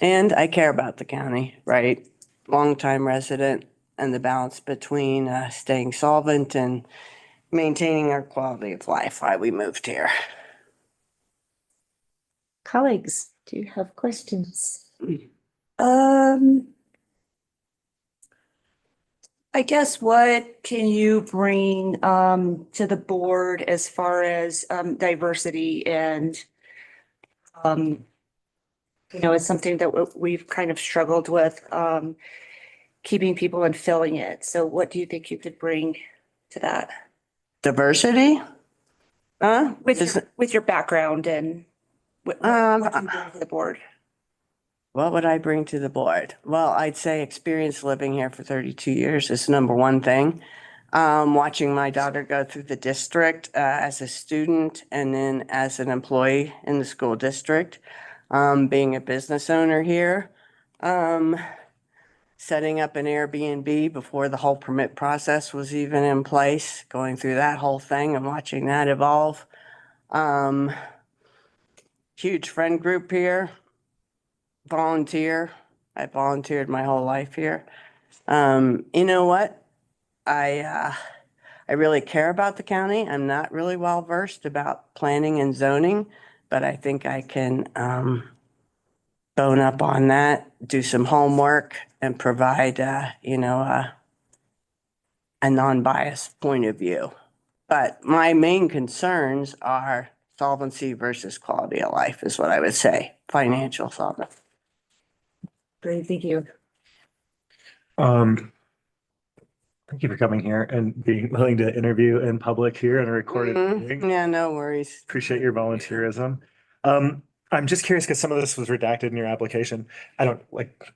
And I care about the county, right? Longtime resident and the balance between staying solvent and maintaining our quality of life, why we moved here. Colleagues, do you have questions? I guess what can you bring to the board as far as diversity and it's something that we've kind of struggled with keeping people and filling it. So what do you think you could bring to that? Diversity? With your background and what you bring to the board? What would I bring to the board? Well, I'd say experience living here for 32 years is number one thing. Watching my daughter go through the district as a student and then as an employee in the school district, being a business owner here, setting up an Airbnb before the whole permit process was even in place, going through that whole thing and watching that evolve. Huge friend group here. Volunteer. I volunteered my whole life here. You know what? I really care about the county. I'm not really well versed about planning and zoning, but I think I can bone up on that, do some homework, and provide a non-biased point of view. But my main concerns are solvency versus quality of life is what I would say. Financial solvency. Great, thank you. Thank you for coming here and being willing to interview in public here in a recorded meeting. Yeah, no worries. Appreciate your volunteerism. I'm just curious because some of this was redacted in your application. I don't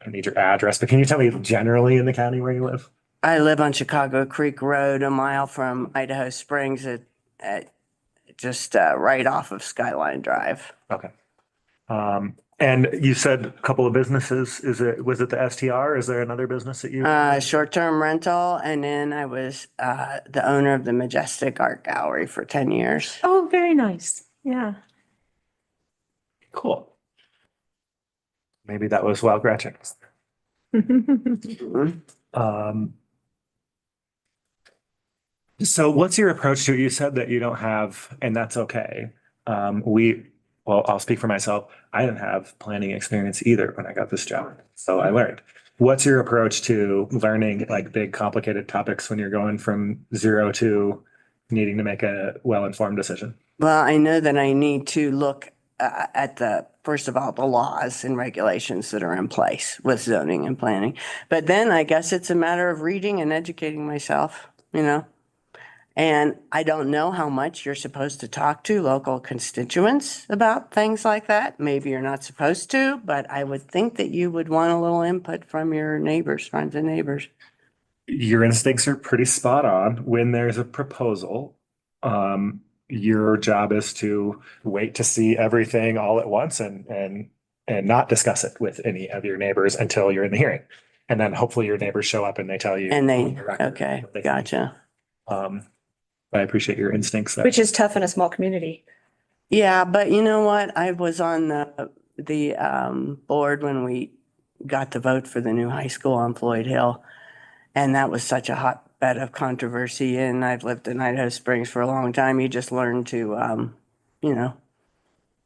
need your address, but can you tell me generally in the county where you live? I live on Chicago Creek Road, a mile from Idaho Springs at just right off of Skyline Drive. Okay. And you said a couple of businesses. Was it the STR? Is there another business that you? Short-term rental, and then I was the owner of the Majestic Art Gallery for 10 years. Oh, very nice. Yeah. Cool. Maybe that was while Gretchen was there. So what's your approach to it? You said that you don't have, and that's okay. Well, I'll speak for myself. I didn't have planning experience either when I got this job. So I learned. What's your approach to learning like big, complicated topics when you're going from zero to needing to make a well-informed decision? Well, I know that I need to look at first of all, the laws and regulations that are in place with zoning and planning. But then I guess it's a matter of reading and educating myself, And I don't know how much you're supposed to talk to local constituents about things like that. Maybe you're not supposed to, but I would think that you would want a little input from your neighbors, friends and neighbors. Your instincts are pretty spot on. When there's a proposal, your job is to wait to see everything all at once and not discuss it with any of your neighbors until you're in the hearing. And then hopefully your neighbors show up and they tell you. Okay, gotcha. I appreciate your instincts there. Which is tough in a small community. Yeah, but you know what? I was on the board when we got the vote for the new high school on Floyd Hill. And that was such a hotbed of controversy. And I've lived in Idaho Springs for a long time. You just learn to, you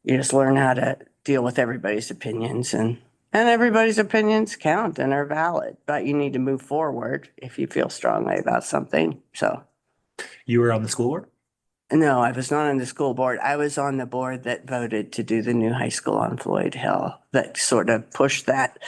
just learn how to deal with everybody's opinions and everybody's opinions count and are valid, but you need to move forward if you feel strongly about something. So. You were on the school board? No, I was not on the school board. I was on the board that voted to do the new high school on Floyd Hill that sort of pushed that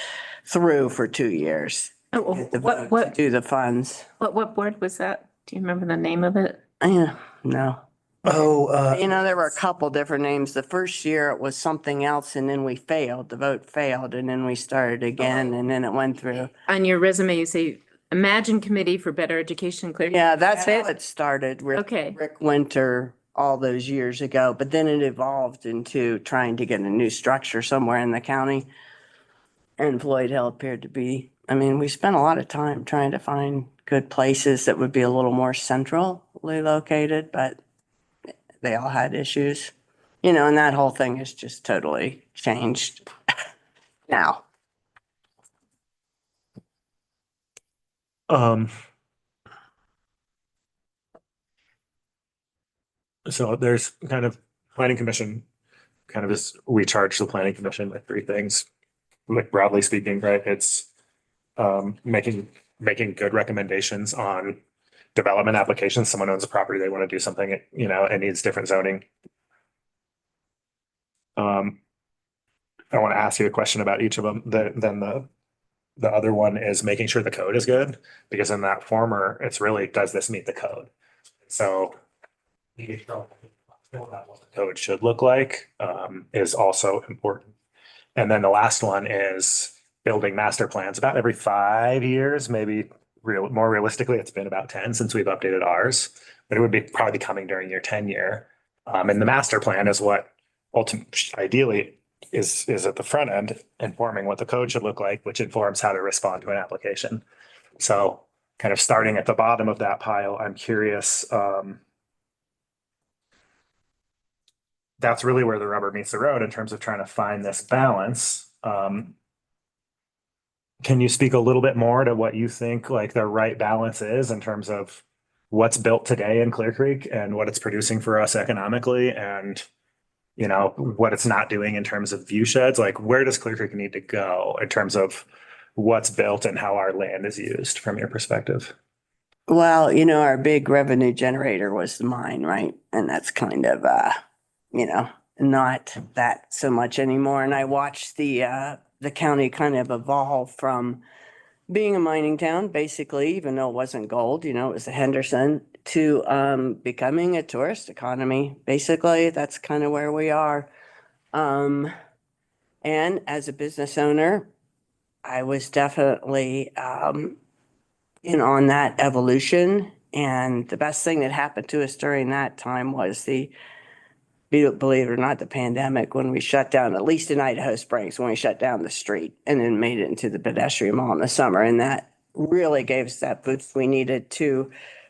through for 2 years. Oh, To do the funds. What board was that? Do you remember the name of it? Yeah, no. Oh, There were a couple different names. The first year it was something else and then we failed. The vote failed and then we started again and then it went through. On your resume, you say Imagine Committee for Better Education and Clear. Yeah, that's how it started. Okay. Rick Winter all those years ago, but then it evolved into trying to get a new structure somewhere in the county. And Floyd Hill appeared to be, we spent a lot of time trying to find good places that would be a little more centrally located, but they all had issues, and that whole thing has just totally changed now. Um, so there's kind of planning commission, kind of is, we charge the planning commission with three things. Like broadly speaking, right? It's making good recommendations on development applications. Someone owns a property, they want to do something, it needs different zoning. I want to ask you a question about each of them. Then the other one is making sure the code is good, because in that former, it's really, does this meet the code? So what the code should look like is also important. And then the last one is building master plans about every 5 years, maybe more realistically, it's been about 10 since we've updated ours, but it would be probably coming during your 10-year. And the master plan is what ultimately, ideally, is at the front end, informing what the code should look like, which informs how to respond to an application. So kind of starting at the bottom of that pile, I'm curious, that's really where the rubber meets the road in terms of trying to find this balance. Can you speak a little bit more to what you think like the right balance is in terms of what's built today in Clear Creek and what it's producing for us economically, and what it's not doing in terms of view sheds? Like, where does Clear Creek need to go in terms of what's built and how our land is used from your perspective? Well, our big revenue generator was the mine, right? And that's kind of, not that so much anymore. And I watched the county kind of evolve from being a mining town, basically, even though it wasn't gold, it was the Henderson, to becoming a tourist economy. Basically, that's kind of where we are. And as a business owner, I was definitely on that evolution. And the best thing that happened to us during that time was believe it or not, the pandemic, when we shut down, at least in Idaho Springs, when we shut down the street and then made it into the pedestrian mall in the summer. And that really gave us that boost we needed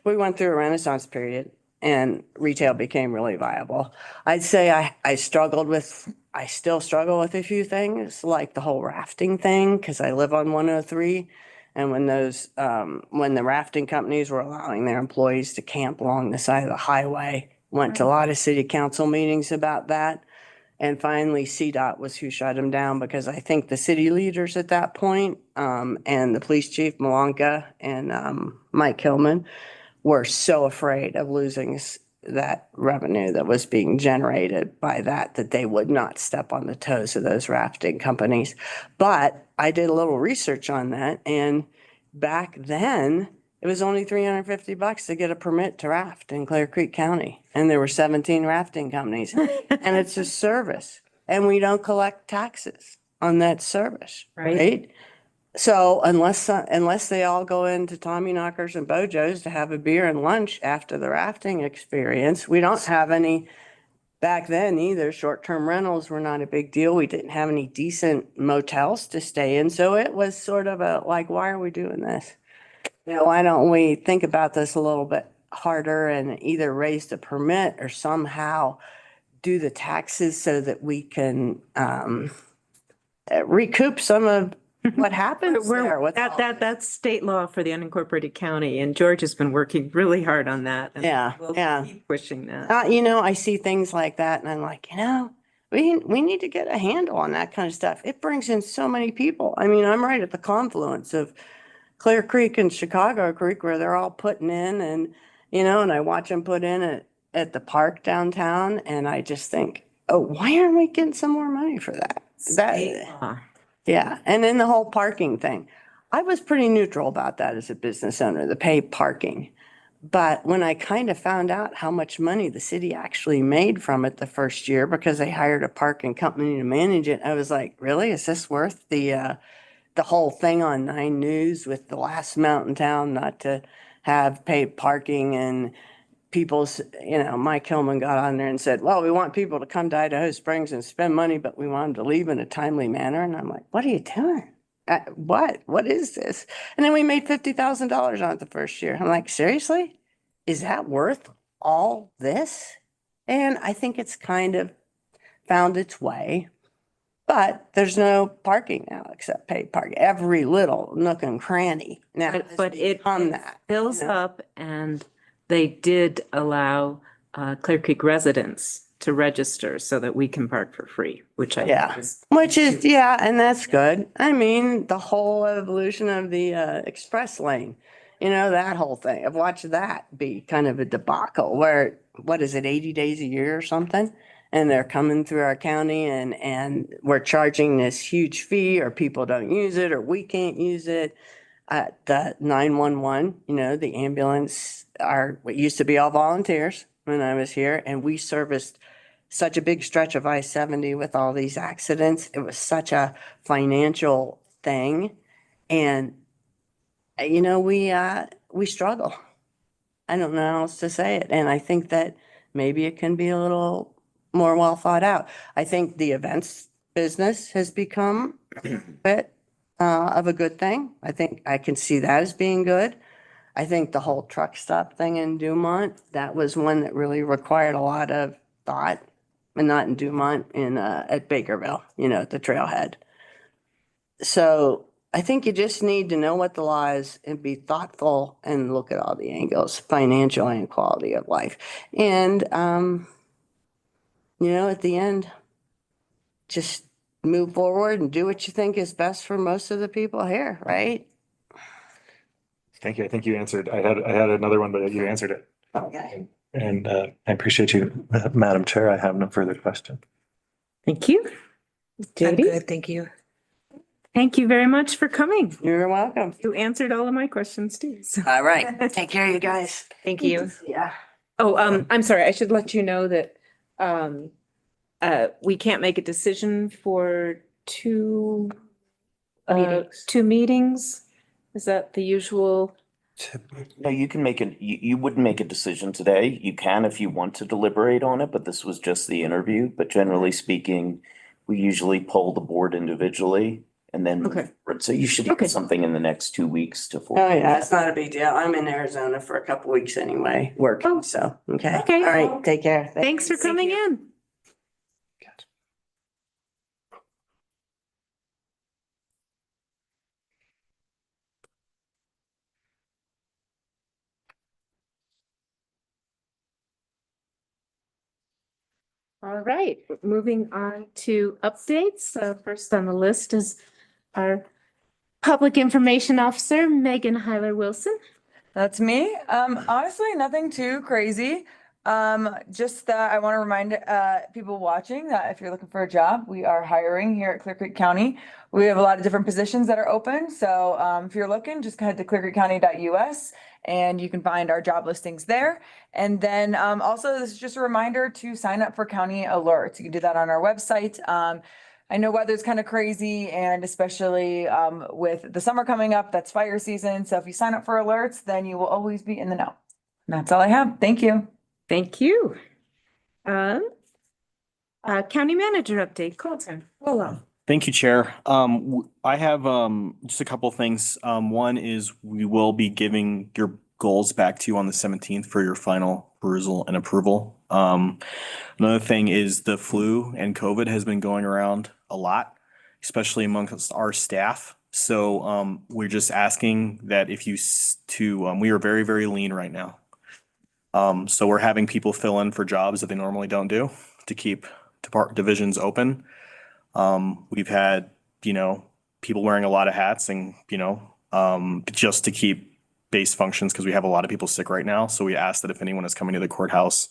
we went through a renaissance period and retail became really viable. I'd say I still struggle with a few things, like the whole rafting thing, because I live on 103. And when when the rafting companies were allowing their employees to camp along the side of the highway, went to a lot of city council meetings about that. And finally, CDOT was who shut them down, because I think the city leaders at that point, and the police chief, Malanka, and Mike Hillman, were so afraid of losing that revenue that was being generated by that they would not step on the toes of those rafting companies. But I did a little research on that, and back then it was only $350 to get a permit to raft in Clear Creek County, and there were 17 rafting companies, and it's a service, and we don't collect taxes on that service, right? So unless they all go into Tommy Knockers and Bojo's to have a beer and lunch after the rafting experience, we don't have any. Back then either, short-term rentals were not a big deal. We didn't have any decent motels to stay in. So it was sort of why are we doing this? Why don't we think about this a little bit harder and either raise the permit or somehow do the taxes so that we can recoup some of what happens there. That's state law for the unincorporated county, and George has been working really hard on that. And Yeah, we'll yeah. keep pushing that. I see things like that and I'm like, we need to get a handle on that kind of stuff. It brings in so many people. I mean, I'm right at the confluence of Clear Creek and Chicago Creek, where they're all putting in, and I watch them put in at the park downtown, and I just think, oh, why aren't we getting some more money for that? State law. Yeah, and then the whole parking thing. I was pretty neutral about that as a business owner, the paid parking. But when I kind of found out how much money the city actually made from it the first year, because they hired a parking company to manage it, I was like, really? Is this worth the whole thing on 9 News with the last mountain town not to have paid parking? And Mike Hillman got on there and said, well, we want people to come to Idaho Springs and spend money, but we want them to leave in a timely manner. And I'm like, what are you doing? What is this? And then we made $50,000 on it the first year. I'm like, seriously? Is that worth all this? And I think it's kind of found its way. But there's no parking now except paid parking, every little nook and cranny now has But it become that. fills you know? up, and they did allow Clear Creek residents to register so that we can park for free, which I Yeah. think is. Which is, yeah, and that's good. I mean, the whole evolution of the express lane, that whole thing. I've watched that be kind of a debacle where, what is it, 80 days a year or something? And they're coming through our county and we're charging this huge fee, or people don't use it, or we can't use it. The 911, the ambulance are what used to be all volunteers when I was here, and we serviced such a big stretch of I-70 with all these accidents. It was such a financial thing. And, we struggle. I don't know how else to say it. And I think that maybe it can be a little more well thought out. I think the events business has become a bit of a good thing. I think I can see that as being good. I think the whole truck stop thing in Dumont, that was one that really required a lot of thought, and not in Dumont, at Bakerville, at the trailhead. So I think you just need to know what the law is and be thoughtful and look at all the angles, financial and quality of life. And, at the end, just move forward and do what you think is best for most of the people here, right? Thank you. I think you answered. I had another one, but you answered it. Okay. And I appreciate you, Madam Chair. I have no further question. Thank you. I'm JD, good, thank you. thank you very much for coming. You're welcome. You answered all of my questions too. So. All right. Take care, you guys. Thank you. Yeah. Oh, I'm sorry. I should let you know that we can't make a decision for two Meetings. two meetings. Is that the usual? No, you can you wouldn't make a decision today. You can if you want to deliberate on it, but this was just the interview. But generally speaking, we usually poll the board individually and then. Okay. So you should Okay. get something in the next 2 weeks to. Oh, yeah, it's not a big deal. I'm in Arizona for a couple weeks anyway, working, Oh. so, okay. Okay. All right, take care. Thanks for coming in. All right, moving on to updates. First on the list is our Public Information Officer, Megan Hyler Wilson. That's me. Honestly, nothing too crazy. Just that I want to remind people watching that if you're looking for a job, we are hiring here at Clear Creek County. We have a lot of different positions that are open. So if you're looking, just head to clearcreekcounty.us and you can find our job listings there. And then also this is just a reminder to sign up for county alerts. You can do that on our website. I know weather's kind of crazy, and especially with the summer coming up, that's fire season. So if you sign up for alerts, then you will always be in the know. And that's all I have. Thank you. Thank you. County Manager update, Colton. Hello. Thank you, Chair. I have just a couple of things. One is we will be giving your goals back to you on the 17th for your final perusal and approval. Another thing is the flu and COVID has been going around a lot, especially amongst our staff. So we're just asking that if you we are very, very lean right now. So we're having people fill in for jobs that they normally don't do to keep divisions open. We've had, people wearing a lot of hats and, just to keep base functions because we have a lot of people sick right now. So we ask that if anyone is coming to the courthouse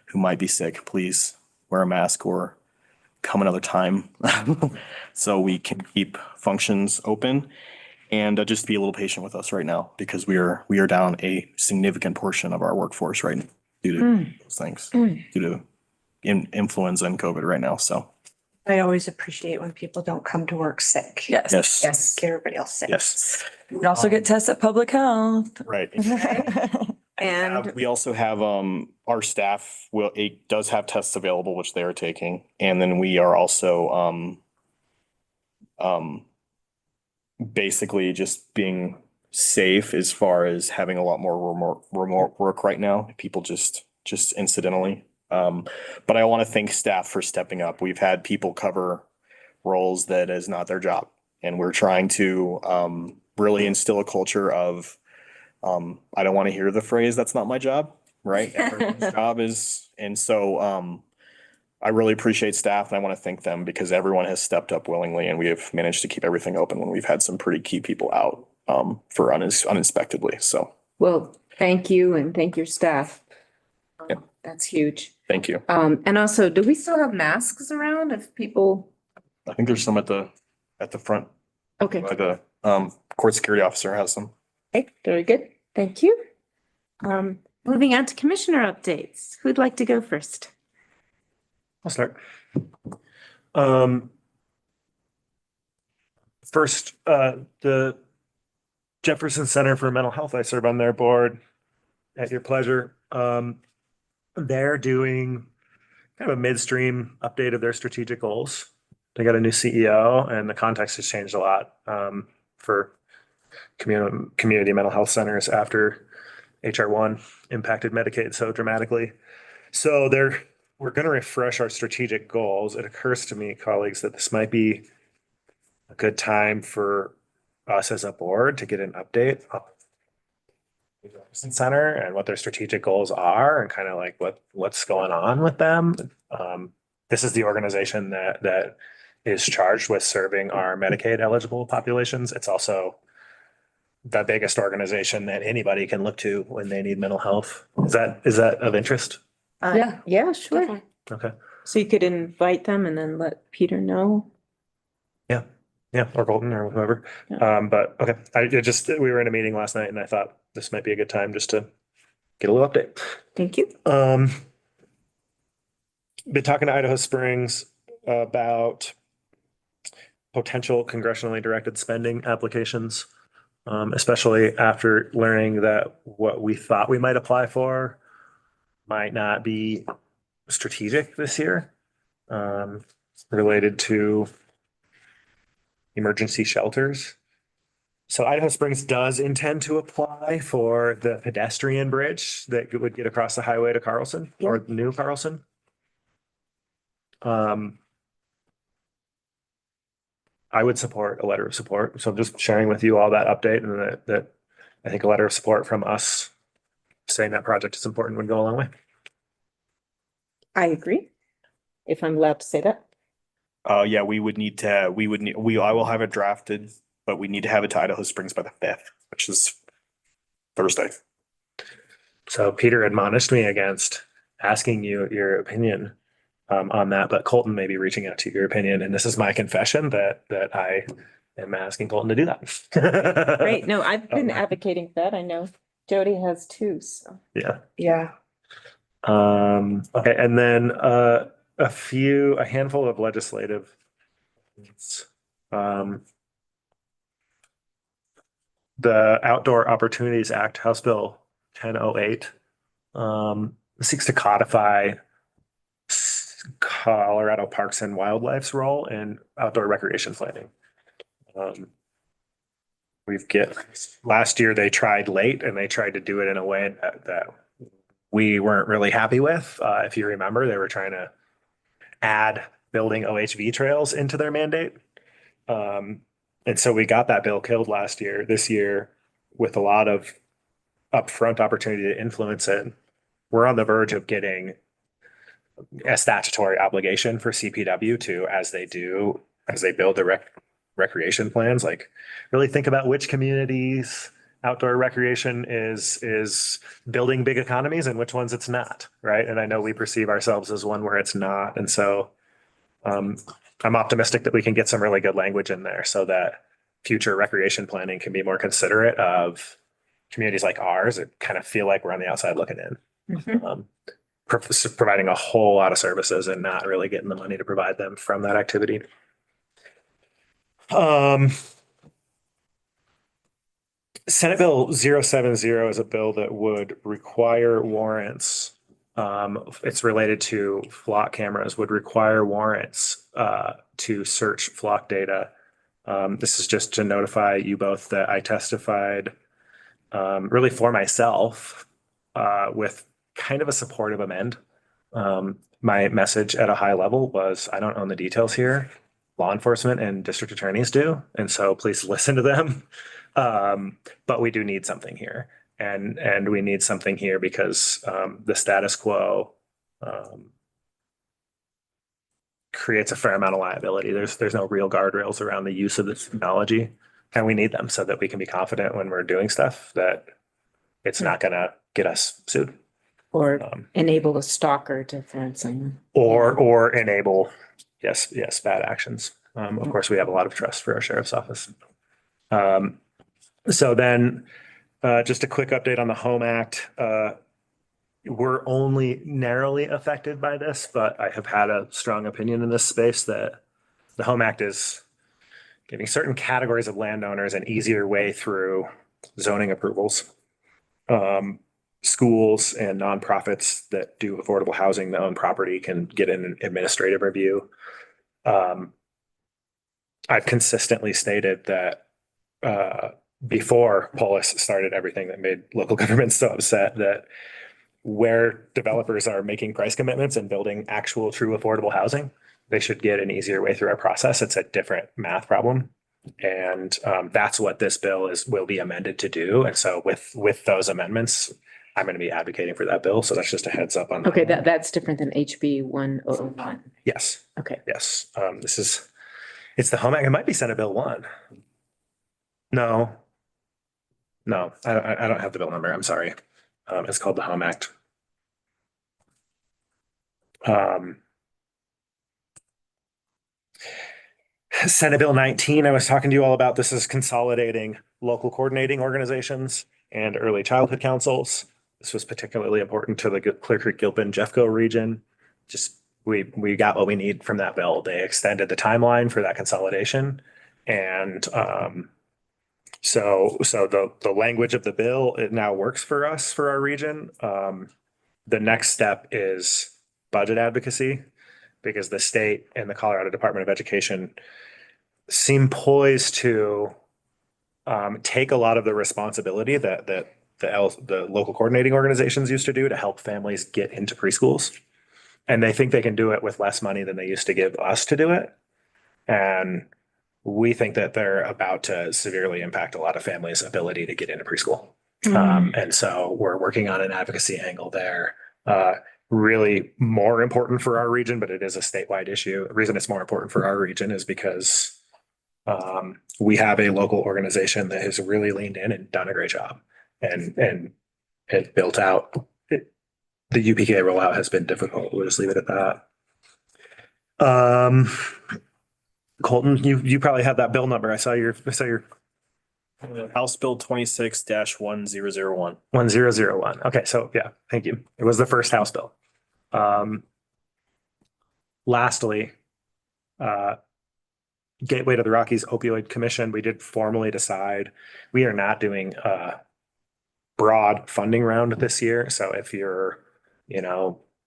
who might be sick, please wear a mask or come another time so we can keep functions open. And just be a little patient with us right now because we are down a significant portion of our workforce right now due to those things, due to influenza and COVID right now. So. I always appreciate when people don't come to work sick. Yes. Yes. Yes, get everybody else sick. Yes. You can also get tests at public health. Right. And We also have our staff does have tests available, which they are taking. And then we are also basically just being safe as far as having a lot more remote work right now. People just incidentally. But I want to thank staff for stepping up. We've had people cover roles that is not their job. And we're trying to really instill a culture of I don't want to hear the phrase, "That's not my job," right? Everyone's job is, and so I really appreciate staff and I want to thank them because everyone has stepped up willingly and we have managed to keep everything open when we've had some pretty key people out for unexpectedly. So Well, thank you and thank your staff. Yep. That's huge. thank you. And also, do we still have masks around if people? I think there's some at the front. Okay, The court security officer has some. okay, very good. Thank you. Moving on to commissioner updates. Who'd like to go first? I'll start. First, the Jefferson Center for Mental Health, I serve on their board at your pleasure. They're doing kind of a midstream update of their strategic goals. They got a new CEO and the context has changed a lot for community mental health centers after HR1 impacted Medicaid so dramatically. So we're going to refresh our strategic goals. It occurs to me, colleagues, that this might be a good time for us as a board to get an update on the Jefferson Center and what their strategic goals are and kind of like what's going on with them. This is the organization that is charged with serving our Medicaid eligible populations. It's also the biggest organization that anybody can look to when they need mental health. Is that of interest? Yeah, sure. Definitely. Okay. So you could invite them and then let Peter know. Yeah, or Colton or whoever. Yeah. But okay, we were in a meeting last night and I thought this might be a good time just to get a little update. Thank you. Been talking to Idaho Springs about potential congressionally directed spending applications, especially after learning that what we thought we might apply for might not be strategic this year, related to emergency shelters. So Idaho Springs does intend to apply for the pedestrian bridge that would get across the highway to Carlson or New Carlson. I would support a letter of support. So I'm just sharing with you all that update and that I think a letter of support from us saying that project is important would go a long way. I agree. If I'm allowed to say that. Yeah, I will have it drafted, but we need to have it to Idaho Springs by the 5th, which is Thursday. So Peter admonished me against asking you your opinion on that, but Colton may be reaching out to your opinion. And this is my confession that I am asking Colton to do that. Great. No, I've been advocating for that. I know Jody has too, so. Yeah. Yeah. Okay. And then a handful of legislative. The Outdoor Opportunities Act, House Bill 1008, seeks to codify Colorado Parks and Wildlife's role in outdoor recreation planning. Last year they tried late and they tried to do it in a way that we weren't really happy with. If you remember, they were trying to add building OHV trails into their mandate. And so we got that bill killed last year. This year, with a lot of upfront opportunity to influence it, we're on the verge of getting a statutory obligation for CPW to, as they build their recreation plans, like really think about which communities outdoor recreation is building big economies and which ones it's not, right? And I know we perceive ourselves as one where it's not. And so I'm optimistic that we can get some really good language in there so that future recreation planning can be more considerate of communities like ours that kind of feel like we're on the outside looking in. Mhm. Providing a whole lot of services and not really getting the money to provide them from that activity. Senate Bill 070 is a bill that would require warrants. It's related to flock cameras, would require warrants to search flock data. This is just to notify you both that I testified really for myself with kind of a supportive amend. My message at a high level was, I don't own the details here. law enforcement and district attorneys do. And so please listen to them. But we do need something here. And we need something here because the status quo creates a fair amount of liability. There's no real guardrails around the use of this technology. And we need them so that we can be confident when we're doing stuff that it's not gonna get us sued. Or Um, enable a stalker to find someone. or enable, yes, bad actions. Of course, we have a lot of trust for our sheriff's office. So then, just a quick update on the Home Act. We're only narrowly affected by this, but I have had a strong opinion in this space that the Home Act is giving certain categories of landowners an easier way through zoning approvals. Schools and nonprofits that do affordable housing that own property can get an administrative review. I've consistently stated that before Polis started everything that made local governments so upset, that where developers are making price commitments and building actual true affordable housing, they should get an easier way through our process. It's a different math problem. And that's what this bill will be amended to do. And so with those amendments, I'm going to be advocating for that bill. So that's just a heads up on. Okay, that's different than HB 1001. Yes. Okay. Yes. It's the Home Act. It might be Senate Bill 1. No, I don't have the bill number. I'm sorry. It's called the Home Act. Senate Bill 19, I was talking to you all about. This is consolidating local coordinating organizations and early childhood councils. This was particularly important to the Clear Creek, Gilpin, Jeffco region. Just we got what we need from that bill. They extended the timeline for that consolidation. And so the language of the bill, it now works for us, for our region. The next step is budget advocacy, because the state and the Colorado Department of Education seem poised to take a lot of the responsibility that the local coordinating organizations used to do to help families get into preschools. And they think they can do it with less money than they used to give us to do it. And we think that they're about to severely impact a lot of families' ability to get into preschool. And so we're working on an advocacy angle there. Really more important for our region, but it is a statewide issue. The reason it's more important for our region is because we have a local organization that has really leaned in and done a great job and built out. The UPK rollout has been difficult. We'll just leave it at that. Colton, you probably have that bill number. I saw your House Bill 26-1001. 1001. Okay, so yeah, thank you. It was the first House bill. Lastly, Gateway to the Rockies Opioid Commission, we did formally decide we are not doing a broad funding round this year. So if you're,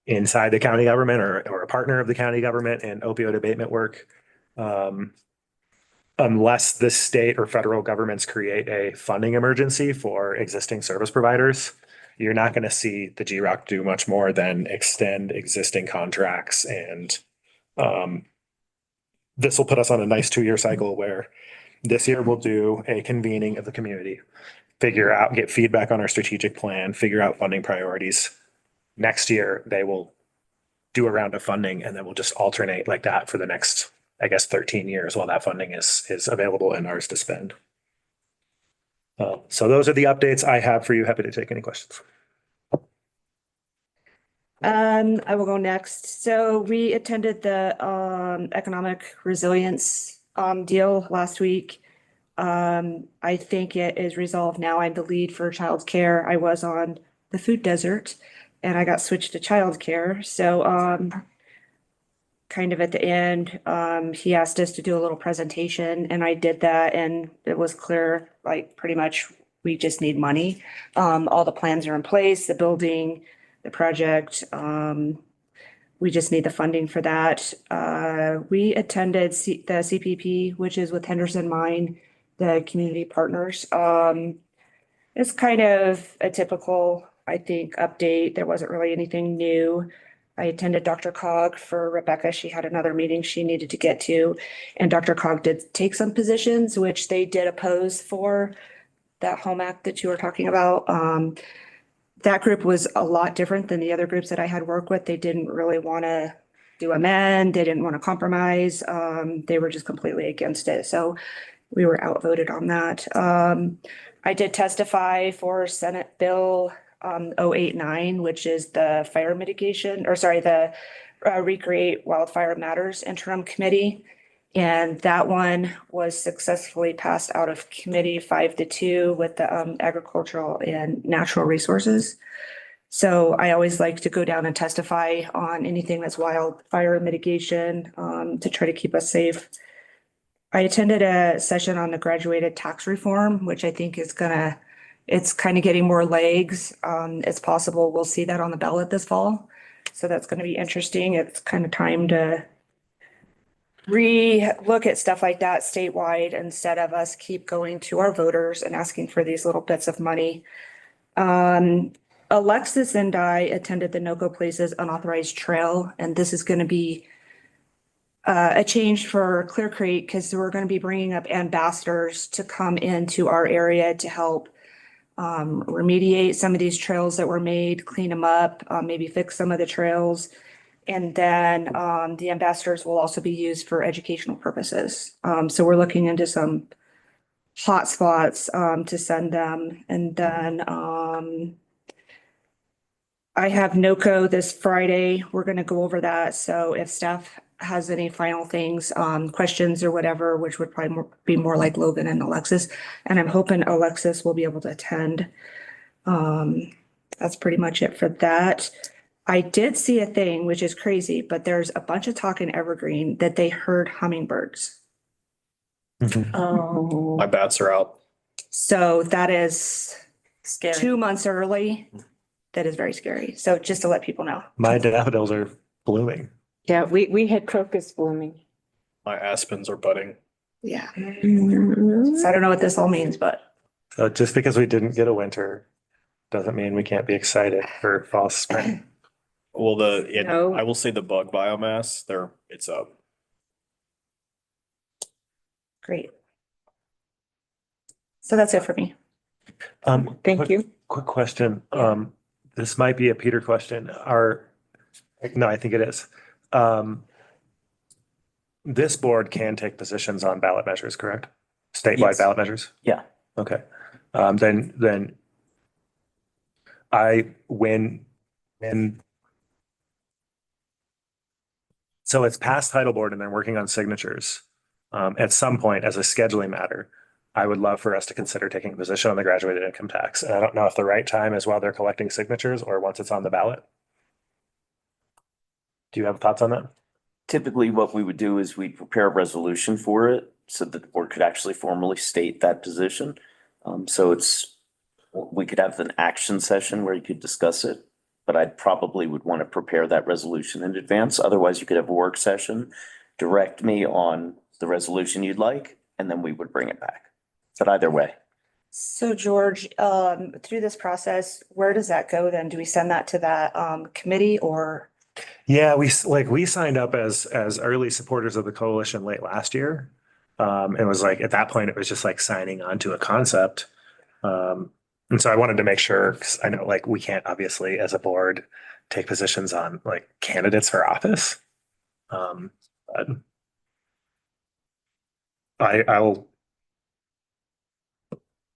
inside the county government or a partner of the county government in opioid abatement work, unless the state or federal governments create a funding emergency for existing service providers, you're not going to see the GROC do much more than extend existing contracts. And this will put us on a nice 2-year cycle where this year we'll do a convening of the community, get feedback on our strategic plan, figure out funding priorities. Next year, they will do a round of funding, and then we'll just alternate like that for the next, 13 years while that funding is available and ours to spend. So those are the updates I have for you. Happy to take any questions. I will go next. So we attended the economic resilience deal last week. I think it is resolved now. I'm the lead for childcare. I was on the food desert and I got switched to childcare. So kind of at the end, he asked us to do a little presentation and I did that, and it was clear, like pretty much we just need money. All the plans are in place, the building, the project. We just need the funding for that. We attended the CPP, which is with Henderson Mine, the community partners. It's kind of a typical, I think, update. There wasn't really anything new. I attended Dr. Cog for Rebecca. She had another meeting she needed to get to. And Dr. Cog did take some positions, which they did oppose for that home act that you were talking about. That group was a lot different than the other groups that I had worked with. They didn't really want to do amend. They didn't want to compromise. They were just completely against it. So we were outvoted on that. I did testify for Senate Bill 089, which is the fire mitigation, or sorry, the Recreate Wildfire Matters Interim Committee. And that one was successfully passed out of committee 5-2 with the Agricultural and Natural Resources. So I always like to go down and testify on anything that's wildfire mitigation to try to keep us safe. I attended a session on the graduated tax reform, which I think is it's kind of getting more legs. It's possible we'll see that on the ballot this fall. So that's going to be interesting. It's kind of time to re-look at stuff like that statewide instead of us keep going to our voters and asking for these little bits of money. Alexis and I attended the NOCO Places Unauthorized Trail, and this is going to be a change for Clear Creek because we're going to be bringing up ambassadors to come into our area to help remediate some of these trails that were made, clean them up, maybe fix some of the trails. And then the ambassadors will also be used for educational purposes. So we're looking into some hot spots to send them. And then I have NOCO this Friday. We're going to go over that. So if staff has any final things, questions or whatever, which would probably be more like Logan and Alexis. And I'm hoping Alexis will be able to attend. That's pretty much it for that. I did see a thing, which is crazy, but there's a bunch of talk in Evergreen that they heard hummingbirds. Oh, My bats are out. So that is scary. 2 months early. That is very scary. So just to let people know. My daffodils are blooming. Yeah, we had crocus blooming. My aspens are budding. Yeah. So I don't know what this all means, but So just because we didn't get a winter doesn't mean we can't be excited for fall spring. Well, No. I will say the bug biomass it's up. great. So that's it for me. Thank you. Quick question. This might be a Peter question. No, I think it is. This board can take positions on ballot measures, correct? Statewide Yes. ballot measures? Yeah. Okay. Then so it's past title board and they're working on signatures. At some point, as a scheduling matter, I would love for us to consider taking a position on the graduated income tax. And I don't know if the right time is while they're collecting signatures or once it's on the ballot. Do you have thoughts on that? Typically, what we would do is we'd prepare a resolution for it so that the board could actually formally state that position. So we could have an action session where you could discuss it, but I probably would want to prepare that resolution in advance. Otherwise, you could have a work session, direct me on the resolution you'd like, and then we would bring it back. But either way, So George, through this process, where does that go then? Do we send that to that committee or? Yeah, we signed up as early supporters of the coalition late last year. It was like, at that point, it was just like signing on to a concept. And so I wanted to make sure, because I know like we can't obviously as a board take positions on like candidates for office. But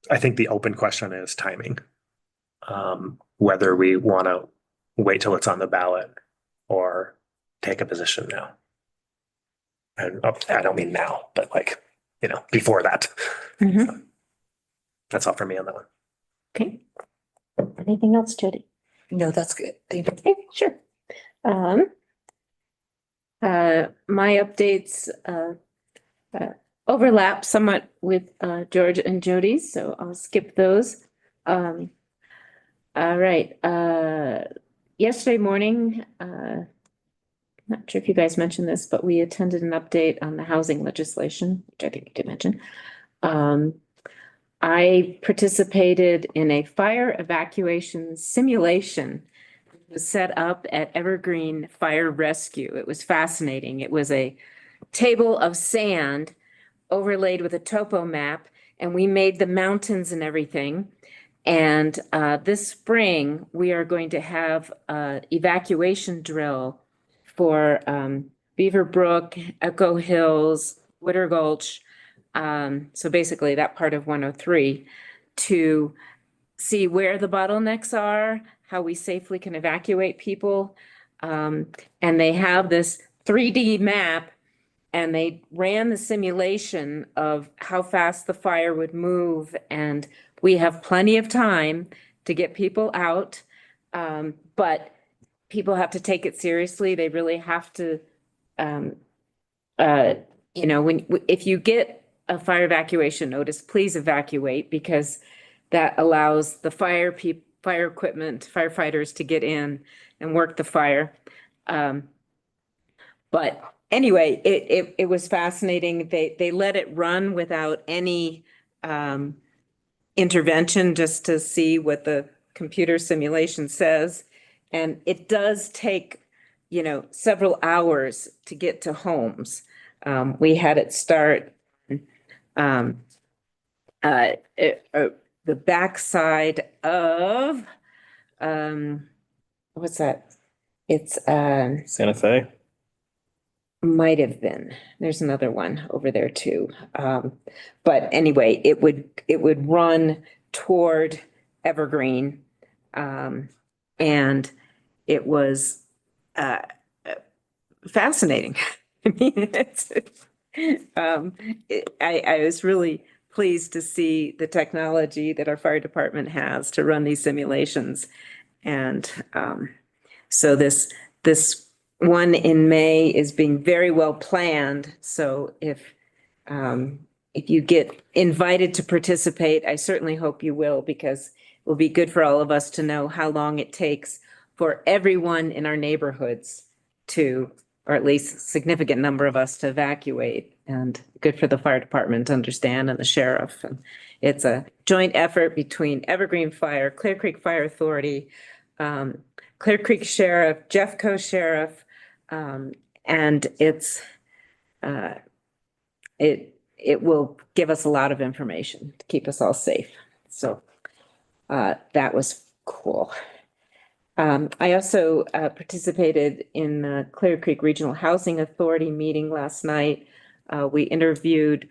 I think the open question is timing. Whether we want to wait till it's on the ballot or take a position now. And I don't mean now, but like, before that. Mhm. That's all for me on that one. Okay. Anything else, Jody? No, that's good. Thank you. Okay, sure. My updates overlap somewhat with George and Jody's, so I'll skip those. All right. Yesterday morning, not sure if you guys mentioned this, but we attended an update on the housing legislation, which I think you did mention. I participated in a fire evacuation simulation was set up at Evergreen Fire Rescue. It was fascinating. It was a table of sand overlaid with a topo map, and we made the mountains and everything. And this spring, we are going to have a evacuation drill for Beaver Brook, Echo Hills, Witter Gulch. So basically that part of 103 to see where the bottlenecks are, how we safely can evacuate people. And they have this 3D map, and they ran the simulation of how fast the fire would move. And we have plenty of time to get people out. But people have to take it seriously. They really have to, if you get a fire evacuation notice, please evacuate, because that allows the fire equipment, firefighters to get in and work the fire. But anyway, it was fascinating. They let it run without any intervention, just to see what the computer simulation says. And it does take, several hours to get to homes. We had it start the backside of what's that? It's Santa Fe. might have been. There's another one over there too. But anyway, it would run toward Evergreen. And it was fascinating. I mean, I was really pleased to see the technology that our fire department has to run these simulations. And so this one in May is being very well planned. So if you get invited to participate, I certainly hope you will, because it will be good for all of us to know how long it takes for everyone in our neighborhoods to, or at least a significant number of us to evacuate, and good for the fire department to understand, and the sheriff. And it's a joint effort between Evergreen Fire, Clear Creek Fire Authority, Clear Creek Sheriff, Jeffco Sheriff, and it will give us a lot of information to keep us all safe. So that was cool. I also participated in the Clear Creek Regional Housing Authority meeting last night. We interviewed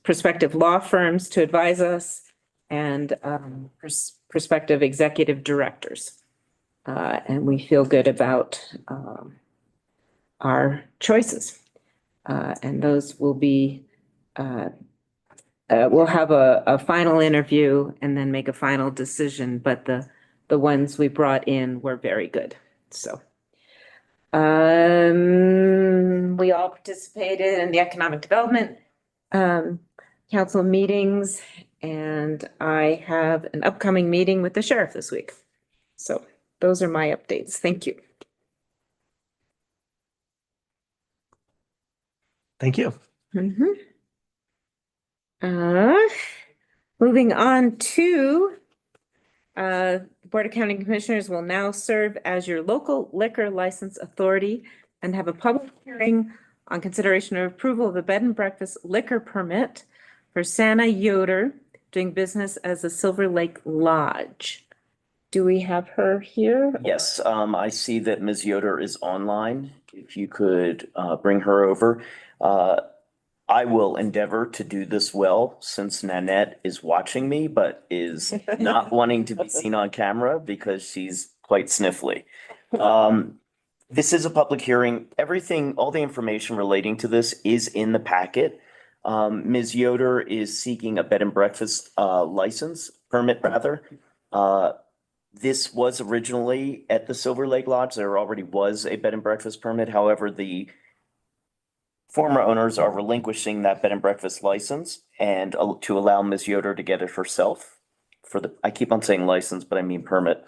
prospective law firms to advise us, and prospective executive directors. And we feel good about our choices. And those will be, we'll have a final interview and then make a final decision, but the ones we brought in were very good. So we all participated in the Economic Development Council meetings, and I have an upcoming meeting with the sheriff this week. So those are my updates. Thank you. Thank you. Moving on to the Board of County Commissioners will now serve as your local liquor license authority and have a public hearing on consideration of approval of a bed and breakfast liquor permit for Santa Yoder doing business as a Silver Lake Lodge. Do we have her here? Yes, I see that Ms. Yoder is online. If you could bring her over. I will endeavor to do this well, since Nanette is watching me, but is not wanting to be seen on camera because she's quite sniffly. This is a public hearing. Everything, all the information relating to this is in the packet. Ms. Yoder is seeking a bed and breakfast permit rather. This was originally at the Silver Lake Lodge. There already was a bed and breakfast permit. However, the former owners are relinquishing that bed and breakfast license and to allow Ms. Yoder to get it herself I keep on saying license, but I mean permit.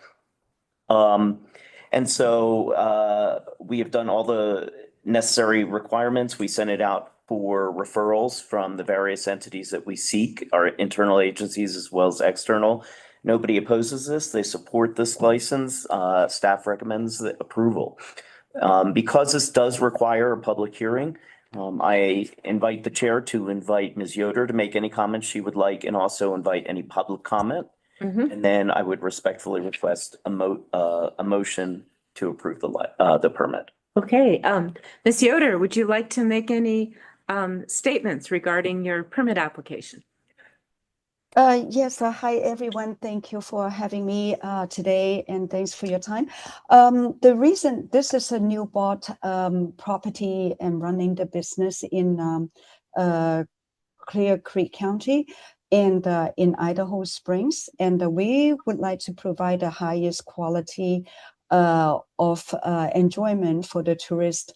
And so we have done all the necessary requirements. We sent it out for referrals from the various entities that we seek, our internal agencies as well as external. Nobody opposes this. They support this license. Staff recommends the approval. Because this does require a public hearing, I invite the chair to invite Ms. Yoder to make any comments she would like and also invite any public comment. Mhm. And then I would respectfully request a motion to approve the permit. Okay, Ms. Yoder, would you like to make any statements regarding your permit application? Yes, hi everyone. Thank you for having me today and thanks for your time. The reason this is a new bought property and running the business in Clear Creek County and in Idaho Springs. And we would like to provide the highest quality of enjoyment for the tourists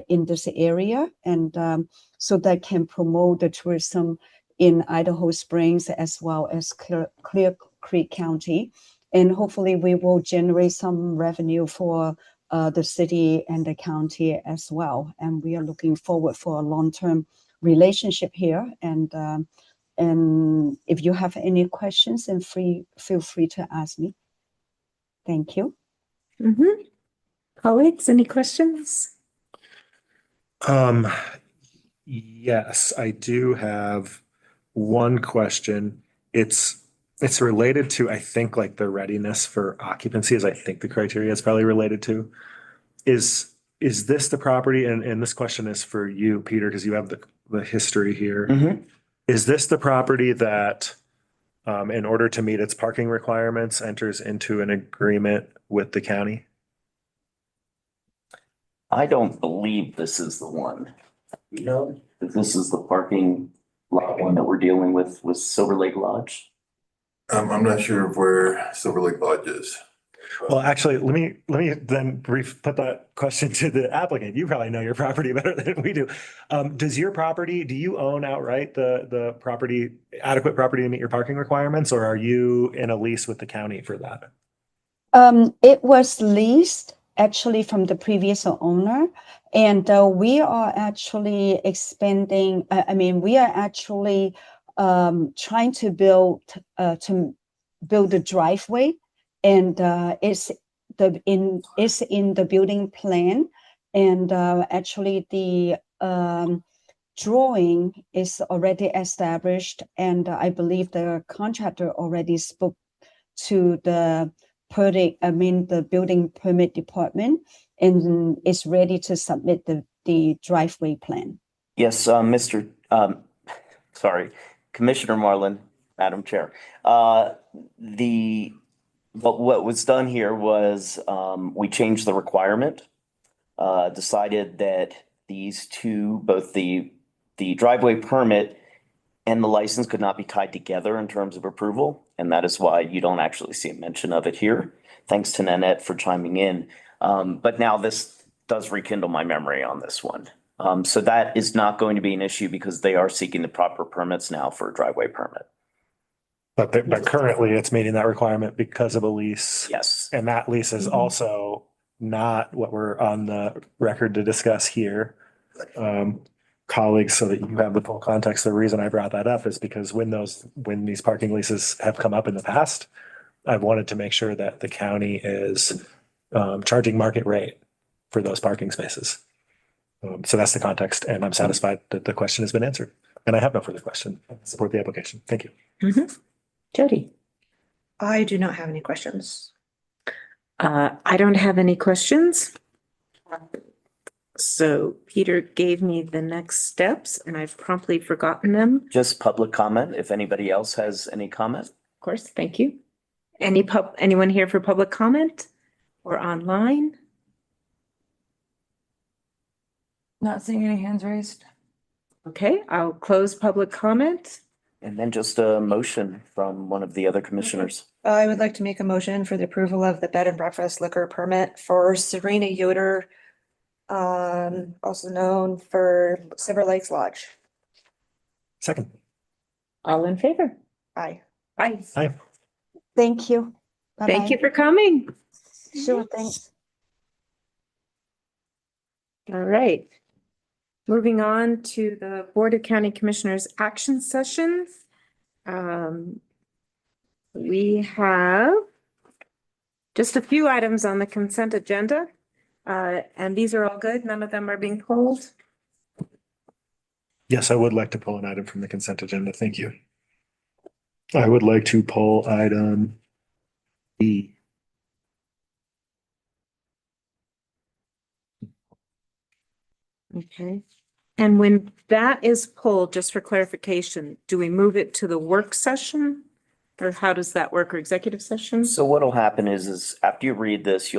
in this area. And so that can promote the tourism in Idaho Springs as well as Clear Creek County. And hopefully we will generate some revenue for the city and the county as well. And we are looking forward for a long-term relationship here. And if you have any questions, then feel free to ask me. Thank you. Mm-hmm. Colleagues, any questions? Yes, I do have one question. It's related to, I think, like the readiness for occupancy, as I think the criteria is probably related to. Is this the property? And this question is for you, Peter, because you have the history here. Mhm. Is this the property that, in order to meet its parking requirements, enters into an agreement with the county? I don't believe this is the one. You know, that this is the parking lot one that we're dealing with Silver Lake Lodge. I'm not sure of where Silver Lake Lodge is. Well, actually, let me then put that question to the applicant. You probably know your property better than we do. Do you own outright the property, adequate property to meet your parking requirements, or are you in a lease with the county for that? It was leased actually from the previous owner, and we are actually expanding. We are actually trying to build a driveway, and it's in the building plan, and actually the drawing is already established, and I believe the contractor already spoke to the building permit department, and is ready to submit the driveway plan. Yes, Commissioner Marlin, Madam Chair. What was done here was, we changed the requirement, decided that these two, both the driveway permit and the license could not be tied together in terms of approval. And that is why you don't actually see a mention of it here. Thanks to Nanette for chiming in. But now this does rekindle my memory on this one. So that is not going to be an issue because they are seeking the proper permits now for a driveway permit. But currently it's meeting that requirement because of a lease. Yes. And that lease is also not what we're on the record to discuss here. Colleagues, so that you have the full context, the reason I brought that up is because when these parking leases have come up in the past, I've wanted to make sure that the county is charging market rate for those parking spaces. So that's the context, and I'm satisfied that the question has been answered. And I have no further question. I support the application. Thank you. Mm-hmm. Jody? I do not have any questions. I don't have any questions. So Peter gave me the next steps and I've promptly forgotten them. Just public comment, if anybody else has any comment. Of course, thank you. Anyone here for public comment or online? Not seeing any hands raised. Okay, I'll close public comment. And then just a motion from one of the other commissioners. I would like to make a motion for the approval of the bed and breakfast liquor permit for Serena Yoder, also known for Silver Lakes Lodge. Second. All in favor? Aye. Aye. Hi. Thank you. Thank you for coming. Sure, thanks. All right. Moving on to the Board of County Commissioners action sessions. We have just a few items on the consent agenda. And these are all good. None of them are being pulled. Yes, I would like to pull an item from the consent agenda. Thank you. I would like to pull item E. Okay. And when that is pulled, just for clarification, do we move it to the work session? Or how does that work, or executive session? So what'll happen is after you read this,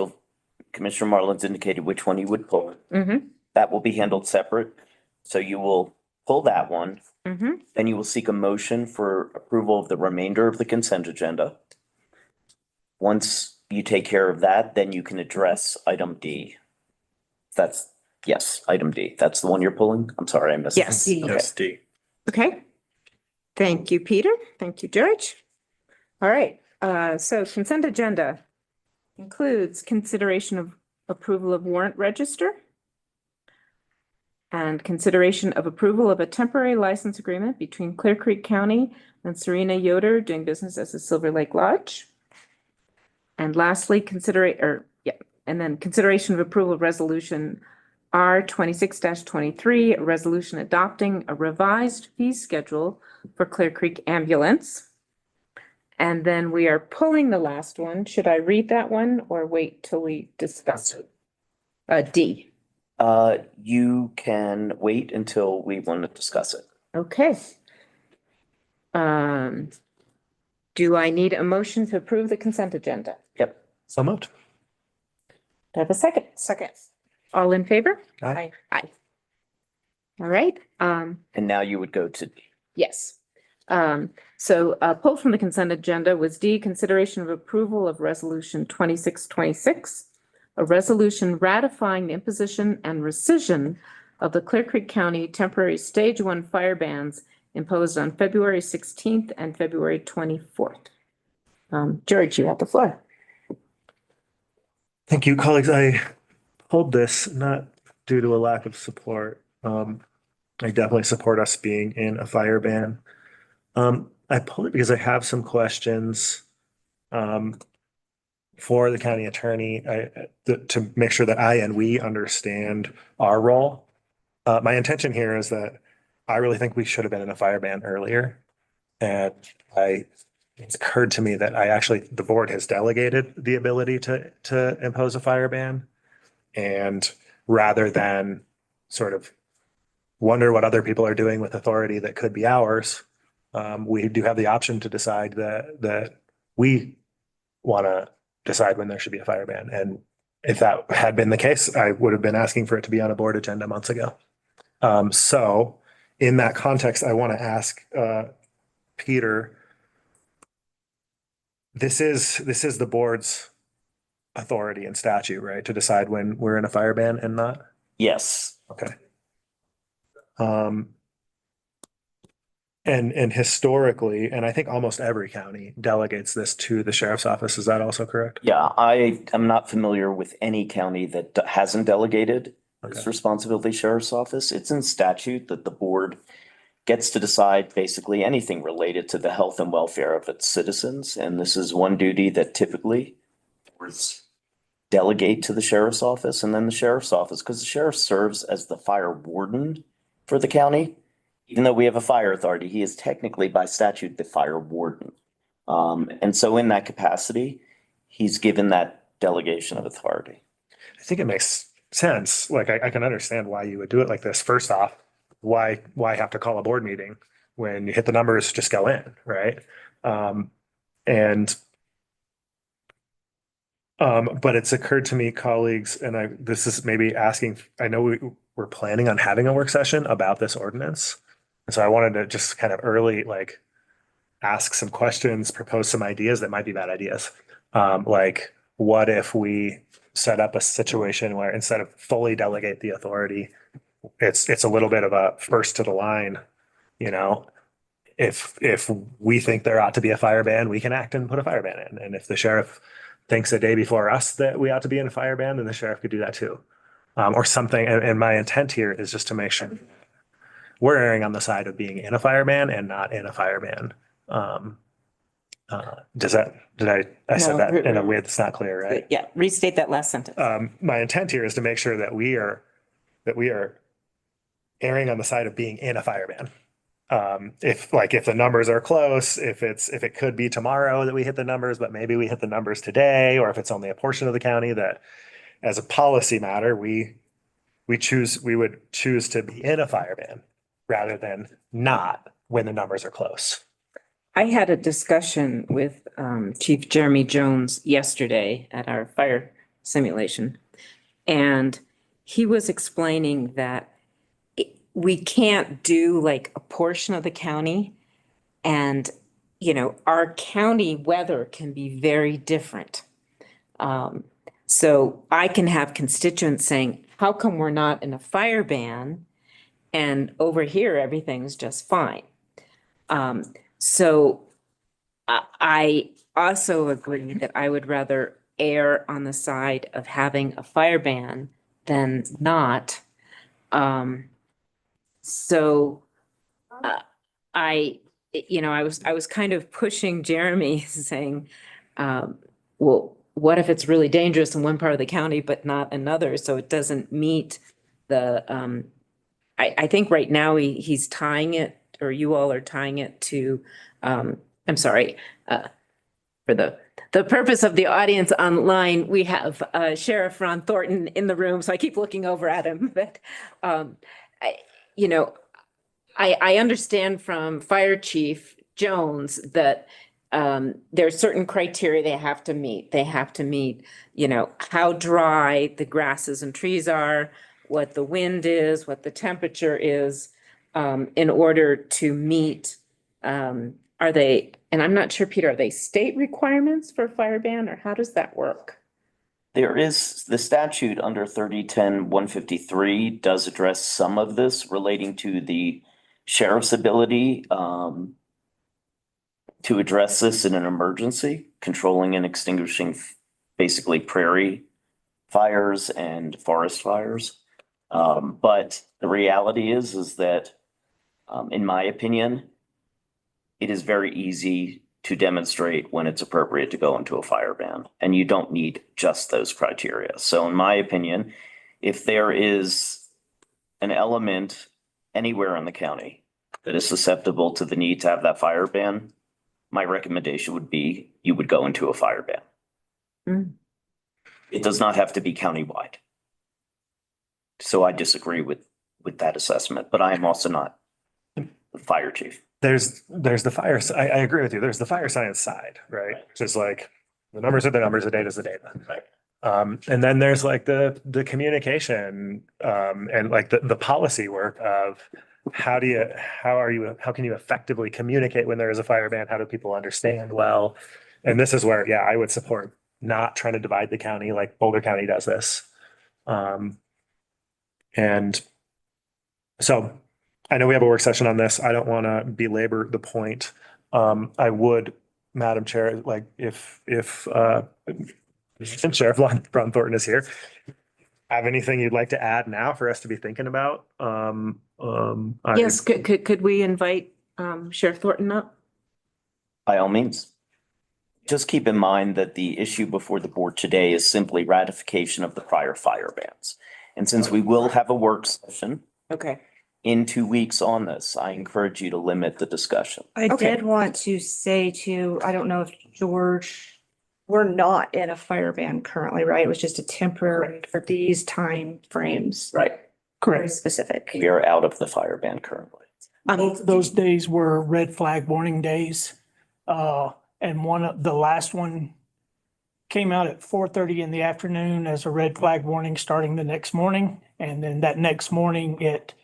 Commissioner Marlin's indicated which one you would pull. Mm-hmm, That will be handled separate. So you will pull that one, mm-hmm. then you will seek a motion for approval of the remainder of the consent agenda. Once you take care of that, then you can address item D. Yes, item D. That's the one you're pulling? I'm sorry, I missed. Yes. Okay. Yes, D. Okay. Thank you, Peter. Thank you, George. All right, so consent agenda includes consideration of approval of warrant register and consideration of approval of a temporary license agreement between Clear Creek County and Serena Yoder doing business as the Silver Lake Lodge. And lastly, consideration of approval of resolution R 26-23, a resolution adopting a revised fee schedule for Clear Creek Ambulance. And then we are pulling the last one. Should I read that one or wait till we discuss it? D. You can wait until we want to discuss it. Okay. Do I need a motion to approve the consent agenda? Yep. So moved. Do I have a second? Second. All in favor? Aye. Aye. All right, And now you would go to D. yes. So pulled from the consent agenda was D, consideration of approval of resolution 2626, a resolution ratifying the imposition and rescission of the Clear Creek County temporary stage 1 fire bans imposed on February 16th and February 24th. George, you have the floor. Thank you, colleagues. I pulled this not due to a lack of support. I definitely support us being in a fire ban. I pulled it because I have some questions for the county attorney to make sure that I and we understand our role. My intention here is that I really think we should have been in a fire ban earlier. And it's occurred to me that the board has delegated the ability to impose a fire ban. And rather than sort of wonder what other people are doing with authority that could be ours, we do have the option to decide that we want to decide when there should be a fire ban. And if that had been the case, I would have been asking for it to be on a board agenda months ago. So in that context, I want to ask Peter, this is the board's authority and statute, right, to decide when we're in a fire ban and not? Yes. Okay. And historically, and I think almost every county delegates this to the sheriff's office. Is that also correct? Yeah, I am not familiar with any county that hasn't delegated this Okay. responsibility to sheriff's office. It's in statute that the board gets to decide basically anything related to the health and welfare of its citizens. And this is one duty that typically boards delegate to the sheriff's office, and then the sheriff's office, because the sheriff serves as the fire warden for the county. Even though we have a fire authority, he is technically by statute the fire warden. And so in that capacity, he's given that delegation of authority. I think it makes sense. Like I can understand why you would do it like this. First off, why have to call a board meeting when you hit the numbers, just go in, right? But it's occurred to me, colleagues, and this is maybe asking, I know we're planning on having a work session about this ordinance. And so I wanted to just kind of early, like, ask some questions, propose some ideas that might be bad ideas. Like, what if we set up a situation where instead of fully delegate the authority, it's a little bit of a first to the line, you know? If we think there ought to be a fire ban, we can act and put a fire ban in. And if the sheriff thinks a day before us that we ought to be in a fire ban, then the sheriff could do that too. Or something. And my intent here is just to make sure we're erring on the side of being in a fire ban and not in a fire ban. I said No, that in a re- way that's not clear, right? Yeah, restate that last sentence. My intent here is to make sure that we are erring on the side of being in a fire ban. If the numbers are close, if it could be tomorrow that we hit the numbers, but maybe we hit the numbers today, or if it's only a portion of the county, that as a policy matter, we would choose to be in a fire ban rather than not when the numbers are close. I had a discussion with Chief Jeremy Jones yesterday at our fire simulation. And he was explaining that we can't do like a portion of the county. And, our county weather can be very different. So I can have constituents saying, how come we're not in a fire ban? And over here, everything's just fine. So I also agree that I would rather err on the side of having a fire ban than not. So I was kind of pushing Jeremy saying, well, what if it's really dangerous in one part of the county, but not another? So it doesn't meet the, I think right now he's tying it, or you all are tying it to, I'm sorry, for the purpose of the audience online, we have Sheriff Ron Thornton in the room, so I keep looking over at him. But I understand from Fire Chief Jones that there are certain criteria they have to meet. They have to meet, how dry the grasses and trees are, what the wind is, what the temperature is, in order to meet. Are they, and I'm not sure, Peter, are they state requirements for fire ban, or how does that work? There is the statute under 3010-153 does address some of this relating to the sheriff's ability to address this in an emergency, controlling and extinguishing basically prairie fires and forest fires. But the reality is that, in my opinion, it is very easy to demonstrate when it's appropriate to go into a fire ban, and you don't need just those criteria. So in my opinion, if there is an element anywhere in the county that is susceptible to the need to have that fire ban, my recommendation would be you would go into a fire ban. Mm. It does not have to be countywide. So I disagree with that assessment, but I am also not the fire chief. There's the fire. I agree with you. There's the fire science side, right? Just like the numbers are the numbers, the data is the data. Right. And then there's like the communication and like the policy work of how can you effectively communicate when there is a fire ban? How do people understand well? And this is where, I would support not trying to divide the county like Boulder County does this. And so I know we have a work session on this. I don't want to belabor the point. I would, Madam Chair, like if Sheriff Ron Thornton is here, have anything you'd like to add now for us to be thinking about? Yes, could we invite Sheriff Thornton up? By all means. Just keep in mind that the issue before the board today is simply ratification of the prior fire bans. And since we will have a work session Okay. in 2 weeks on this, I encourage you to limit the discussion. I Okay. did want to say too, I don't know if George, we're not in a fire ban currently, right? It was just a temporary for these time frames. Right. Very specific. We are out of the fire ban currently. Both those days were red flag warning days. And the last one came out at 4:30 in the afternoon as a red flag warning starting the next morning. And then that next morning, it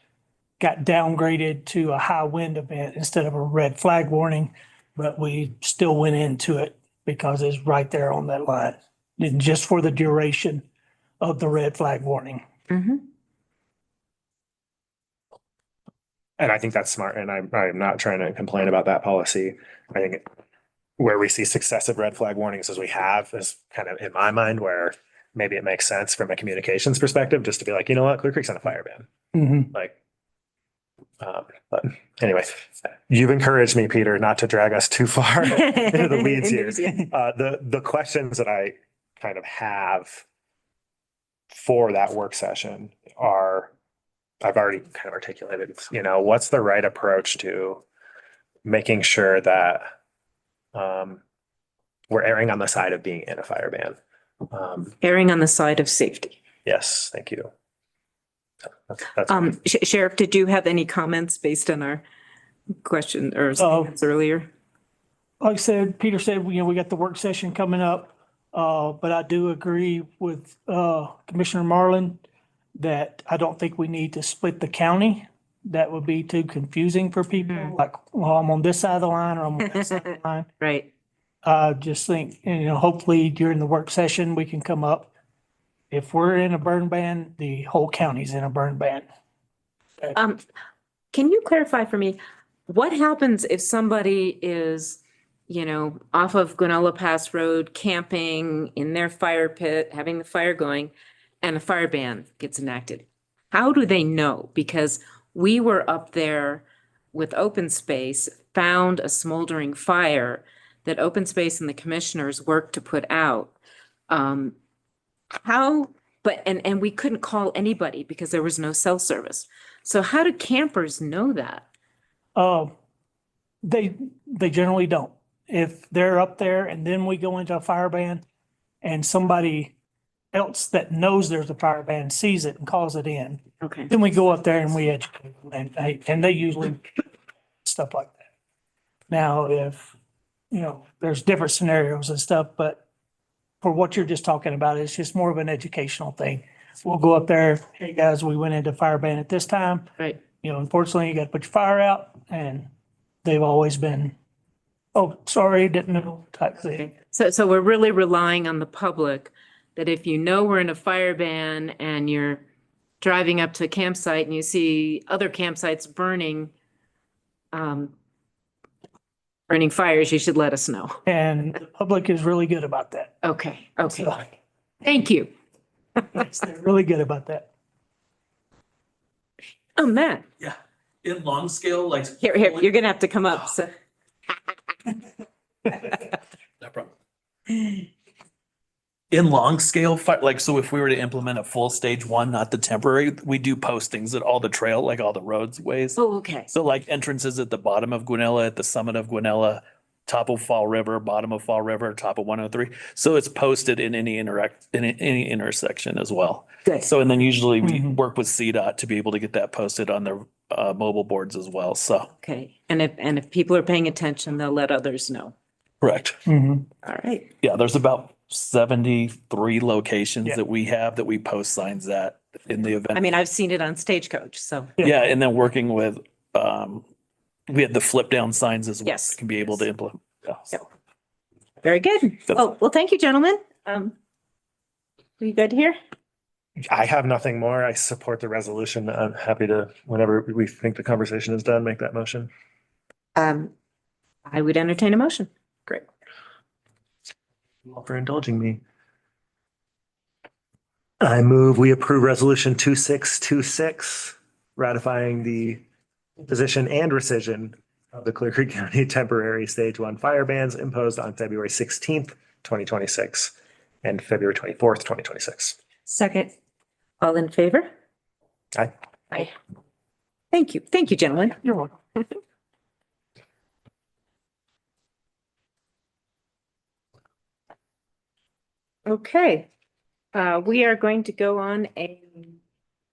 got downgraded to a high wind event instead of a red flag warning. But we still went into it because it's right there on that line. And just for the duration of the red flag warning. Mm-hmm. And I think that's smart. And I'm not trying to complain about that policy. I think where we see successive red flag warnings as we have is kind of in my mind where maybe it makes sense from a communications perspective, just to be like, you know what, Clear Creek's on a fire ban. Mhm. Like But anyway, you've encouraged me, Peter, not to drag us too far into the weeds here. The questions that I kind of have for that work session are, I've already kind of articulated, what's the right approach to making sure that we're erring on the side of being in a fire ban. Erring on the side of safety. Yes, thank you. That's Sheriff, did you have any comments based on our question or statements earlier? Like I said, Peter said, we got the work session coming up. But I do agree with, Commissioner Marlin that I don't think we need to split the county. That would be too confusing for people, like, well, I'm on this side of the line or I'm on that side of the line. Right. I just think, hopefully during the work session, we can come up. If we're in a burn ban, the whole county's in a burn ban. Can you clarify for me, what happens if somebody is, off of Guanella Pass Road, camping in their fire pit, having the fire going, and a fire ban gets enacted? How do they know? Because we were up there with open space, found a smoldering fire that open space and the commissioners worked to put out. And we couldn't call anybody because there was no cell service. So how do campers know that? They generally don't. If they're up there and then we go into a fire ban and somebody else that knows there's a fire ban sees it and calls it in, Okay. then we go up there and we educate them, and they usually stuff like that. Now, if, there's different scenarios and stuff, but for what you're just talking about, it's just more of an educational thing. We'll go up there, hey, guys, we went into fire ban at this time. Right. Unfortunately, you got to put your fire out, and they've always been, oh, sorry, didn't know, type thing. So we're really relying on the public that if we're in a fire ban and you're driving up to a campsite and you see other campsites burning fires, you should let us know. And the public is really good about that. Okay. So, Thank you. yes, they're really good about that. Oh, Matt, Yeah, in long scale, like. here, you're gonna have to come up. So. No problem. In long scale, like, so if we were to implement a full stage one, not the temporary, we do postings at all the trail, like all the roads ways. Oh, okay. So like entrances at the bottom of Guanella, at the summit of Guanella, top of Fall River, bottom of Fall River, top of 103. So it's posted in any any intersection as well. Good. So, and then usually we Mhm. work with CDOT to be able to get that posted on their mobile boards as well. So, Okay. And if people are paying attention, they'll let others know. correct. Mhm. All right. Yeah, there's about 73 locations Yeah. that we have that we post signs at in the event. I mean, I've seen it on Stagecoach, so. Yeah, and then working with, we had the flip down signs as well. Yes, Can be able to yes. implement. Yeah. Yep. Very good. Well, thank you, gentlemen. We good here? I have nothing more. I support the resolution. I'm happy to, whenever we think the conversation is done, make that motion. I would entertain a motion. Great. Thank you all for indulging me. I move we approve resolution 2626, ratifying the position and rescission of the Clear Creek County temporary stage one fire bans imposed on February 16th, 2026 and February 24th, 2026. Second. All in favor? Aye. Aye. Thank you. Thank you, gentlemen. You're welcome. Okay. We are going to go on a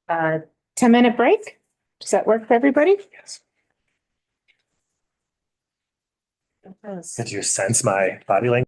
10-minute break. Does that work for everybody? Yes. Yes. Did you sense my body language?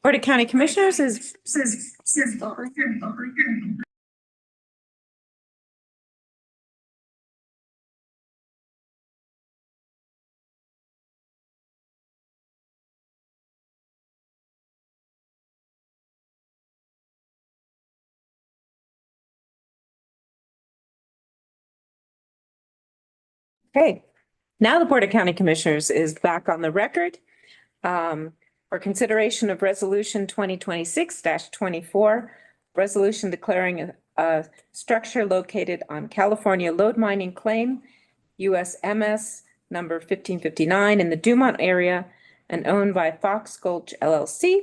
Board of County Commissioners is okay. Now the Board of County Commissioners is back on the record for consideration of Resolution 2026-24, resolution declaring a structure located on California Lode Mining Claim, USMS number 1559 in the Dumont area and owned by Fox Gulch LLC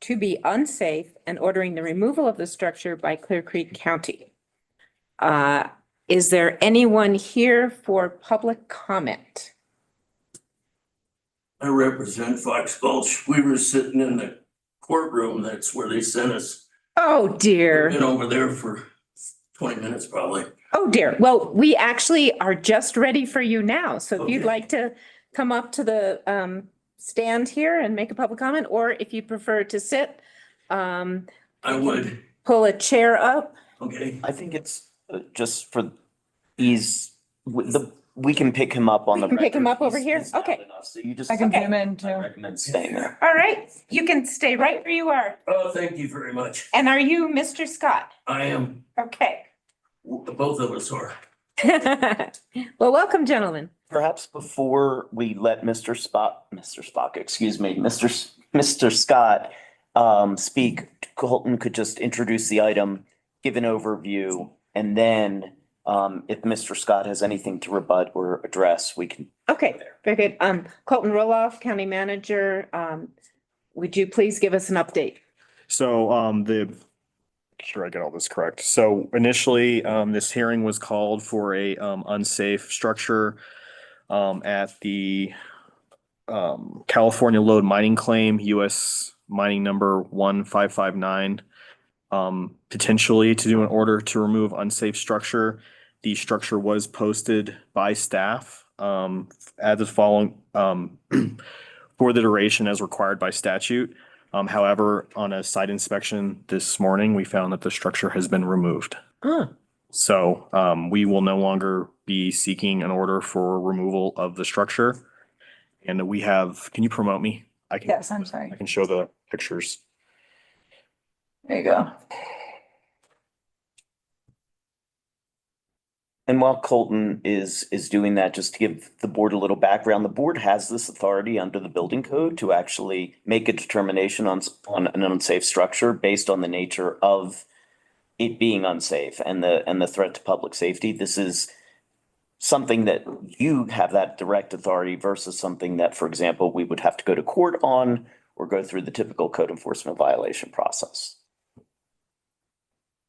to be unsafe and ordering the removal of the structure by Clear Creek County. Is there anyone here for public comment? I represent Fox Gulch. We were sitting in the courtroom. That's where they sent us. Oh, dear. Been over there for 20 minutes probably. Oh, dear. Well, we actually are just ready for you now. So if you'd Okay. like to come up to the stand here and make a public comment, or if you prefer to sit, I would. pull a chair up. Okay. I think it's just for ease, we can pick him up on the. We can pick him record. up over He's- here? he's loud Okay. enough, So you just. I can Okay. zoom in I too. recommend staying there. All right. You can stay right where you are. Oh, thank you very much. And are you Mr. Scott? I am, Okay. both of us are. Well, welcome, gentlemen. Perhaps before we let Mr. Scott speak, Colton could just introduce the item, give an overview, and then if Mr. Scott has anything to rebut or address, we can. Okay, very good. Colton Roloff, County Manager, would you please give us an update? So, make sure I get all this correct. So initially, this hearing was called for a, unsafe structure, at the, California Lode Mining Claim, US mining number 1559. Potentially to do an order to remove unsafe structure. The structure was posted by staff, as the following, for the duration as required by statute. However, on a site inspection this morning, we found that the structure has been removed. Oh, So we will no longer be seeking an order for removal of the structure. And we have, can you promote me? I can. Yes, I'm sorry. I can show the pictures. There you go. And while Colton is doing that, just to give the board a little background, the board has this authority under the building code to actually make a determination on an unsafe structure based on the nature of it being unsafe and the threat to public safety. This is something that you have that direct authority versus something that, for example, we would have to go to court on or go through the typical code enforcement violation process.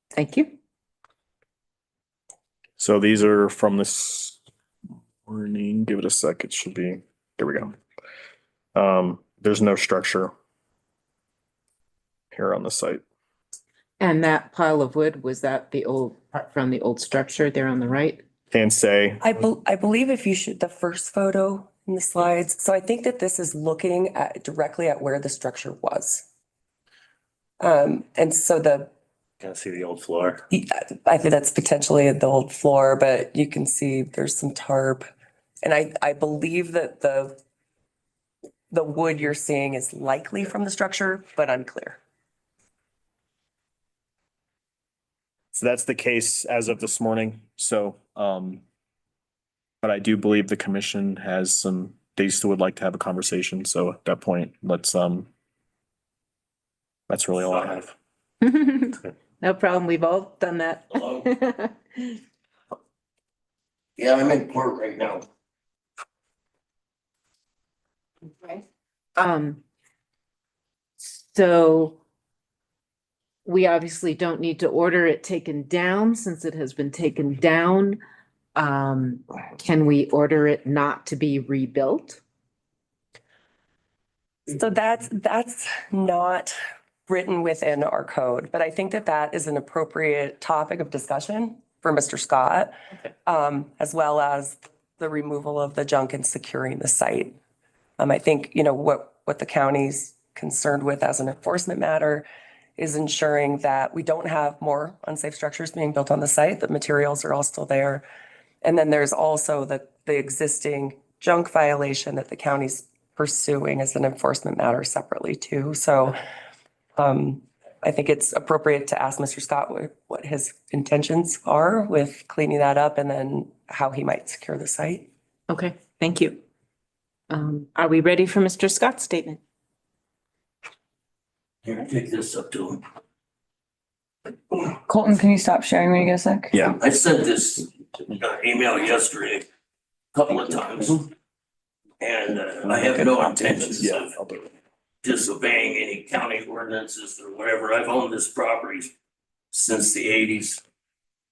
thank you. So these are from this morning. Give it a sec. It should be, there we go. There's no structure here on the site. And that pile of wood, was that the old, from the old structure there on the right? Can't say. I believe if you should, the first photo in the slides, so I think that this is looking at directly at where the structure was. And so Kind of see the old floor. I think that's potentially the old floor, but you can see there's some tarp. And I believe that the wood you're seeing is likely from the structure, but unclear. So that's the case as of this morning. So, but I do believe the commission has some, they still would like to have a conversation. So at that point, let's, that's really all I have. No problem. We've all done that. Hello? Yeah, I'm in court right now. So we obviously don't need to order it taken down since it has been taken down. Can we order it not to be rebuilt? So that's not written within our code, but I think that that is an appropriate topic of discussion for Mr. Scott, as well as the removal of the junk and securing the site. I think, what the county's concerned with as an enforcement matter is ensuring that we don't have more unsafe structures being built on the site. The materials are all still there. And then there's also the existing junk violation that the county's pursuing as an enforcement matter separately too. So I think it's appropriate to ask Mr. Scott what his intentions are with cleaning that up and then how he might secure the site. Okay, thank you. Are we ready for Mr. Scott's statement? Here, take this up to him. Colton, can you stop sharing when you get a sec? Yeah. I sent this email yesterday a couple of times. And I have no intentions of disobeying any county ordinances or whatever. I've owned this property since the 80s.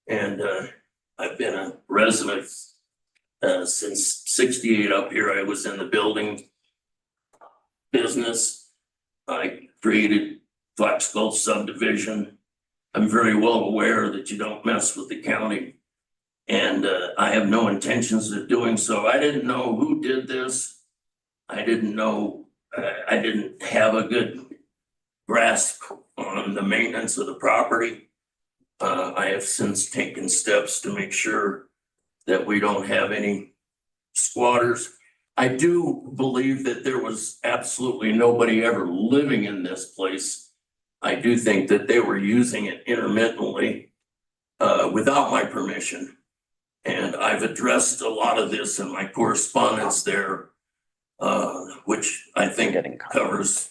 And I've been a resident since 68 up here. I was in the building business. I created Fox Gulch subdivision. I'm very well aware that you don't mess with the county. And I have no intentions of doing so. I didn't know who did this. I didn't know, I didn't have a good grasp on the maintenance of the property. I have since taken steps to make sure that we don't have any squatters. I do believe that there was absolutely nobody ever living in this place. I do think that they were using it intermittently without my permission. And I've addressed a lot of this in my correspondence there, which I think covers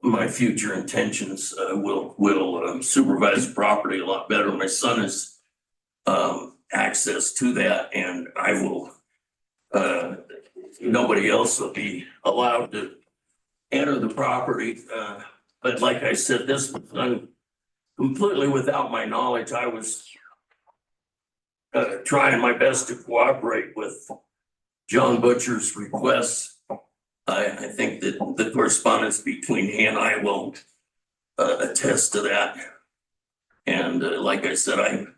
my future intentions. Will supervise the property a lot better. My son has access to that, and I will, nobody else will be allowed to enter the property. But like I said, this was done completely without my knowledge. I was trying my best to cooperate with John Butcher's requests. I think that the correspondence between he and I will attest to that. And like I said, I'm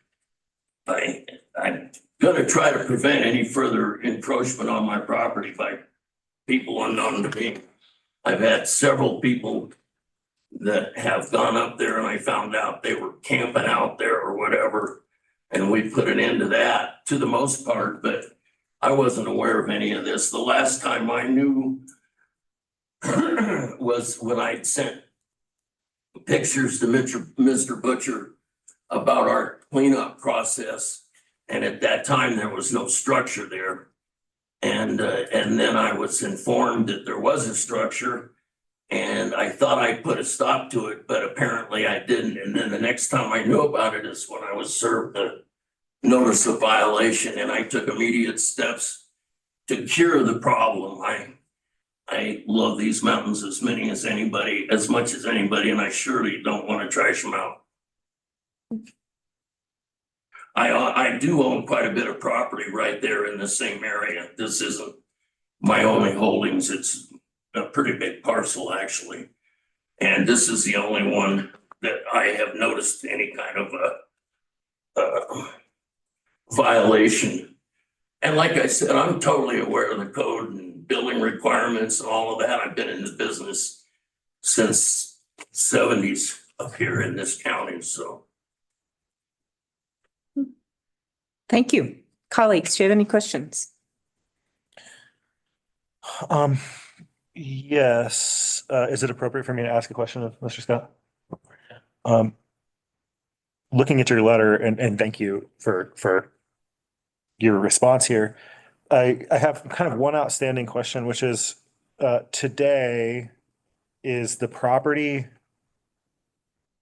gonna try to prevent any further encroachment on my property by people unknown to me. I've had several people that have gone up there and I found out they were camping out there or whatever. And we put an end to that to the most part, but I wasn't aware of any of this. The last time I knew was when I sent pictures to Mr. Butcher about our cleanup process. And at that time, there was no structure there. And then I was informed that there was a structure. And I thought I put a stop to it, but apparently I didn't. And then the next time I knew about it is when I was served a notice of violation, and I took immediate steps to cure the problem. I love these mountains as much as anybody, and I surely don't want to trash them out. I do own quite a bit of property right there in the same area. This isn't my only holdings. It's a pretty big parcel, actually. And this is the only one that I have noticed any kind of a violation. And like I said, I'm totally aware of the code and building requirements and all of that. I've been in the business since the 70s up here in this county, so. Thank you. Colleagues, do you have any questions? Yes. Is it appropriate for me to ask a question of Mr. Scott? Looking at your letter, and thank you for your response here. I have kind of one outstanding question, which is today is the property. It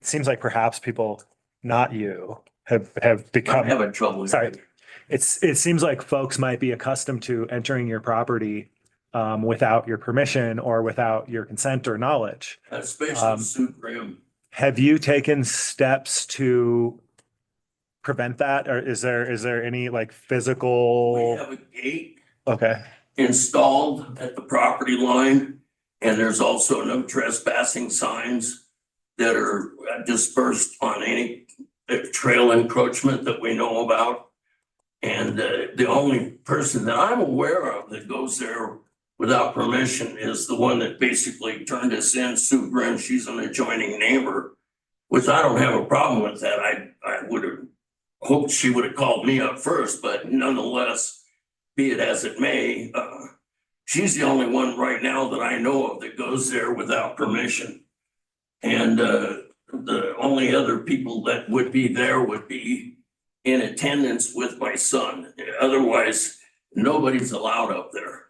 seems like perhaps people, not you, have become. I'm having trouble. Sorry. It seems like folks might be accustomed to entering your property without your permission or without your consent or knowledge. Especially Sue Graham. Have you taken steps to prevent that, or is there any like physical? We have a gate Okay. installed at the property line, and there's also no trespassing signs that are dispersed on any trail encroachment that we know about. And the only person that I'm aware of that goes there without permission is the one that basically turned us in. Sue Grin, she's an adjoining neighbor, which I don't have a problem with that. I would have hoped she would have called me up first, but nonetheless, be it as it may, she's the only one right now that I know of that goes there without permission. And the only other people that would be there would be in attendance with my son. Otherwise, nobody's allowed up there.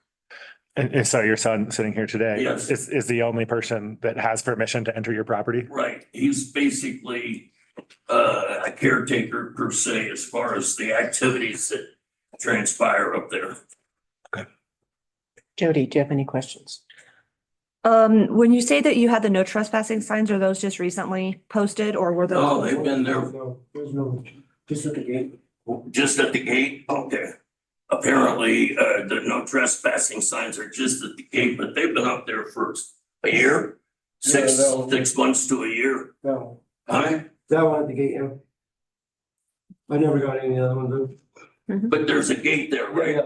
And so your son sitting here today Yes. is the only person that has permission to enter your property? Right. He's basically a caretaker per se, as far as the activities that transpire up there. Jody, do you have any questions? When you say that you had the no trespassing signs, are those just recently posted or were those? No, they've been there There's no, just at the gate. just at the gate. Okay. Apparently, the no trespassing signs are just at the gate, but they've been up there for a year, Yeah, that one. 6 months to a year. That one. Huh? That one at the gate, yeah. I never got any other ones. But there's a gate there, right?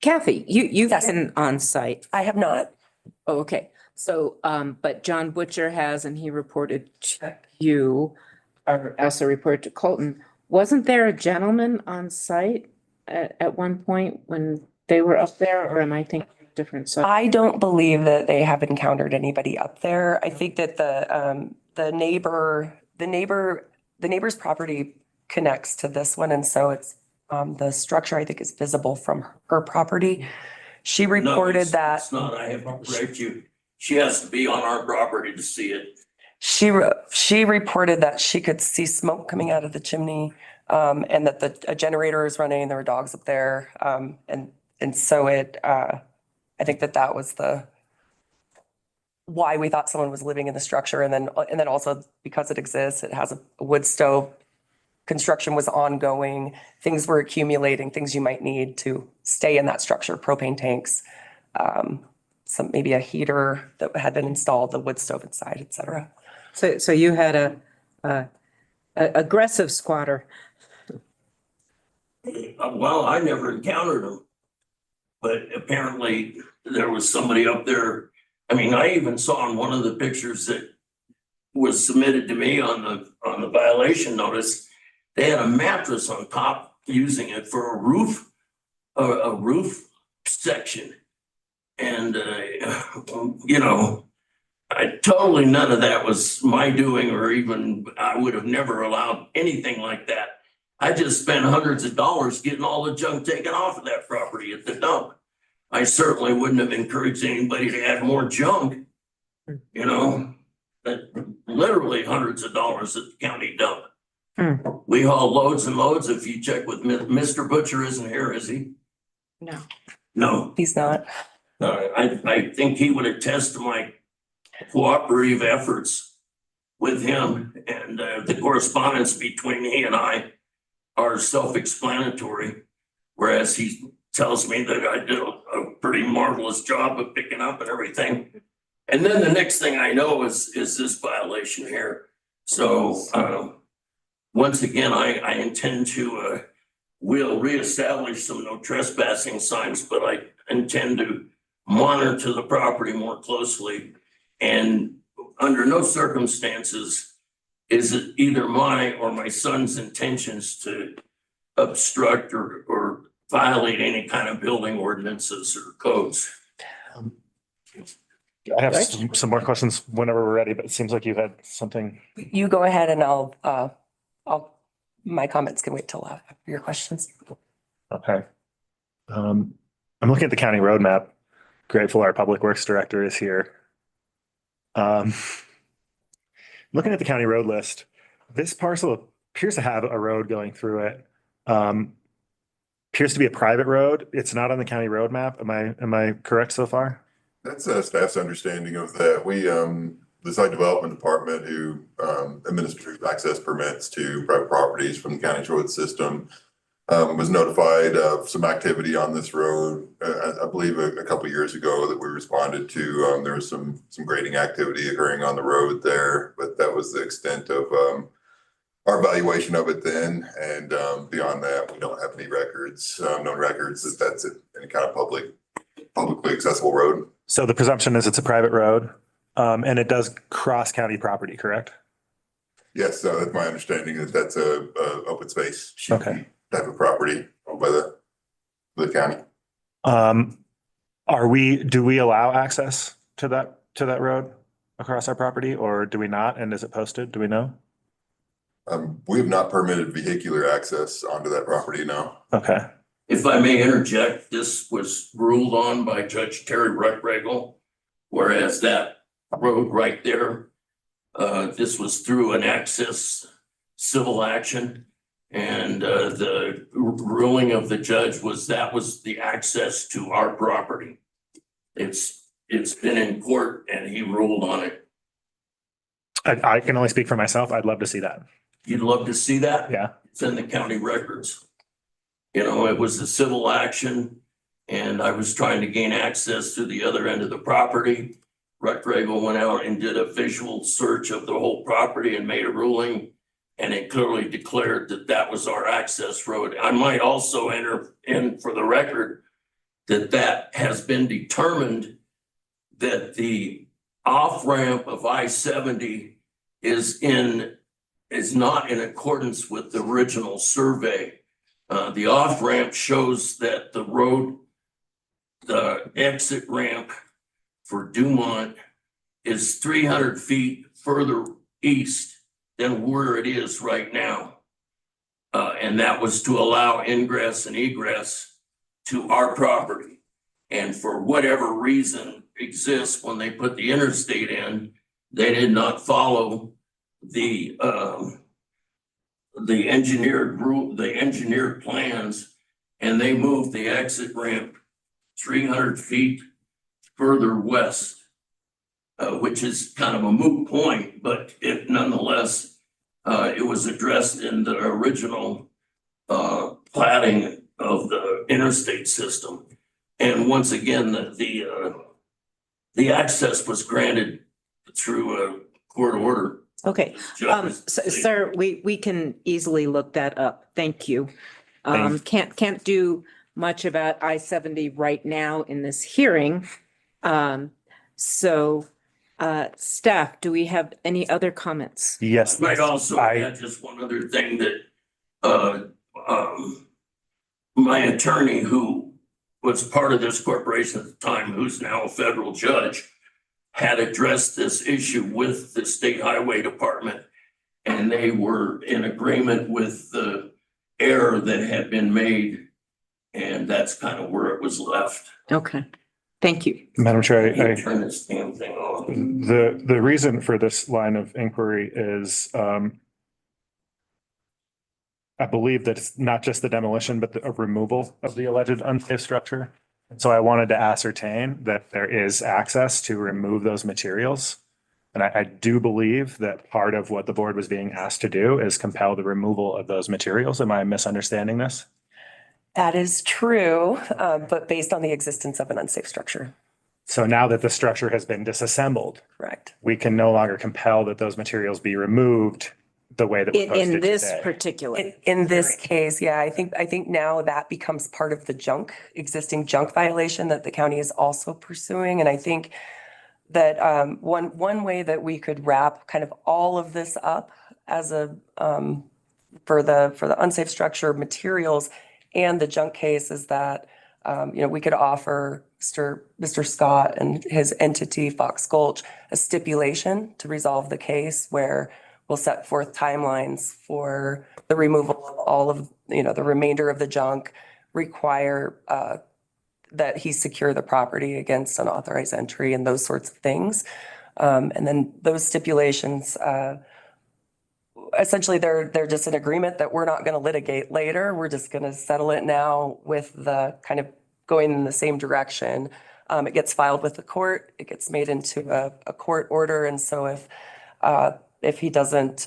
Kathy, you've Yes. been on site. I have not. Oh, okay. So, but John Butcher has, and he reported to you, or also reported to Colton. Wasn't there a gentleman on site at one point when they were up there, or am I thinking of different? So I don't believe that they have encountered anybody up there. I think that the neighbor's property connects to this one, and so it's the structure I think is visible from her property. She No, reported that it's not. I have to correct you. She has to be on our property to see it. she reported that she could see smoke coming out of the chimney, and that a generator is running. There were dogs up there, and so I think that was why we thought someone was living in the structure, and then also because it exists, it has a wood stove. Construction was ongoing. Things were accumulating, things you might need to stay in that structure, propane tanks, maybe a heater that had been installed, the wood stove inside, et cetera. So you had a aggressive squatter. Well, I never encountered them. But apparently there was somebody up there. I mean, I even saw in one of the pictures that was submitted to me on the violation notice, they had a mattress on top using it for a roof section. And, totally none of that was my doing, or even I would have never allowed anything like that. I just spent hundreds of dollars getting all the junk taken off of that property at the dump. I certainly wouldn't have encouraged anybody to add more junk, literally hundreds of dollars at the county dump. We haul loads and loads. If you check with Mr. Butcher, isn't here, is he? No. No. He's not. I think he would attest to my cooperative efforts with him, and the correspondence between he and I are self-explanatory, whereas he tells me that I did a pretty marvelous job of picking up and everything. And then the next thing I know is this violation here. So once again, I intend to we'll reestablish some no trespassing signs, but I intend to monitor the property more closely. And under no circumstances is it either my or my son's intentions to obstruct or violate any kind of building ordinances or codes. I have some more questions whenever we're ready, but it seems like you had something. You go ahead and my comments can wait till after your questions. Okay. I'm looking at the county roadmap. Grateful our public works director is here. Looking at the county road list, this parcel appears to have a road going through it. Appears to be a private road. It's not on the county road map. Am I correct so far? That's staff's understanding of that. We, the site development department who administers access permits to private properties from the county's road system was notified of some activity on this road. I believe a couple of years ago that we responded to. There was some grading activity occurring on the road there, but that was the extent of our evaluation of it then. And beyond that, we don't have any records, no records that that's any kind of public publicly accessible road. So the presumption is it's a private road, and it does cross county property, correct? Yes, that's my understanding is that's a open space. Okay. Type of property owned by the county. Do we allow access to that road across our property, or do we not? And is it posted? Do we know? We have not permitted vehicular access onto that property now. Okay. If I may interject, this was ruled on by Judge Terry Reckregel, whereas that road right there, this was through an access civil action. And the ruling of the judge was that was the access to our property. It's been in court and he ruled on it. I can only speak for myself. I'd love to see that. You'd love to see that? Yeah. It's in the county records. You know, it was a civil action and I was trying to gain access to the other end of the property. Reckregel went out and did a visual search of the whole property and made a ruling. And it clearly declared that that was our access road. I might also enter in for the record that has been determined that the off-ramp of I-70 is not in accordance with the original survey. The off-ramp shows that the road, the exit ramp for Dumont is 300 feet further east than where it is right now. And that was to allow ingress and egress to our property. And for whatever reason exists when they put the interstate in, they did not follow the engineered plans, and they moved the exit ramp 300 feet further west. Which is kind of a moot point, but it nonetheless, it was addressed in the original platting of the interstate system. And once again, the access was granted through a court order. Okay, sir, we can easily look that up. Thank you. Can't do much about I-70 right now in this hearing. Staff, do we have any other comments? Yes. Might also add just one other thing that my attorney, who was part of this corporation at the time, who's now a federal judge, had addressed this issue with the State Highway Department, and they were in agreement with the error that had been made, and that's kind of where it was left. Okay, thank you. Madam Chair, Turn this damn thing on. the reason for this line of inquiry is I believe that it's not just the demolition, but the removal of the alleged unsafe structure. So I wanted to ascertain that there is access to remove those materials. And I do believe that part of what the board was being asked to do is compel the removal of those materials. Am I misunderstanding this? That is true, but based on the existence of an unsafe structure. So now that the structure has been disassembled, Correct. we can no longer compel that those materials be removed the way that we posted In this today. particular. In this case, yeah, I think now that becomes part of the existing junk violation that the county is also pursuing. And I think that one way that we could wrap kind of all of this up as a for the unsafe structure materials and the junk case is that we could offer Mr. Scott and his entity Fox Gulch a stipulation to resolve the case where we'll set forth timelines for the removal of all of the remainder of the junk, require that he secure the property against unauthorized entry and those sorts of things. And then those stipulations, essentially they're just an agreement that we're not going to litigate later. We're just going to settle it now with the kind of going in the same direction. It gets filed with the court. It gets made into a court order. And so if he doesn't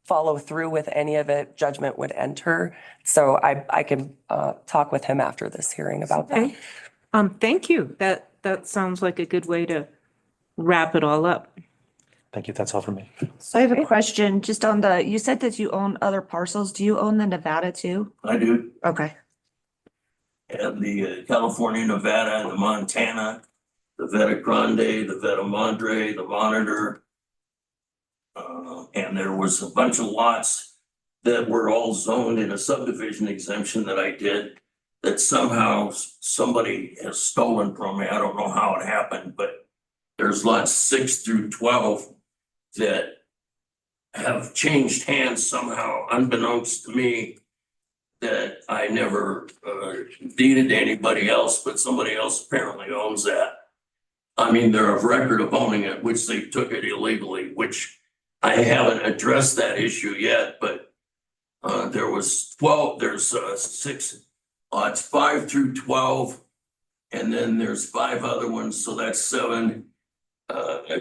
follow through with any of it, judgment would enter. So I can talk with him after this hearing about that. Okay. Thank you. That sounds like a good way to wrap it all up. Thank you. That's all for me. So I have a question just on you said that you own other parcels. Do you own the Nevada too? I do. Okay. and the California, Nevada, and the Montana, the Veta Grande, the Veta Madre, the Monitor. And there was a bunch of lots that were all zoned in a subdivision exemption that I did that somehow somebody has stolen from me. I don't know how it happened, but there's lots 6 through 12 that have changed hands somehow unbeknownst to me, that I never deeded to anybody else, but somebody else apparently owns that. I mean, they're of record of owning it, which they took it illegally, which I haven't addressed that issue yet, but there was 12, there's 6 lots, 5 through 12. And then there's 5 other ones, so that's 7.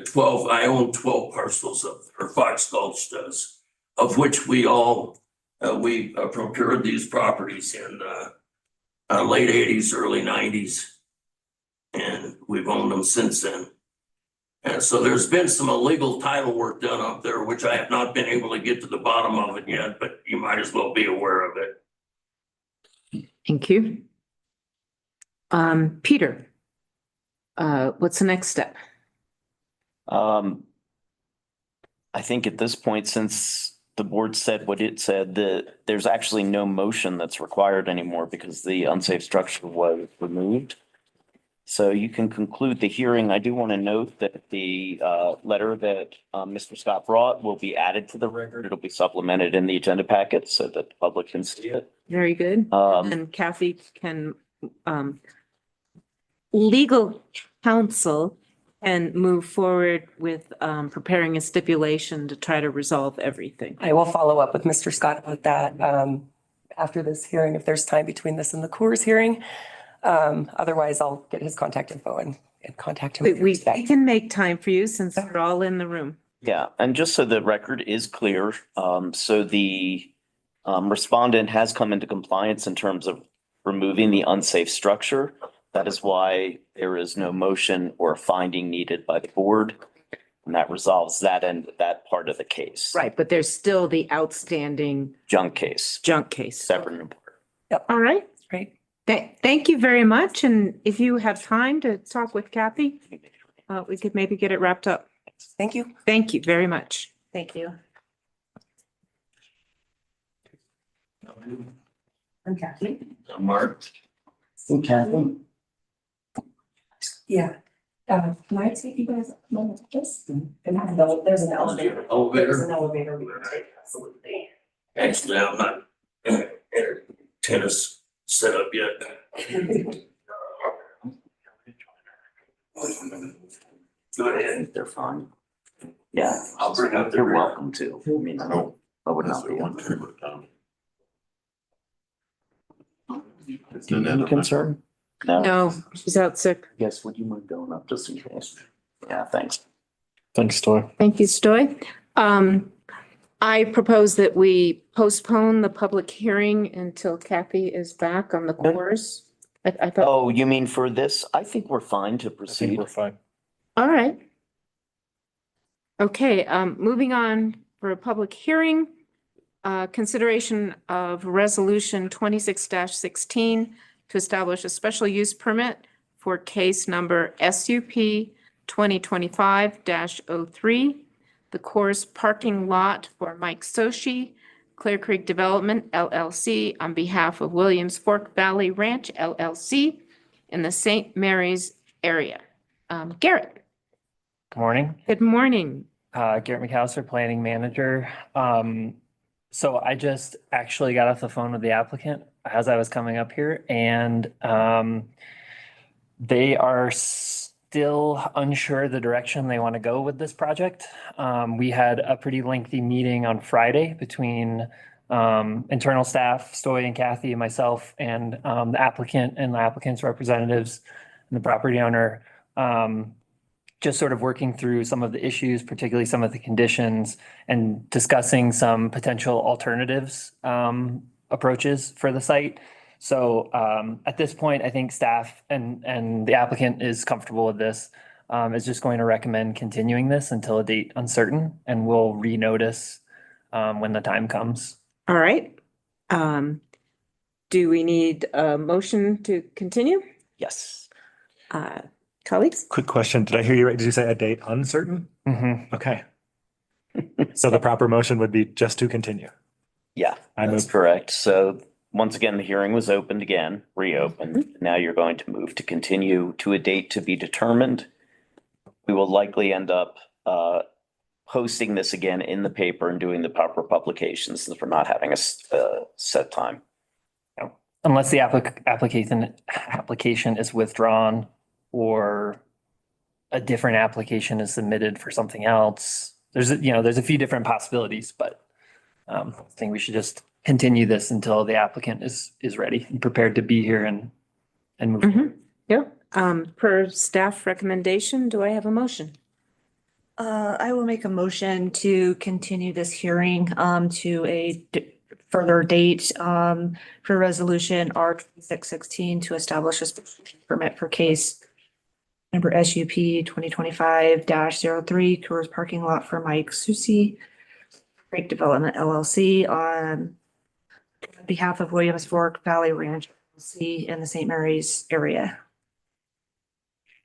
12, I own 12 parcels of, or Fox Gulch does, of which we all, we procured these properties in late 80s, early 90s. And we've owned them since then. And so there's been some illegal title work done up there, which I have not been able to get to the bottom of it yet, but you might as well be aware of it. Thank you. Peter, what's the next step? I think at this point, since the board said what it said, that there's actually no motion that's required anymore because the unsafe structure was removed. So you can conclude the hearing. I do want to note that the letter that Mr. Scott brought will be added to the record. It'll be supplemented in the agenda packet so that the public can see it. Very good. And Kathy can, legal counsel and move forward with preparing a stipulation to try to resolve everything. I will follow up with Mr. Scott about that after this hearing, if there's time between this and the Coors hearing. Otherwise, I'll get his contact info and contact him. We can make time for you since we're all in the room. Yeah, and just so the record is clear, so the respondent has come into compliance in terms of removing the unsafe structure. That is why there is no motion or finding needed by the board. And that resolves that end, that part of the case. Right, but there's still the outstanding Junk case, junk case. separate and important. Yep. All right. Great. Thank you very much. And if you have time to talk with Kathy, we could maybe get it wrapped up. Thank you. Thank you very much. Thank you. I'm Kathy. Mark. I'm Kathy. Yeah. Can I take you guys a moment of this? And there's an elevator. There's an elevator we can take, absolutely. Actually, I'm not at a tennis setup yet. Go ahead. They're fine. Yeah, I'll bring up the you're rear. welcome to. I mean, I would not be. Any concern? No, she's out sick. Yes, would you mind going up just in case? Yeah, thanks. Thanks, Stoy. Thank you, Stoy. I propose that we postpone the public hearing until Kathy is back on the course. I thought, Oh, you mean for this? I think we're fine to I think proceed. we're fine. all right. Okay, moving on for a public hearing. Consideration of resolution 26-16 to establish a special use permit for case number SUP 2025-03. The course parking lot for Mike Soshi, Clear Creek Development LLC on behalf of Williams Fork Valley Ranch LLC in the St. Mary's area. Garrett, Good morning, good morning. Garrett McAllister, Planning Manager. So I just actually got off the phone with the applicant as I was coming up here, and they are still unsure the direction they want to go with this project. We had a pretty lengthy meeting on Friday between internal staff, Stoy and Kathy and myself, and the applicant and the applicant's representatives and the property owner. Just sort of working through some of the issues, particularly some of the conditions, and discussing some potential alternatives, approaches for the site. So at this point, I think staff and the applicant is comfortable with this. Is just going to recommend continuing this until a date uncertain, and we'll renotice when the time comes. All right. do we need a motion to continue? Yes. Colleagues? Quick question. Did I hear you right? Did you say a date uncertain? Mhm. Okay. So the proper motion would be just to continue. Yeah, I that's move. correct. So once again, the hearing was opened again, reopened. Now you're going to move to continue to a date to be determined. We will likely end up posting this again in the paper and doing the proper publications since we're not having a set time. Unless the application is withdrawn or a different application is submitted for something else. There's a few different possibilities, but I think we should just continue this until the applicant is ready and prepared to be here and move forward. Yep. Per staff recommendation, do I have a motion? I will make a motion to continue this hearing to a further date for resolution R 2616 to establish a special permit for case number SUP 2025-03 Coors parking lot for Mike Susi, Creek Development LLC on behalf of Williams Fork Valley Ranch LLC in the St. Mary's area.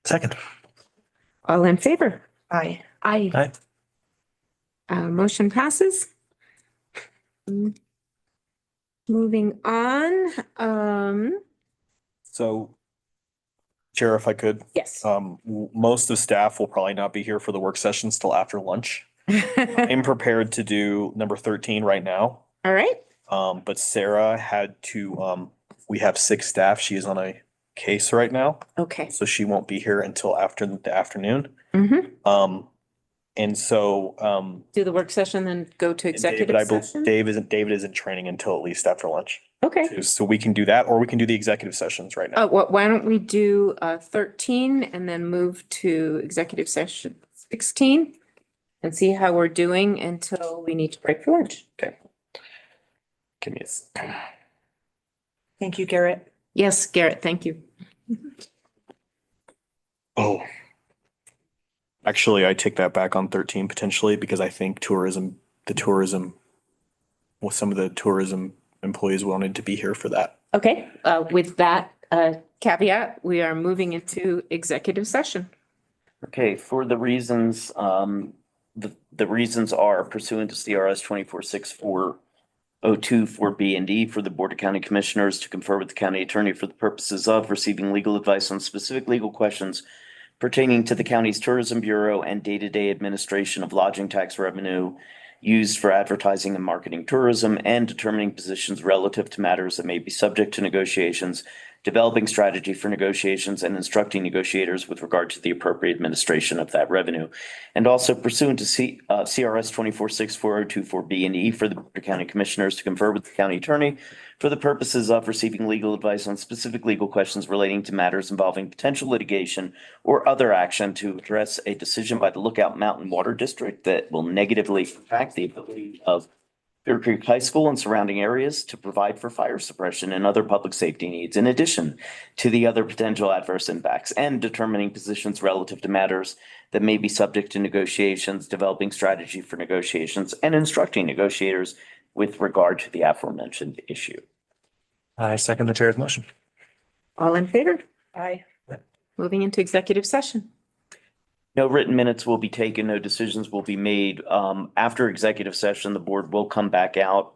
Second. All in favor? Aye. Aye. Aye. Motion passes. Moving on, So, Chair, if I could, yes. most of staff will probably not be here for the work sessions till after lunch. I'm prepared to do number 13 right now. All right. But Sarah had to, we have 6 staff. She is on a case right now, Okay. so she won't be here until after the afternoon. Mm-hmm. And so, Do the work session, then go to executive session? David isn't training until at least after lunch. Okay. too. So we can do that, or we can do the executive sessions right now. Why don't we do 13 and then move to executive session 16 and see how we're doing until we need to break for lunch? Okay. Give me a. Thank you, Garrett. Yes, Garrett, thank you. Oh. Actually, I take that back on 13 potentially because I think some of the tourism employees wanted to be here for that. Okay, with that caveat, we are moving into executive session. Okay, for the reasons, the reasons are pursuant to CRS 246402 for B and D for the Board of County Commissioners to confer with the county attorney for the purposes of receiving legal advice on specific legal questions pertaining to the county's tourism bureau and day-to-day administration of lodging tax revenue used for advertising and marketing tourism, and determining positions relative to matters that may be subject to negotiations, developing strategy for negotiations, and instructing negotiators with regard to the appropriate administration of that revenue. And also pursuant to CRS 246402 for B and E for the Board of County Commissioners to confer with the county attorney for the purposes of receiving legal advice on specific legal questions relating to matters involving potential litigation or other action to address a decision by the Lookout Mountain Water District that will negatively impact the ability of Bear Creek High School and surrounding areas to provide for fire suppression and other public safety needs, in addition to the other potential adverse impacts, and determining positions relative to matters that may be subject to negotiations, developing strategy for negotiations, and instructing negotiators with regard to the aforementioned issue. I second the chair's motion. All in favor? Aye. Moving into executive session. No written minutes will be taken, no decisions will be made. After executive session, the board will come back out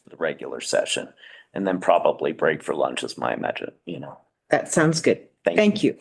for the regular session and then probably break for lunch is my imagine, That sounds good. Thank you. Thank you.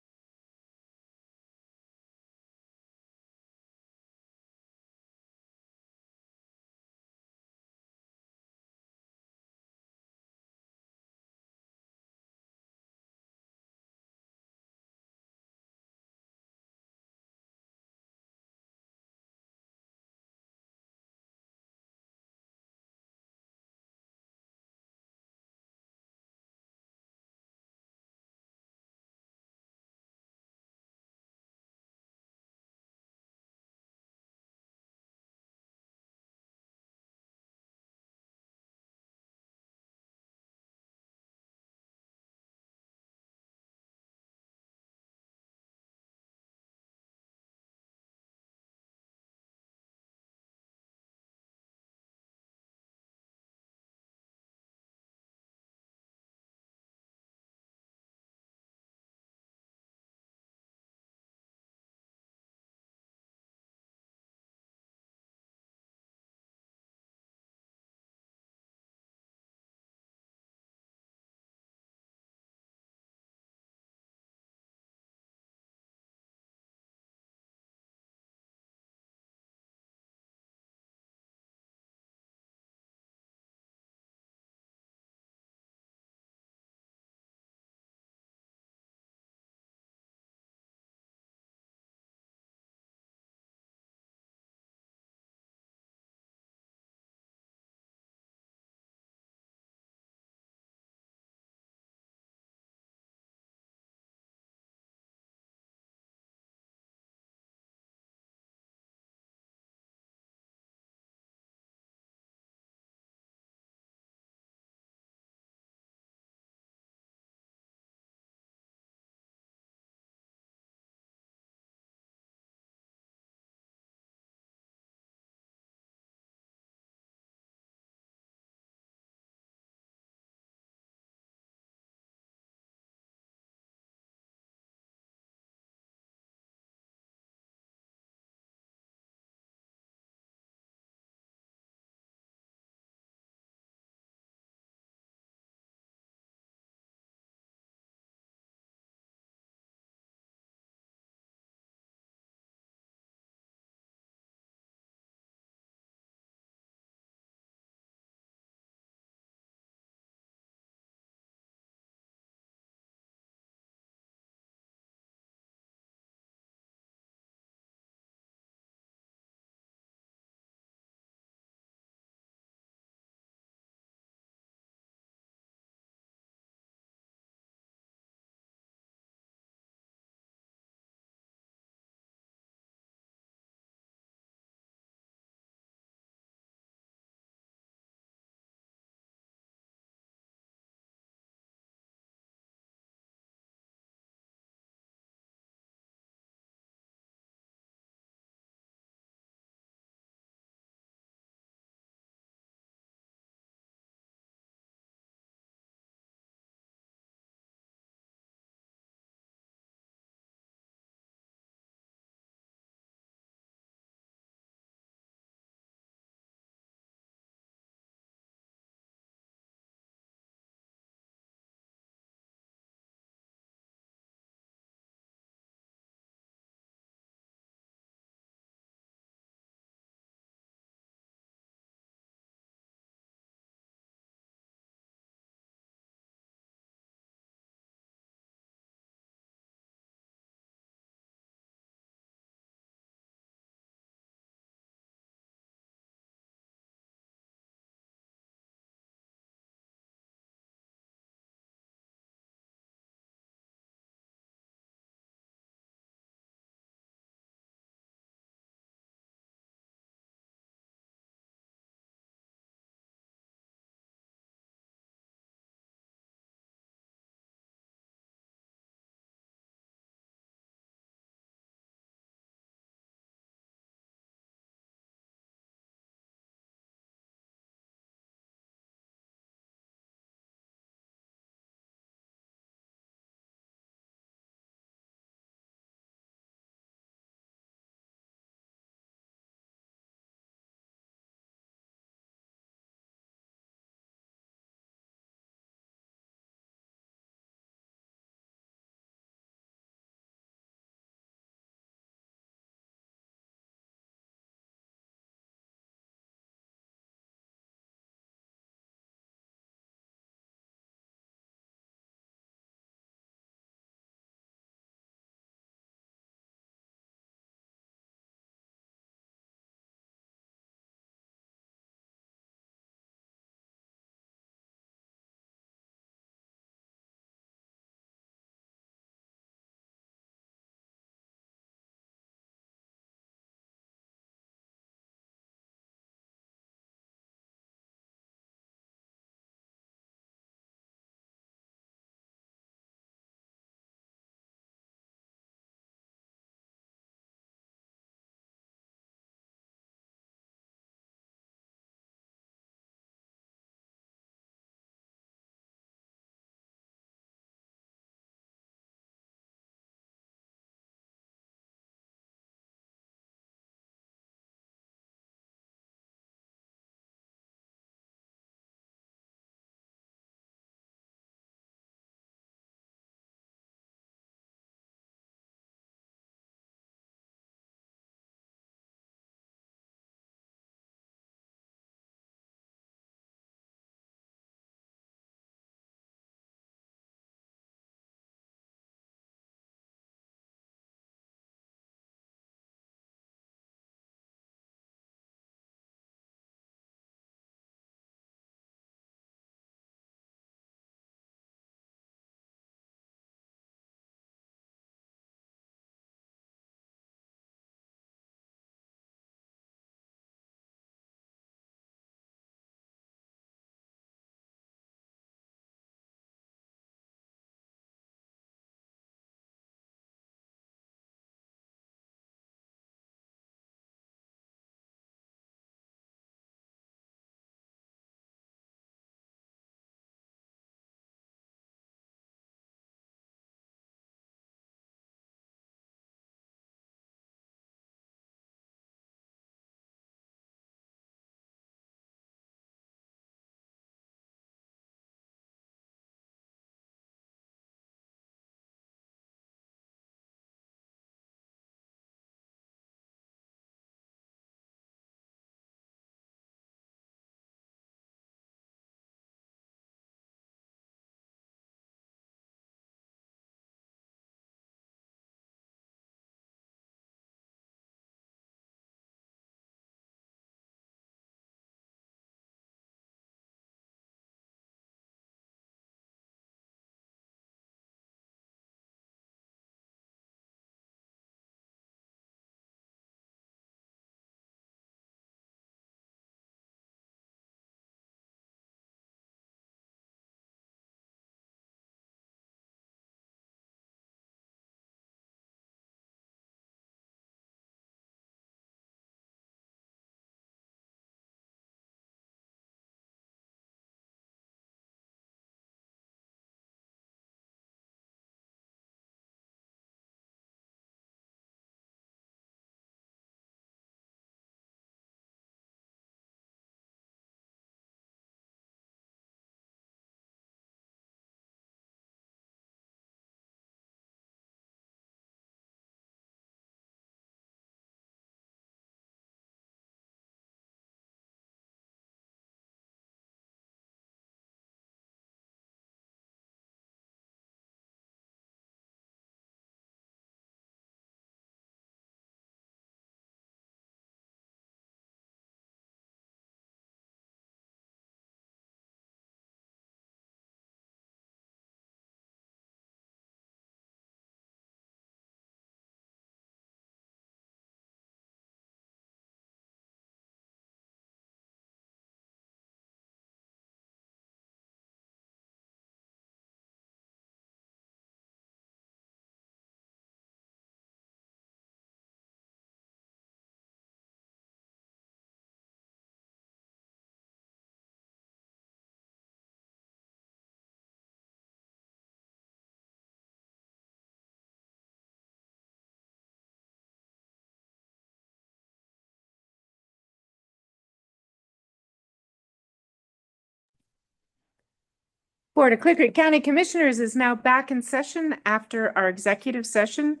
Board of Clear Creek County Commissioners is now back in session after our executive session,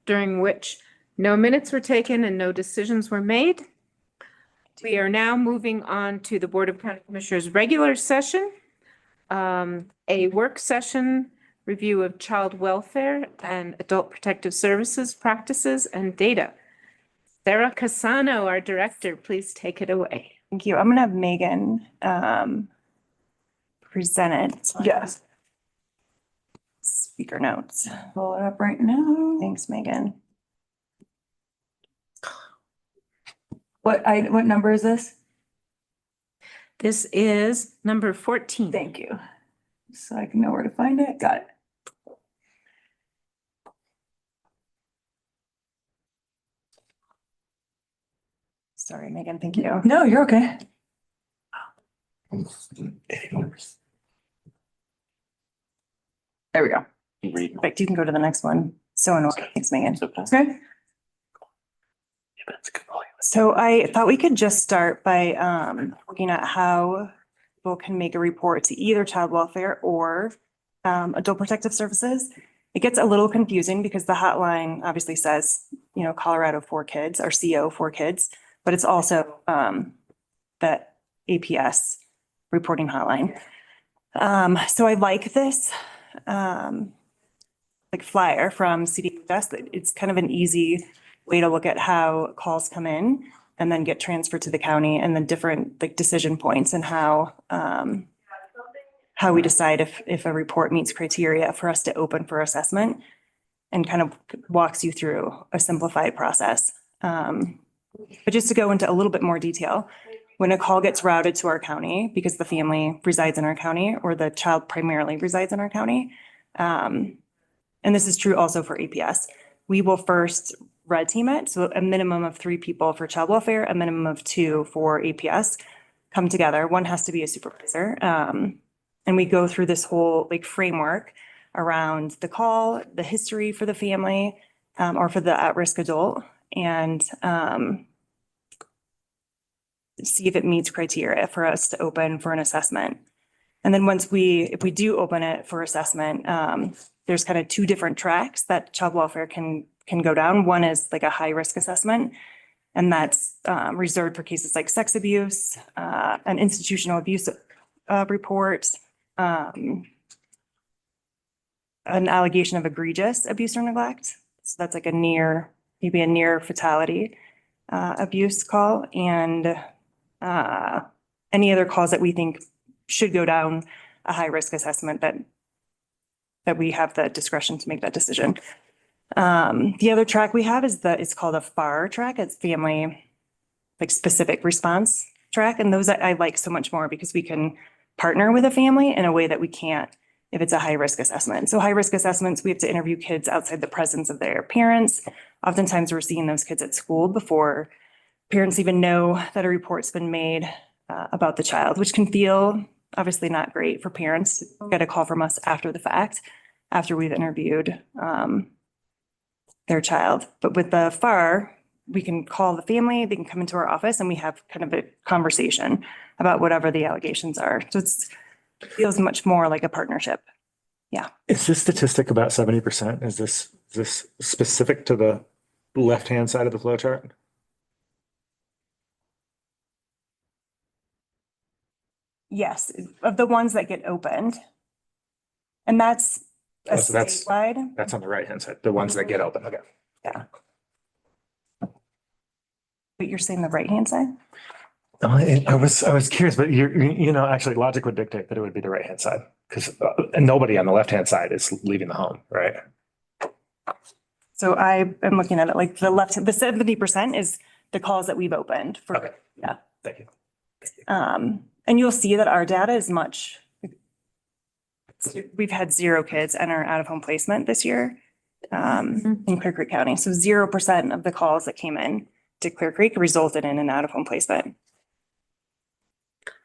during which no minutes were taken and no decisions were made. We are now moving on to the Board of County Commissioners' regular session, a work session review of child welfare and adult protective services practices and data. Sarah Casano, our director, please take it away. Thank you. I'm gonna have Megan present it. Yes. Speaker notes. Pull it up right now. Thanks, Megan. What number is this? This is number 14. Thank you. So I can know where to find it. Got it. Sorry, Megan. Thank you. No, you're okay. There we go. Read. Perfect. You can go to the next one. So annoying. Thanks, Megan. Okay. So I thought we could just start by looking at how people can make a report to either child welfare or adult protective services. It gets a little confusing because the hotline obviously says, Colorado 4 kids or CO 4 kids, but it's also the APS reporting hotline. So I like this flyer from CDHS. It's kind of an easy way to look at how calls come in and then get transferred to the county and the different decision points and how we decide if a report meets criteria for us to open for assessment, and kind of walks you through a simplified process. But just to go into a little bit more detail, when a call gets routed to our county because the family resides in our county or the child primarily resides in our county, and this is true also for APS, we will first red team it. So a minimum of 3 people for child welfare, a minimum of 2 for APS come together. One has to be a supervisor. And we go through this whole framework around the call, the history for the family, or for the at-risk adult, and see if it meets criteria for us to open for an assessment. And then if we do open it for assessment, there's kind of 2 different tracks that child welfare can go down. One is a high risk assessment, and that's reserved for cases like sex abuse, an institutional abuse report, an allegation of egregious abuse or neglect. So that's maybe a near fatality abuse call, and any other calls that we think should go down a high risk assessment that we have the discretion to make that decision. The other track we have it's called a FAR track. It's family specific response track. And those I like so much more because we can partner with a family in a way that we can't if it's a high risk assessment. So high risk assessments, we have to interview kids outside the presence of their parents. Oftentimes we're seeing those kids at school before parents even know that a report's been made about the child, which can feel obviously not great for parents to get a call from us after the fact, after we've interviewed their child. But with the FAR, we can call the family, they can come into our office, and we have kind of a conversation about whatever the allegations are. So it feels much more like a partnership. Yeah. Is this statistic about 70%? Is this specific to the left-hand side of the flow chart? Yes, of the ones that get opened. And that's a So that's statewide. on the right-hand side, the ones that get open. Okay. Yeah. But you're saying the right-hand side? I was curious, but actually logic would dictate that it would be the right-hand side because nobody on the left-hand side is leaving the home, right? So I am looking at it the 70% is the calls that we've opened for. Okay. Yeah. Thank you. And you'll see that our data is we've had 0 kids enter out of home placement this year in Clear Creek County. So 0% of the calls that came in to Clear Creek resulted in an out of home placement.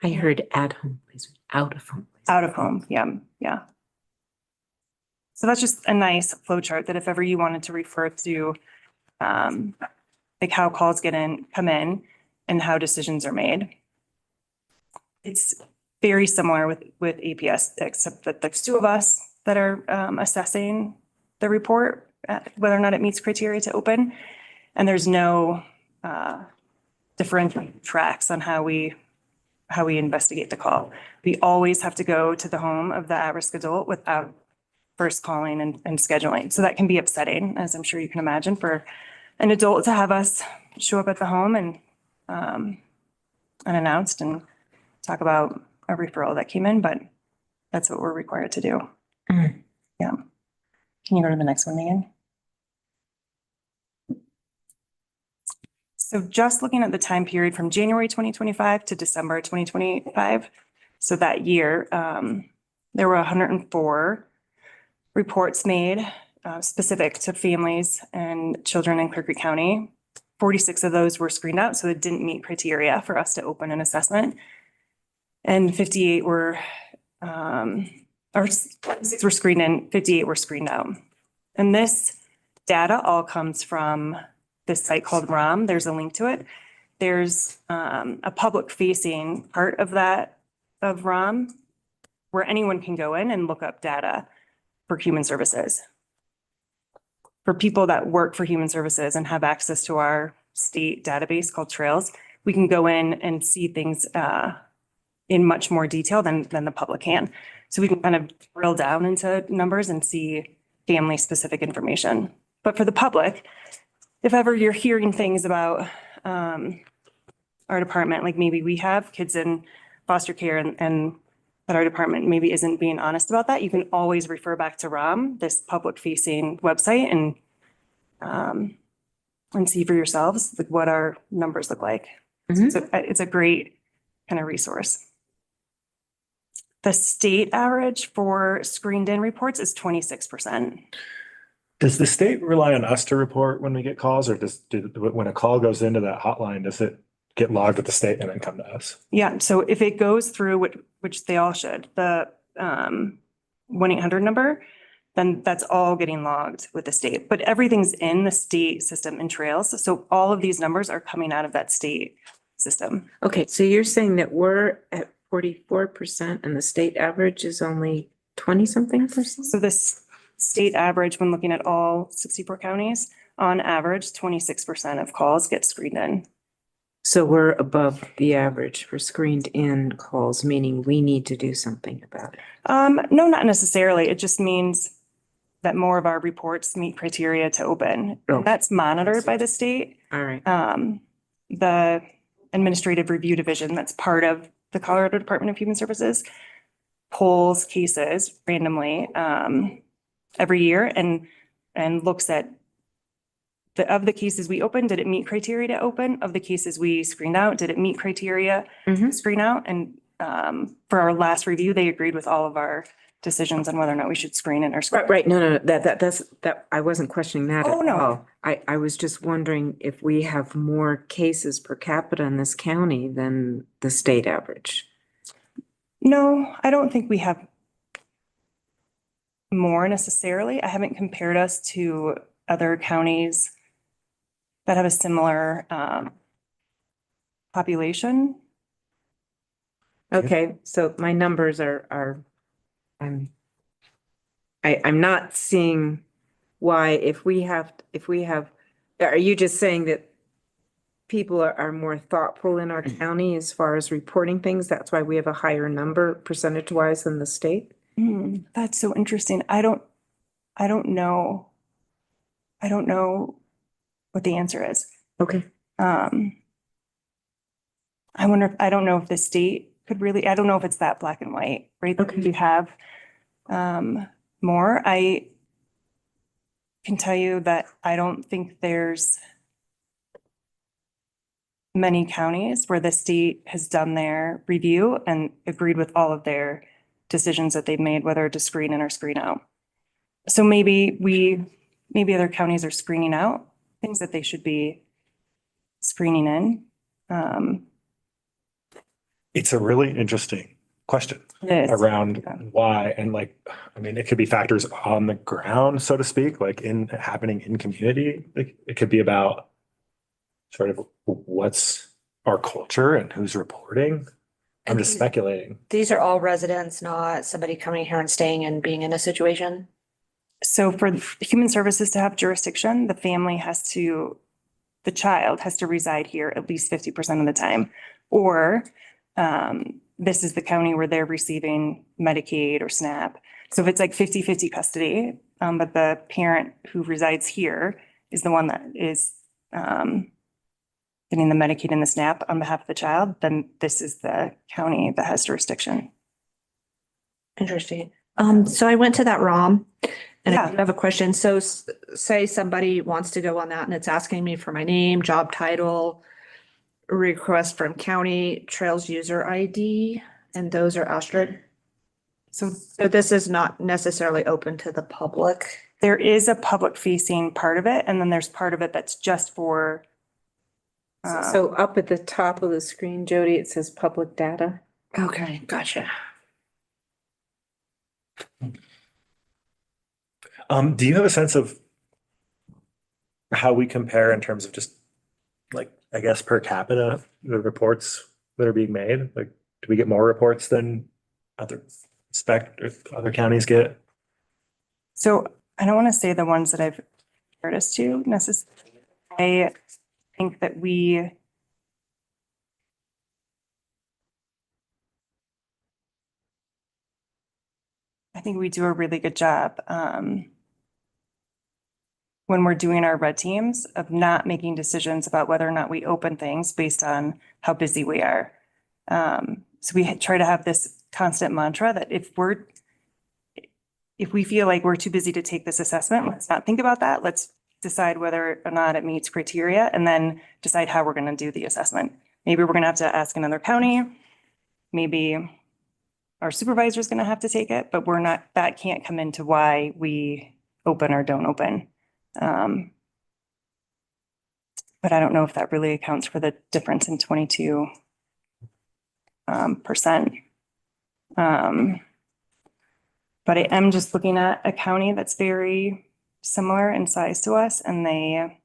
I heard at home placement, out of home. Out of home, yeah. So that's just a nice flow chart that if ever you wanted to refer to how calls come in and how decisions are made. It's very similar with APS, except that there's two of us that are assessing the report, whether or not it meets criteria to open. And there's no different tracks on how we investigate the call. We always have to go to the home of the at-risk adult without first calling and scheduling. So that can be upsetting, as I'm sure you can imagine, for an adult to have us show up at the home and unannounced and talk about a referral that came in, but that's what we're required to do. Mm. Yeah. Can you go to the next one, Megan? So just looking at the time period from January 2025 to December 2025, so that year, there were 104 reports made specific to families and children in Clear Creek County. 46 of those were screened out, so it didn't meet criteria for us to open an assessment. And 58 were, or 6 were screened in, 58 were screened out. And this data all comes from this site called ROM. There's a link to it. There's a public facing part of that, of ROM, where anyone can go in and look up data for human services. For people that work for human services and have access to our state database called Trails, we can go in and see things in much more detail than the public can. So we can kind of drill down into numbers and see family specific information. But for the public, if ever you're hearing things about our department, like maybe we have kids in foster care and that our department maybe isn't being honest about that, you can always refer back to ROM, this public facing website, and see for yourselves like what our numbers look like. Mhm. So it's a great kind of resource. The state average for screened in reports is 26%. Does the state rely on us to report when we get calls, or when a call goes into that hotline, does it get logged with the state and then come to us? Yeah, so if it goes through, which they all should, the 1-800 number, then that's all getting logged with the state. But everything's in the state system in Trails. So all of these numbers are coming out of that state system. Okay, so you're saying that we're at 44% and the state average is only 20-something%? So this state average, when looking at all 64 counties, on average, 26% of calls get screened in. So we're above the average for screened in calls, meaning we need to do something about it. No, not necessarily. It just means that more of our reports meet criteria to open. Oh. And that's monitored by the state. All right. The Administrative Review Division, that's part of the Colorado Department of Human Services, polls cases randomly every year and looks at of the cases we opened, did it meet criteria to open? Of the cases we screened out, did it meet criteria to screen out? And for our last review, they agreed with all of our decisions on whether or not we should screen in or screen. Right. No, that's I wasn't questioning that Oh, at no. all. I was just wondering if we have more cases per capita in this county than the state average. No, I don't think we have more necessarily. I haven't compared us to other counties that have a similar population. Okay, so my numbers are I'm not seeing why if we have, are you just saying that people are more thoughtful in our county as far as reporting things? That's why we have a higher number percentage wise than the state? That's so interesting. I don't know. I don't know what the answer is. Okay. I don't know if the state could really, I don't know if it's that black and white, right? That Okay. you have more. I can tell you that I don't think there's many counties where the state has done their review and agreed with all of their decisions that they've made, whether to screen in or screen out. So maybe other counties are screening out things that they should be screening in. It's a really interesting question It is. around why, and like, I mean, it could be factors on the ground, so to speak, like happening in community. Like, it could be about sort of what's our culture and who's reporting. I'm just speculating. These are all residents, not somebody coming here and staying and being in a situation. So for human services to have jurisdiction, the child has to reside here at least 50% of the time. Or this is the county where they're receiving Medicaid or SNAP. So if it's like 50-50 custody, but the parent who resides here is the one that is getting the Medicaid and the SNAP on behalf of the child, then this is the county that has jurisdiction. Interesting. So I went to that ROM and I Yeah. have a question. So say somebody wants to go on that and it's asking me for my name, job title, request from county, trails user ID, and those are asterisk. So this is not necessarily open to the public. There is a public facing part of it, and then there's part of it that's just for. So up at the top of the screen, Jody, it says public data. Okay, gotcha. Do you have a sense of how we compare in terms of just like, I guess, per capita, the reports that are being made? Like, do we get more reports than other other counties get? So I don't want to say the ones that I've heard us to necessarily. I think that we do a really good job when we're doing our red teams of not making decisions about whether or not we open things based on how busy we are. So we try to have this constant mantra that if we feel like we're too busy to take this assessment, let's not think about that. Let's decide whether or not it meets criteria and then decide how we're going to do the assessment. Maybe we're going to have to ask another county. Maybe our supervisor is going to have to take it, but that can't come into why we open or don't open. But I don't know if that really accounts for the difference in 22%. But I am just looking at a county that's very similar in size to us, and they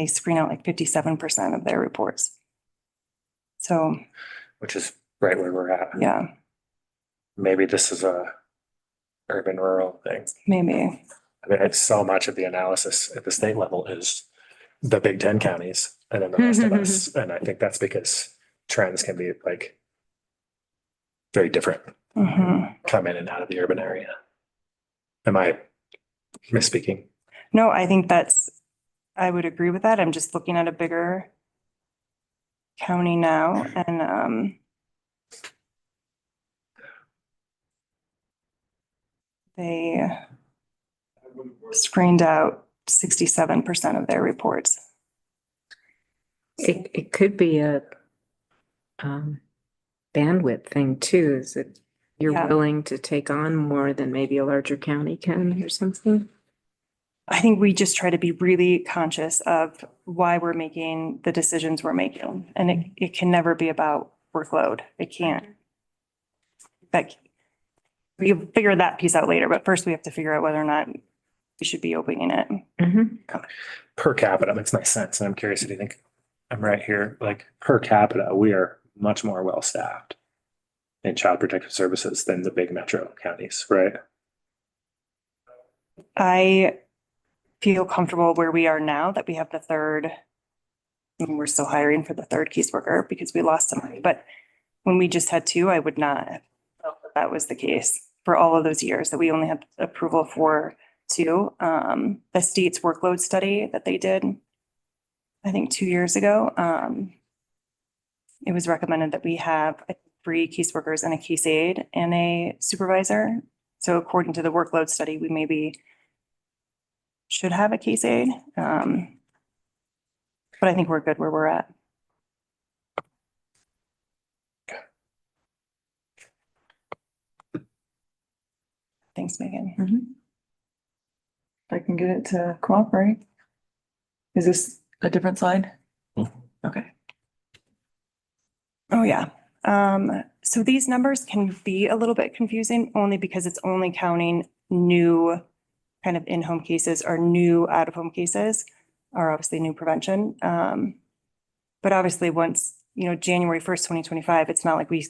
screen out like 57% of their reports. So. Which is right where we're at. Yeah. Maybe this is a urban rural thing. Maybe. I mean, it's so much of the analysis at the state level is the Big 10 counties and then the rest of us. And I think that's because trends can be like very different, come in and out of the urban area. Am I misspeaking? No, I think I would agree with that. I'm just looking at a bigger county now and they screened out 67% of their reports. It could be a bandwidth thing too, is that you're willing to take on more than maybe a larger county can or something? I think we just try to be really conscious of why we're making the decisions we're making. And it can never be about workload. It can't. We'll figure that piece out later, but first we have to figure out whether or not we should be opening it. Per capita makes nice sense. And I'm curious if you think I'm right here. Like per capita, we are much more well-staffed in child protective services than the big metro counties, right? I feel comfortable where we are now that we have the third, and we're still hiring for the third caseworker because we lost somebody. But when we just had two, I would not have felt that was the case for all of those years that we only had approval for two. The state's workload study that they did, I think 2 years ago, it was recommended that we have 3 caseworkers and a case aide and a supervisor. So according to the workload study, we maybe should have a case aide. But I think we're good where we're at. Thanks, Megan. I can get it to cooperate. Is this a different slide? Okay. Oh, yeah. So these numbers can be a little bit confusing only because it's only counting new kind of in-home cases or new out-of-home cases are obviously new prevention. But obviously once January 1st, 2025, it's not like we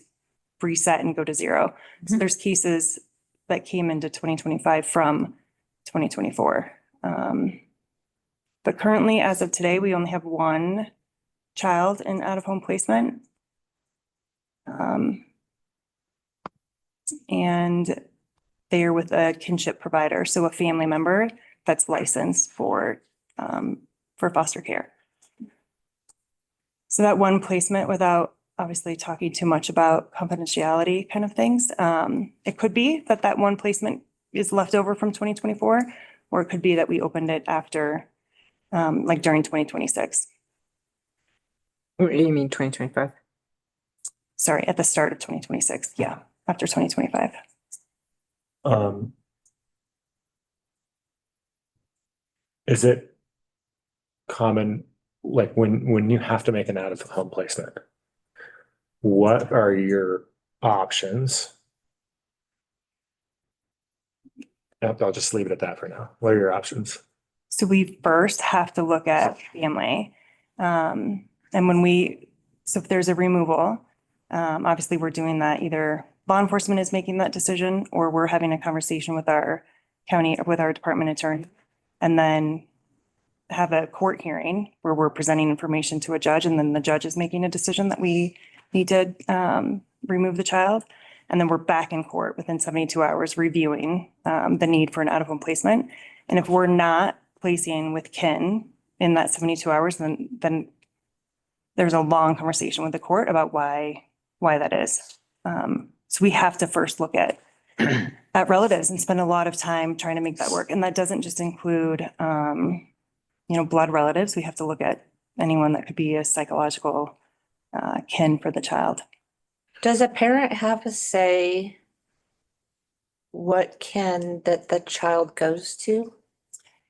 reset and go to zero. So there's cases that came into 2025 from 2024. But currently, as of today, we only have one child in out-of-home placement. And they are with a kinship provider, so a family member that's licensed for foster care. So that one placement, without obviously talking too much about confidentiality kind of things, it could be that that one placement is left over from 2024, or it could be that we opened it after, like during 2026. What do you mean 2025? Sorry, at the start of 2026. Yeah, after 2025. Is it common, like when you have to make an out of home placement, what are your options? I'll just leave it at that for now. What are your options? So we first have to look at family. And so if there's a removal, obviously we're doing that, either law enforcement is making that decision, or we're having a conversation with our county, with our department attorney, and then have a court hearing where we're presenting information to a judge, and then the judge is making a decision that we need to remove the child. And then we're back in court within 72 hours reviewing the need for an out-of-home placement. And if we're not placing with kin in that 72 hours, then there's a long conversation with the court about why that is. So we have to first look at relatives and spend a lot of time trying to make that work. And that doesn't just include, blood relatives. We have to look at anyone that could be a psychological kin for the child. Does a parent have a say what kin that the child goes to?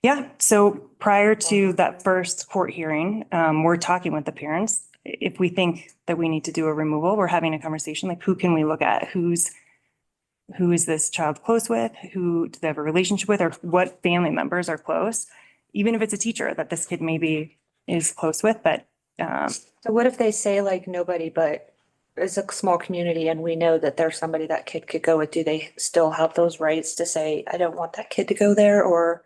Yeah, so prior to that first court hearing, we're talking with the parents. If we think that we need to do a removal, we're having a conversation, like who can we look at? Who is this child close with? Who do they have a relationship with, or what family members are close? Even if it's a teacher that this kid maybe is close with, but. So what if they say like nobody, but it's a small community and we know that there's somebody that kid could go with? Do they still have those rights to say, I don't want that kid to go there? Or?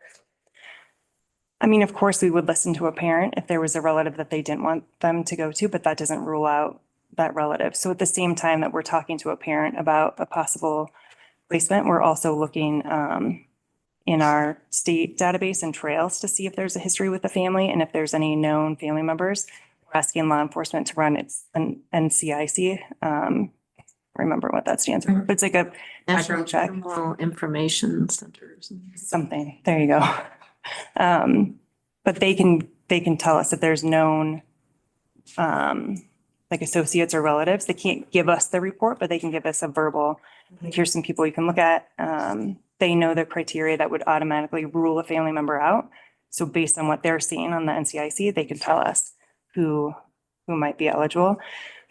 I mean, of course, we would listen to a parent if there was a relative that they didn't want them to go to, but that doesn't rule out that relative. So at the same time that we're talking to a parent about a possible placement, we're also looking in our state database and trails to see if there's a history with the family, and if there's any known family members. We're asking law enforcement to run an NCIC. Remember what that stands for, but it's like a National background check. Criminal Information Centers. Something, there you go. But they can tell us if there's known like associates or relatives. They can't give us the report, but they can give us a verbal, like, here's some people you can look at. They know the criteria that would automatically rule a family member out. So based on what they're seeing on the NCIC, they can tell us who might be eligible.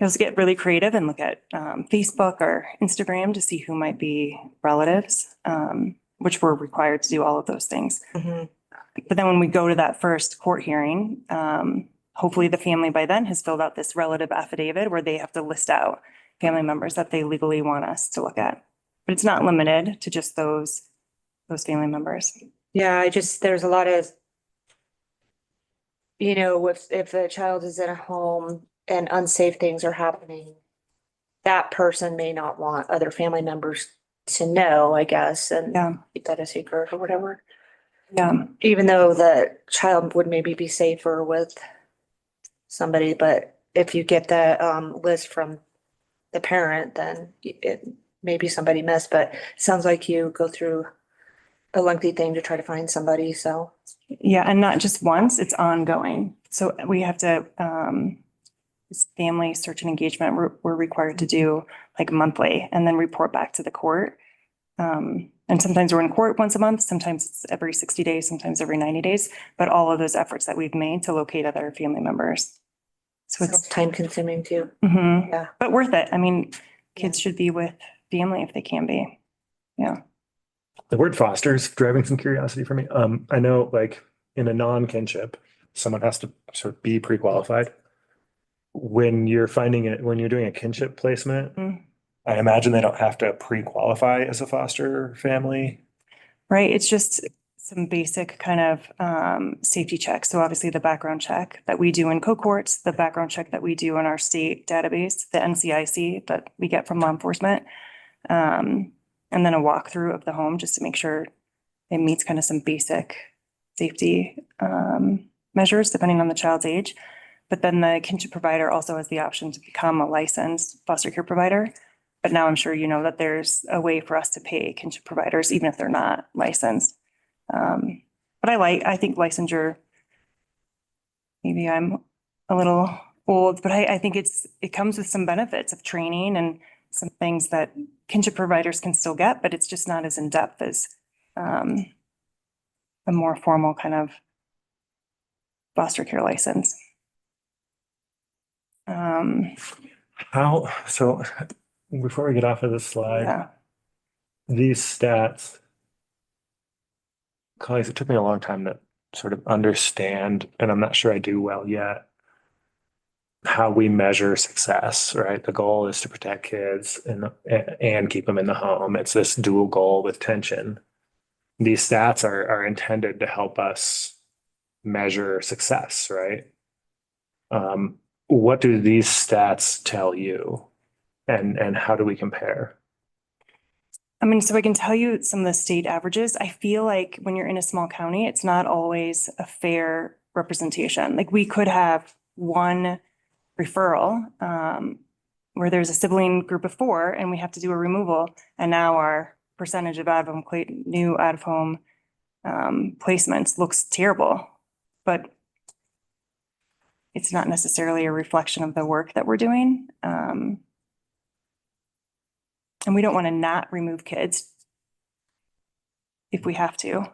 We also get really creative and look at Facebook or Instagram to see who might be relatives, which we're required to do all of those things. But then when we go to that first court hearing, hopefully the family by then has filled out this relative affidavit where they have to list out family members that they legally want us to look at. But it's not limited to just those family members. Yeah, there's a lot of, if the child is in a home and unsafe things are happening, that person may not want other family members to know, I guess, and keep that a secret or whatever. Yeah. Even though the child would maybe be safer with somebody, but if you get the list from the parent, then it maybe somebody missed, but it sounds like you go through a lengthy thing to try to find somebody, so. Yeah, and not just once, it's ongoing. So we have to, this family search and engagement, we're required to do like monthly and then report back to the court. And sometimes we're in court once a month, sometimes it's every 60 days, sometimes every 90 days, but all of those efforts that we've made to locate other family members. So it's time consuming too. Yeah, but worth it. I mean, kids should be with family if they can be. Yeah. The word foster is driving some curiosity for me. I know, like, in a non-kinship, someone has to sort of be pre-qualified. when you're finding it, when you're doing a kinship placement, Mm. I imagine they don't have to pre-qualify as a foster family. Right, it's just some basic kind of safety checks. So obviously the background check that we do in cohorts, the background check that we do in our state database, the NCIC that we get from law enforcement. And then a walkthrough of the home just to make sure it meets kind of some basic safety measures depending on the child's age. But then the kinship provider also has the option to become a licensed foster care provider. But now I'm sure you know that there's a way for us to pay kinship providers, even if they're not licensed. But I think licensure, maybe I'm a little old, but I think it comes with some benefits of training and some things that kinship providers can still get, but it's just not as in-depth as a more formal kind of foster care license. So before we get off of this slide, Yeah. these stats, Colleagues, it took me a long time to sort of understand, and I'm not sure I do well yet, how we measure success, right? The goal is to protect kids and keep them in the home. It's this dual goal with tension. These stats are intended to help us measure success, right? What do these stats tell you, and how do we compare? I mean, so I can tell you some of the state averages. I feel like when you're in a small county, it's not always a fair representation. Like we could have one referral where there's a sibling group of 4 and we have to do a removal. And now our percentage of new out of home placements looks terrible, but it's not necessarily a reflection of the work that we're doing. And we don't want to not remove kids if we have to,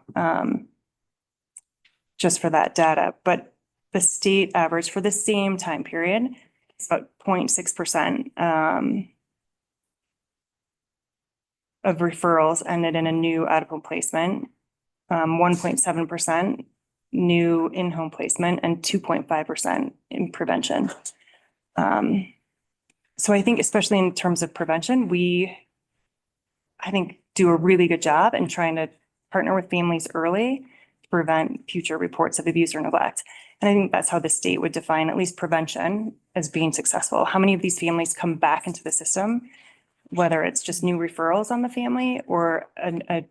just for that data. But the state average for the same time period is about 0.6% of referrals ended in a new out-of-home placement, 1.7% new in-home placement, and 2.5% in prevention. So I think especially in terms of prevention, I think, do a really good job in trying to partner with families early to prevent future reports of abuse or neglect. And I think that's how the state would define at least prevention as being successful. How many of these families come back into the system, whether it's just new referrals on the family or a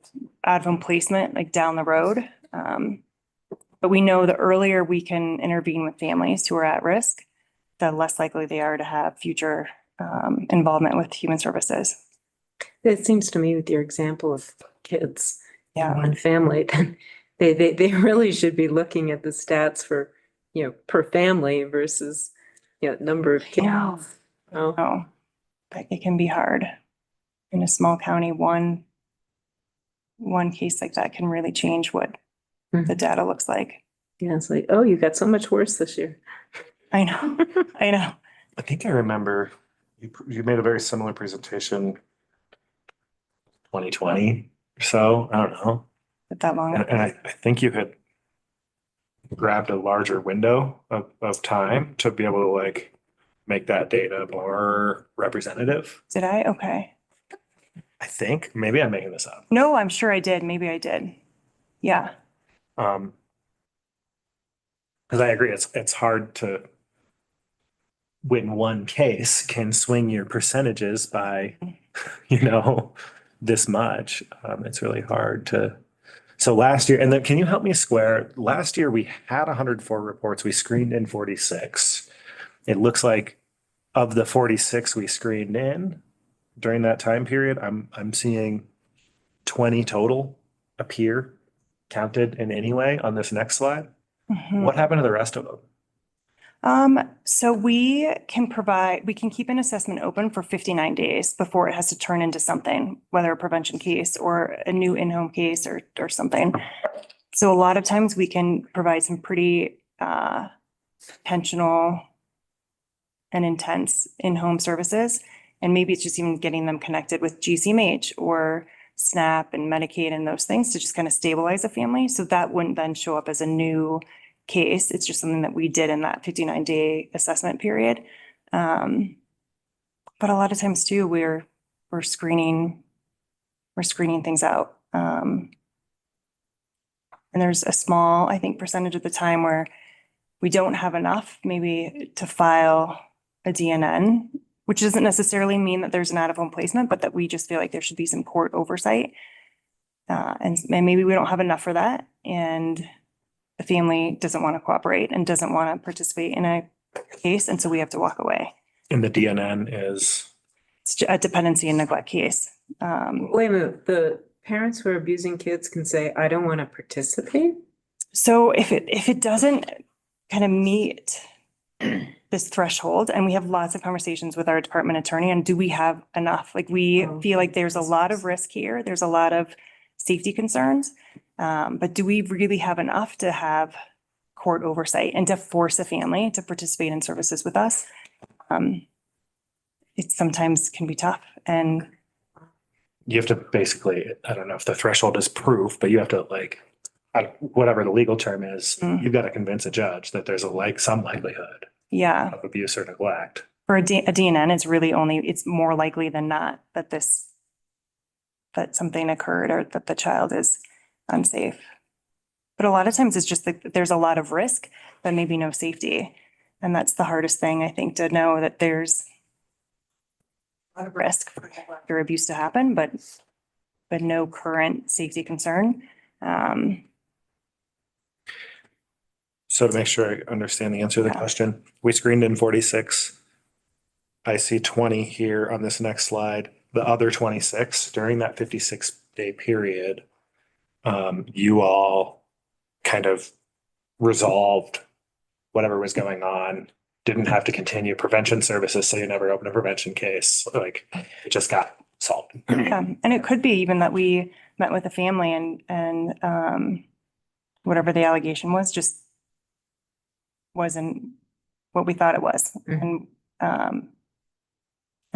out-of-home placement like down the road. But we know the earlier we can intervene with families who are at risk, the less likely they are to have future involvement with human services. It seems to me with your example of kids in Yeah. one family, then they really should be looking at the stats for, per family versus, number of kids. Oh, but it can be hard. In a small county, one case like that can really change what the data looks like. Yeah, it's like, oh, you got so much worse this year. I know. I think I remember you made a very similar presentation 2020 or so. I don't know. That long. And I think you had grabbed a larger window of time to be able to like make that data more representative. Did I? Okay. I think maybe I'm making this up. No, I'm sure I did. Maybe I did. Yeah. Because I agree, it's hard to win one case can swing your percentages by, this much. It's really hard to. So last year, and then can you help me square? Last year we had 104 reports. We screened in 46. It looks like of the 46 we screened in during that time period, I'm seeing 20 total appear counted in any way on this next slide. What happened to the rest of them? So we can keep an assessment open for 59 days before it has to turn into something, whether a prevention case or a new in-home case or something. So a lot of times we can provide some pretty intentional and intense in-home services. And maybe it's just even getting them connected with GCMH or SNAP and Medicaid and those things to just kind of stabilize a family. So that wouldn't then show up as a new case. It's just something that we did in that 59-day assessment period. But a lot of times too, we're screening things out. And there's a small, I think, percentage of the time where we don't have enough maybe to file a DNN, which doesn't necessarily mean that there's an out-of-home placement, but that we just feel like there should be some court oversight. And maybe we don't have enough for that. And the family doesn't want to cooperate and doesn't want to participate in a case. And so we have to walk away. And the DNN is? It's a dependency and neglect case. Wait a minute, the parents who are abusing kids can say, I don't want to participate? So if it doesn't kind of meet this threshold, and we have lots of conversations with our department attorney, and do we have enough? Like we feel like there's a lot of risk here. There's a lot of safety concerns. But do we really have enough to have court oversight and to force a family to participate in services with us? It sometimes can be tough, and You have to basically, I don't know if the threshold is proof, but you have to whatever the legal term is, you've got to convince a judge that there's some likelihood yeah, of abuse or neglect. for a DNN, it's more likely than not that something occurred or that the child is unsafe. But a lot of times it's just that there's a lot of risk, but maybe no safety. And that's the hardest thing, I think, to know, that there's a lot of risk for abuse to happen, but no current safety concern. So to make sure I understand the answer to the question, we screened in 46. I see 20 here on this next slide. The other 26 during that 56-day period, you all kind of resolved whatever was going on, didn't have to continue prevention services, so you never opened a prevention case. Like, it just got solved. And it could be even that we met with the family and whatever the allegation was just wasn't what we thought it was. And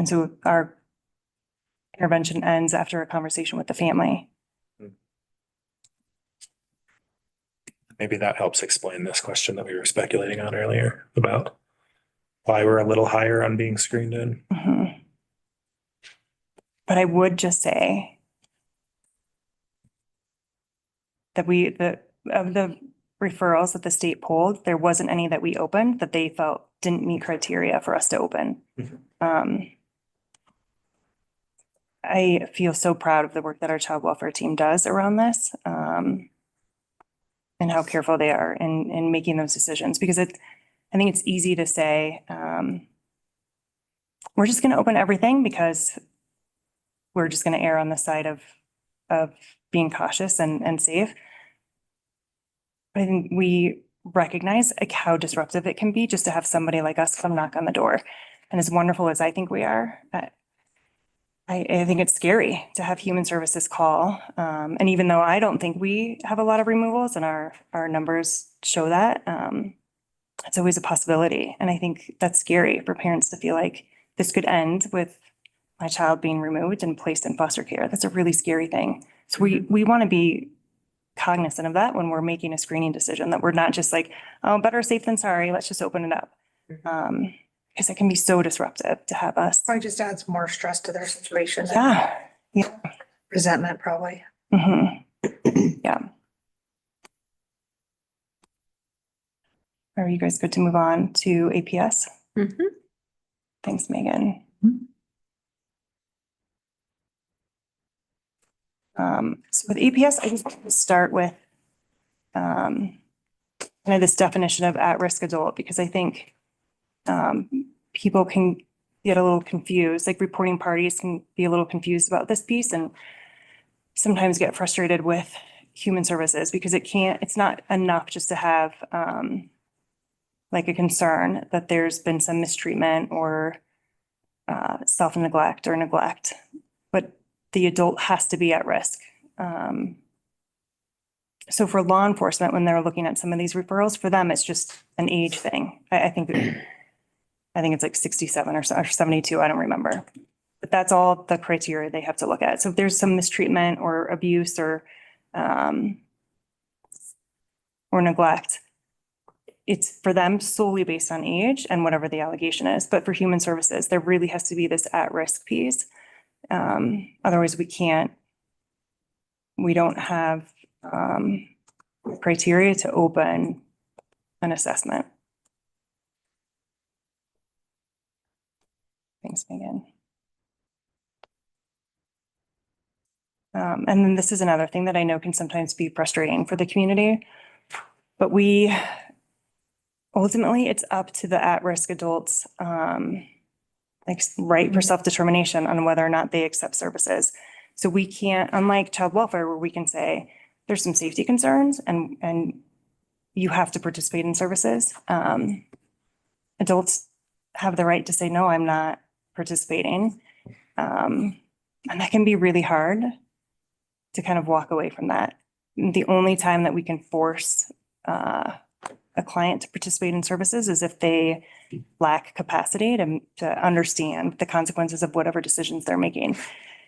so our intervention ends after a conversation with the family. Maybe that helps explain this question that we were speculating on earlier about why we're a little higher on being screened in. Mm-hmm. But I would just say that of the referrals that the state pulled, there wasn't any that we opened that they felt didn't meet criteria for us to open. I feel so proud of the work that our child welfare team does around this, and how careful they are in making those decisions, because I think it's easy to say, we're just going to open everything because we're just going to err on the side of being cautious and safe. But I think we recognize like how disruptive it can be just to have somebody like us come knock on the door. And as wonderful as I think we are, I think it's scary to have human services call. And even though I don't think we have a lot of removals and our numbers show that, it's always a possibility. And I think that's scary for parents to feel like this could end with my child being removed and placed in foster care. That's a really scary thing. So we want to be cognizant of that when we're making a screening decision, that we're not just like, oh, better safe than sorry, let's just open it up. Because it can be so disruptive to have us. Probably just adds more stress to their situation. Yeah. Resentment, probably. Yeah. Are you guys good to move on to APS? Thanks, Megan. So with APS, I just want to start with kind of this definition of at-risk adult, because I think people can get a little confused, like reporting parties can be a little confused about this piece and sometimes get frustrated with human services because it's not enough just to have like a concern that there's been some mistreatment or self-neglect or neglect, but the adult has to be at risk. So for law enforcement, when they're looking at some of these referrals, for them, it's just an age thing. I think it's like 67 or 72, I don't remember. But that's all the criteria they have to look at. So if there's some mistreatment or abuse or neglect, it's for them solely based on age and whatever the allegation is. But for human services, there really has to be this at-risk piece. Otherwise we don't have criteria to open an assessment. Thanks, Megan. And then this is another thing that I know can sometimes be frustrating for the community, but ultimately it's up to the at-risk adults, like right for self-determination on whether or not they accept services. So we can't, unlike child welfare, where we can say there's some safety concerns and you have to participate in services. Adults have the right to say, no, I'm not participating. And that can be really hard to kind of walk away from that. The only time that we can force a client to participate in services is if they lack capacity to understand the consequences of whatever decisions they're making.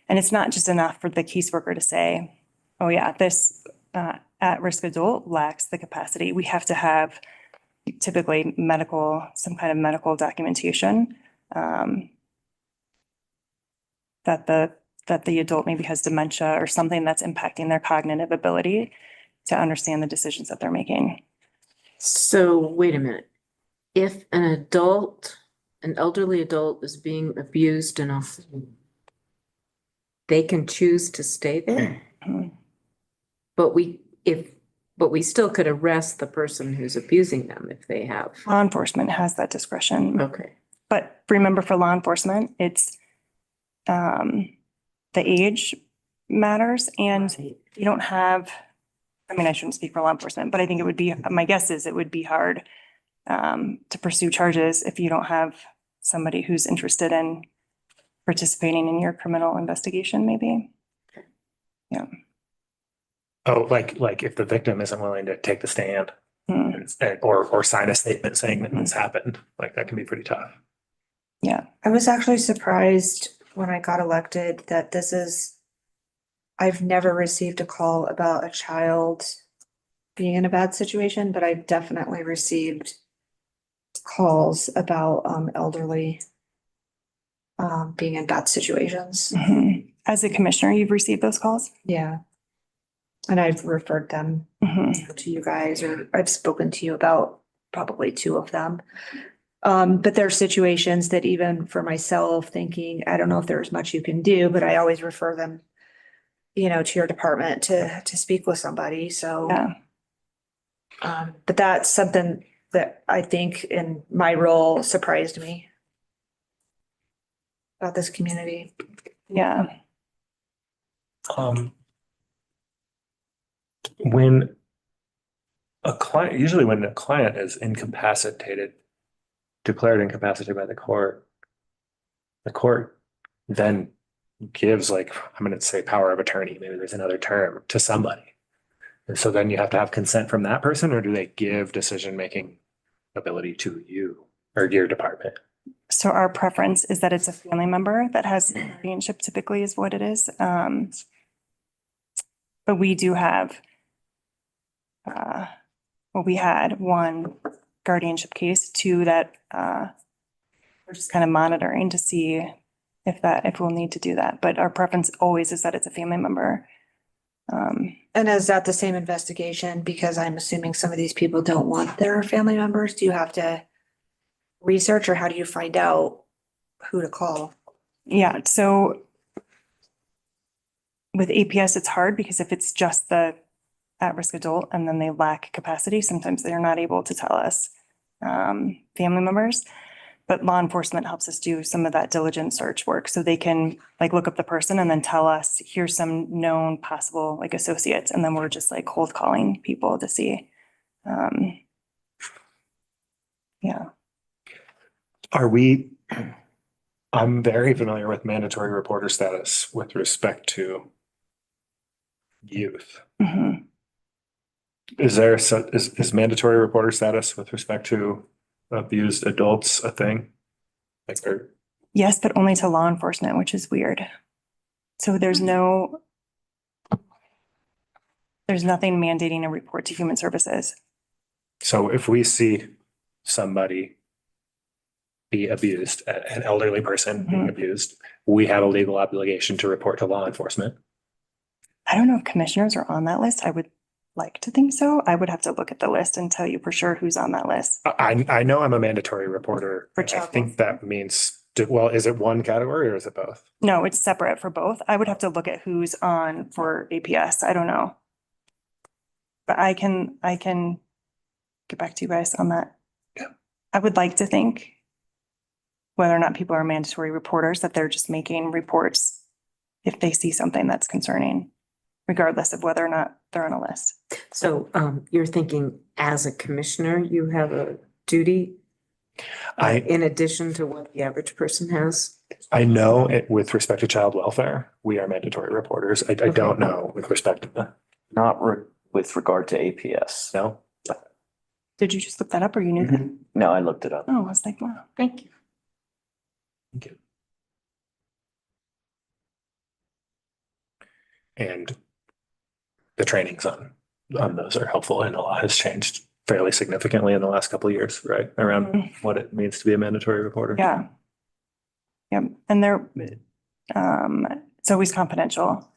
And it's not just enough for the caseworker to say, oh yeah, this at-risk adult lacks the capacity. We have to have typically some kind of medical documentation that the adult maybe has dementia or something that's impacting their cognitive ability to understand the decisions that they're making. So wait a minute. If an elderly adult is being abused in a home, they can choose to stay there? But we still could arrest the person who's abusing them if they have. Law enforcement has that discretion. Okay. But remember, for law enforcement, it's the age matters, and you don't have, I mean, I shouldn't speak for law enforcement, but I think my guess is it would be hard to pursue charges if you don't have somebody who's interested in participating in your criminal investigation, maybe. Yeah. Oh, like if the victim isn't willing to take the stand or sign a statement saying that this happened, like that can be pretty tough. Yeah. I was actually surprised when I got elected that I've never received a call about a child being in a bad situation, but I definitely received calls about elderly being in bad situations. As a commissioner, you've received those calls? Yeah. And I've referred them to you guys, or I've spoken to you about probably 2 of them. But there are situations that even for myself thinking, I don't know if there's much you can do, but I always refer them, to your department to speak with somebody. So, but that's something that I think in my role surprised me about this community. Yeah. When usually when a client is incapacitated, declared incapacitated by the court then gives, like, I'm going to say power of attorney, maybe there's another term, to somebody. And so then you have to have consent from that person, or do they give decision-making ability to you or your department? So our preference is that it's a family member that has guardianship, typically is what it is. But we do have, we had 1 guardianship case, 2 that we're just kind of monitoring to see if we'll need to do that. But our preference always is that it's a family member. And is that the same investigation? Because I'm assuming some of these people don't want their family members. Do you have to research, or how do you find out who to call? Yeah, so with APS, it's hard because if it's just the at-risk adult and then they lack capacity, sometimes they're not able to tell us family members. But law enforcement helps us do some of that diligent search work. So they can look up the person and then tell us, here's some known possible associates. And then we're just cold calling people to see. Yeah. I'm very familiar with mandatory reporter status with respect to youth. Is mandatory reporter status with respect to abused adults a thing? Yes, but only to law enforcement, which is weird. So there's nothing mandating a report to human services. So if we see somebody be abused, an elderly person being abused, we have a legal obligation to report to law enforcement. I don't know if commissioners are on that list. I would like to think so. I would have to look at the list and tell you for sure who's on that list. I know I'm a mandatory reporter. For I child think that means, well, is it one category or is it both? No, it's separate for both. I would have to look at who's on for APS. I don't know. But I can get back to you guys on that. Yeah. I would like to think whether or not people are mandatory reporters, that they're just making reports if they see something that's concerning, regardless of whether or not they're on a list. So you're thinking as a commissioner, you have a duty in addition to what the average person has? I know it with respect to child welfare, we are mandatory reporters. I don't know with respect to the. Not with regard to APS. No. Did you just look that up or you knew that? No, I looked it up. Oh, I was like, wow, thank you. Thank you. And the trainings on those are helpful, and a lot has changed fairly significantly in the last couple of years, right? Around what it means to be a mandatory reporter. Yeah. Yep. And it's always confidential.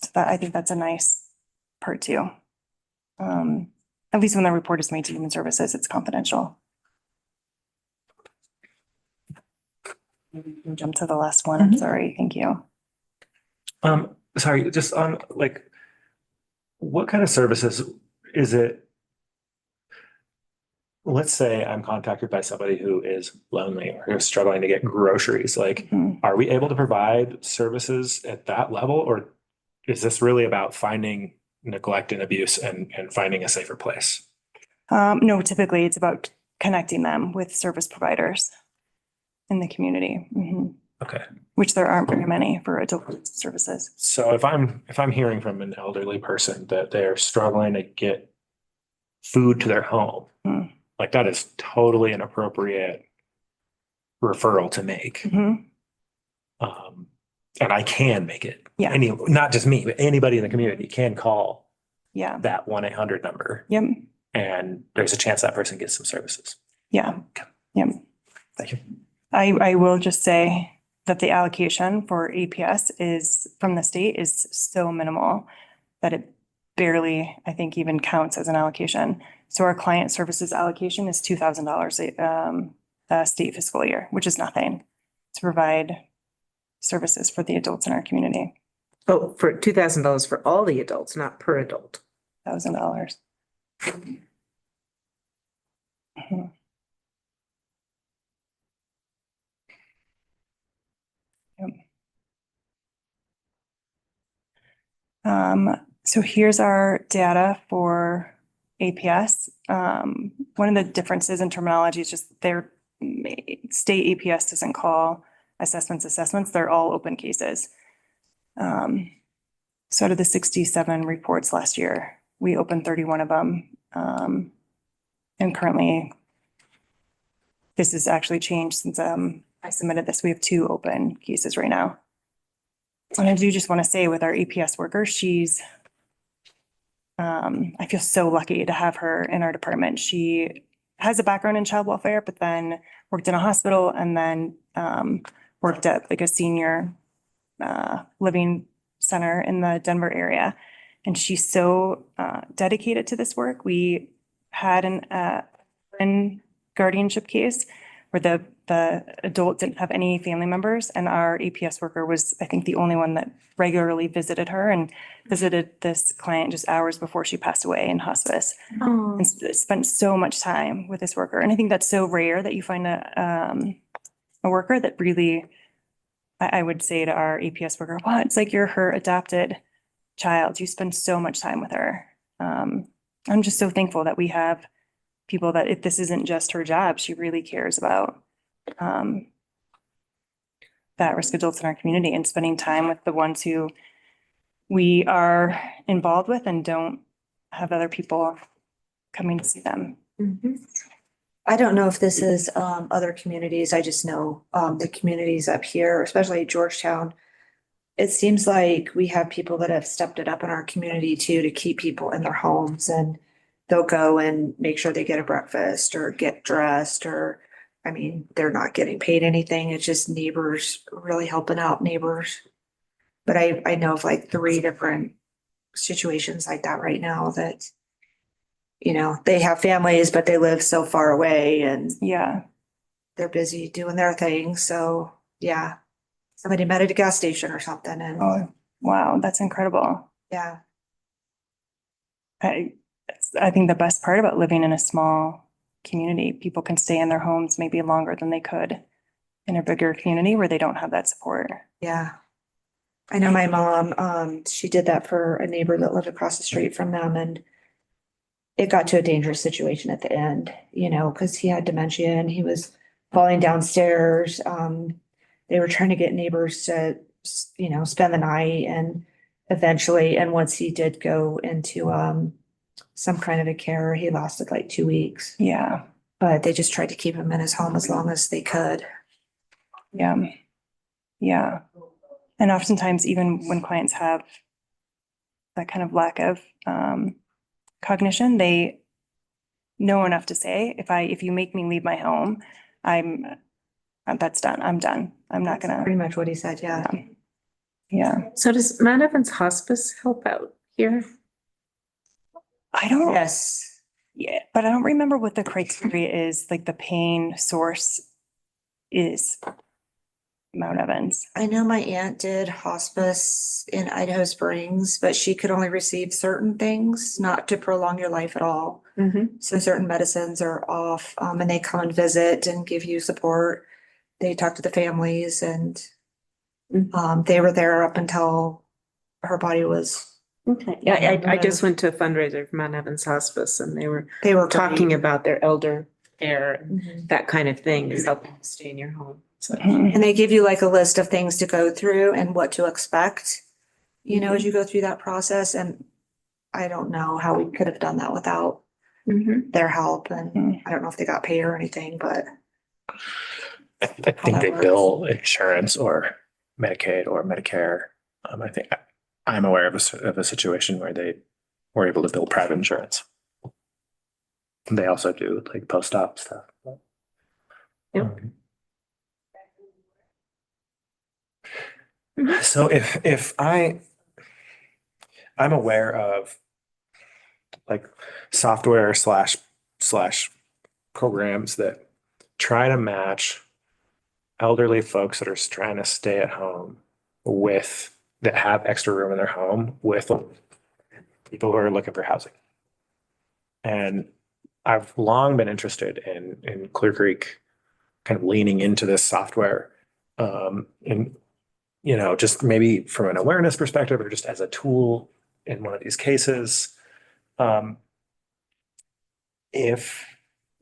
So I think that's a nice part too. At least when the report is made to Human Services, it's confidential. Jump to the last one. I'm sorry. Thank you. Sorry, just on like, what kind of services is it? Let's say I'm contacted by somebody who is lonely or who's struggling to get groceries. Like, are we able to provide services at that level? Or is this really about finding neglect and abuse and finding a safer place? No, typically it's about connecting them with service providers in the community. Okay. Which there aren't very many for adult services. So if I'm hearing from an elderly person that they're struggling to get food to their home, like that is totally an appropriate referral to make. And I can make it. Yeah. Not just me, but anybody in the community can call that 1-800 number. Yep. And there's a chance that person gets some services. Yeah. Yep. Thank you. I will just say that the allocation for APS is from the state is so minimal that it barely, I think, even counts as an allocation. So our client services allocation is $2,000 a state fiscal year, which is nothing to provide services for the adults in our community. Oh, for $2,000 for all the adults, not per adult. $1,000. So here's our data for APS. One of the differences in terminology is just their state APS doesn't call assessments. They're all open cases. So out of the 67 reports last year, we opened 31 of them. And currently, this has actually changed since I submitted this. We have 2 open cases right now. And I do just want to say with our APS worker, she's, I feel so lucky to have her in our department. She has a background in child welfare, but then worked in a hospital and then worked at like a senior living center in the Denver area. And she's so dedicated to this work. We had an guardianship case where the adult didn't have any family members, and our APS worker was, I think, the only one that regularly visited her and visited this client just hours before she passed away in hospice. And spent so much time with this worker. And I think that's so rare that you find a worker that really, I would say to our APS worker, wow, it's like you're her adopted child. You spend so much time with her. I'm just so thankful that we have people that if this isn't just her job, she really cares about that risk adults in our community and spending time with the ones who we are involved with and don't have other people coming to see them. I don't know if this is other communities. I just know the communities up here, especially Georgetown. It seems like we have people that have stepped it up in our community too, to keep people in their homes. And they'll go and make sure they get a breakfast or get dressed or, I mean, they're not getting paid anything. It's just neighbors really helping out neighbors. But I know of like 3 different situations like that right now that, you know, they have families, but they live so far away and Yeah. they're busy doing their thing. So yeah, somebody met at a gas station or something and Oh, wow, that's incredible. yeah. I think the best part about living in a small community, people can stay in their homes maybe longer than they could in a bigger community where they don't have that support. Yeah. I know my mom, she did that for a neighbor that lived across the street from them and it got to a dangerous situation at the end, you know, because he had dementia and he was falling downstairs. They were trying to get neighbors to, you know, spend the night and eventually, and once he did go into, some kind of a care, he lasted like 2 weeks. Yeah. But they just tried to keep him in his home as long as they could. Yeah. Yeah. And oftentimes, even when clients have that kind of lack of cognition, they know enough to say, if you make me leave my home, that's done. I'm done. I'm not gonna. Pretty much what he said, yeah. Yeah. So does Mount Evans Hospice help out here? I don't. Yes. Yeah, but I don't remember what the criteria is, like the pain source is Mount Evans. I know my aunt did hospice in Idaho Springs, but she could only receive certain things, not to prolong your life at all. So certain medicines are off, and they come and visit and give you support. They talk to the families and they were there up until her body was. Okay, yeah, I just went to a fundraiser for Mount Evans Hospice and they were talking great. about their elder care and that kind of thing is helping you stay in your home. So And they give you like a list of things to go through and what to expect, you know, as you go through that process. And I don't know how we could have done that without their help. And I don't know if they got paid or anything, but I think they bill insurance or Medicaid or Medicare. I think I'm aware of a situation where they were able to bill private insurance. They also do like post-op stuff. Yep. So if I'm aware of like software slash programs that try to match elderly folks that are trying to stay at home that have extra room in their home with people who are looking for housing. And I've long been interested in Clear Creek kind of leaning into this software, and you know, just maybe from an awareness perspective or just as a tool in one of these cases.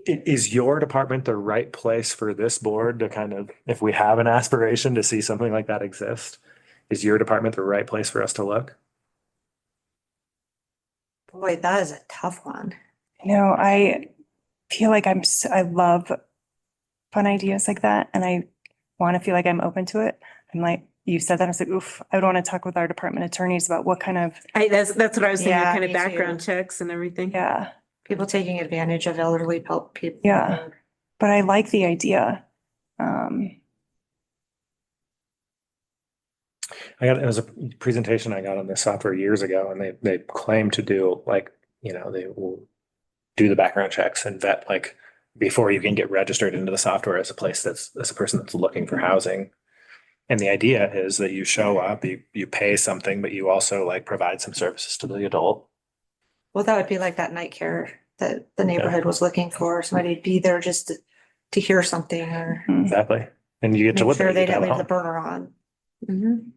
Is your department the right place for this board to kind of, if we have an aspiration to see something like that exist, is your department the right place for us to look? boy, that is a tough one. You know, I feel like I love fun ideas like that. And I want to feel like I'm open to it. I'm like, you said that, I was like, oof, I would want to talk with our department attorneys about what kind of. That's what I was saying, what Yeah, kind of me too. background checks and everything. Yeah. People taking advantage of elderly people. Yeah. But I like the idea. It was a presentation I got on this software years ago, and they claim to do like, you know, they will do the background checks and vet like before you can get registered into the software as a person that's looking for housing. And the idea is that you show up, you pay something, but you also like provide some services to the adult. Well, that would be like that night care that the neighborhood was looking for. Somebody to be there just to hear something or Exactly. And you get to make live sure there. they You get to didn't have leave a the home. burner on.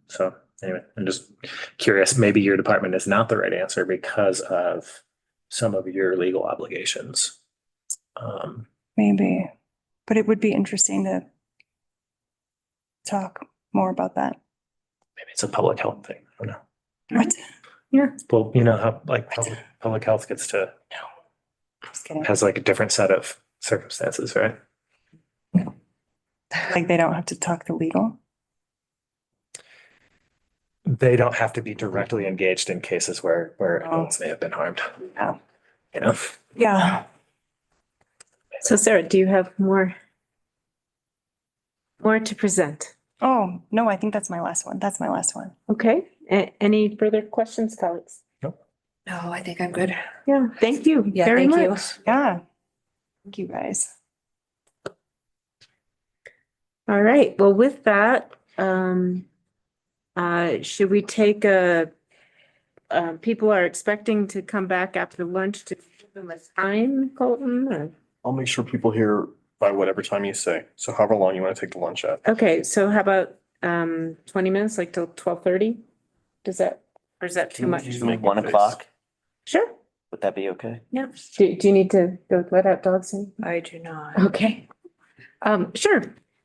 So anyway, I'm just curious, maybe your department is not the right answer because of some of your legal obligations. Maybe, but it would be interesting to talk more about that. Maybe it's a public health thing. I don't know. What? Yeah. Well, you know how like public health gets to Just kidding. has like a different set of circumstances, right? Like they don't have to talk to legal. They don't have to be directly engaged in cases where adults may have been harmed. Yeah. You know? Yeah. So Sarah, do you have more to present? Oh, no, I think that's my last one. That's my last one. Okay, any further questions, colleagues? No, I think I'm good. Yeah, thank you Yeah, very thank you. much. Yeah. Thank you, guys. All right, well, with that, should we take people are expecting to come back after lunch to give them a time, Colton, or? I'll make sure people here by whatever time you say. So however long you want to take the lunch at. Okay, so how about 20 minutes, like till 12:30? Does that, or is that too much? You make 1 your face. o'clock, Sure, would that be okay? yeah. Do you need to go let out dogs? I do not. Okay. Sure.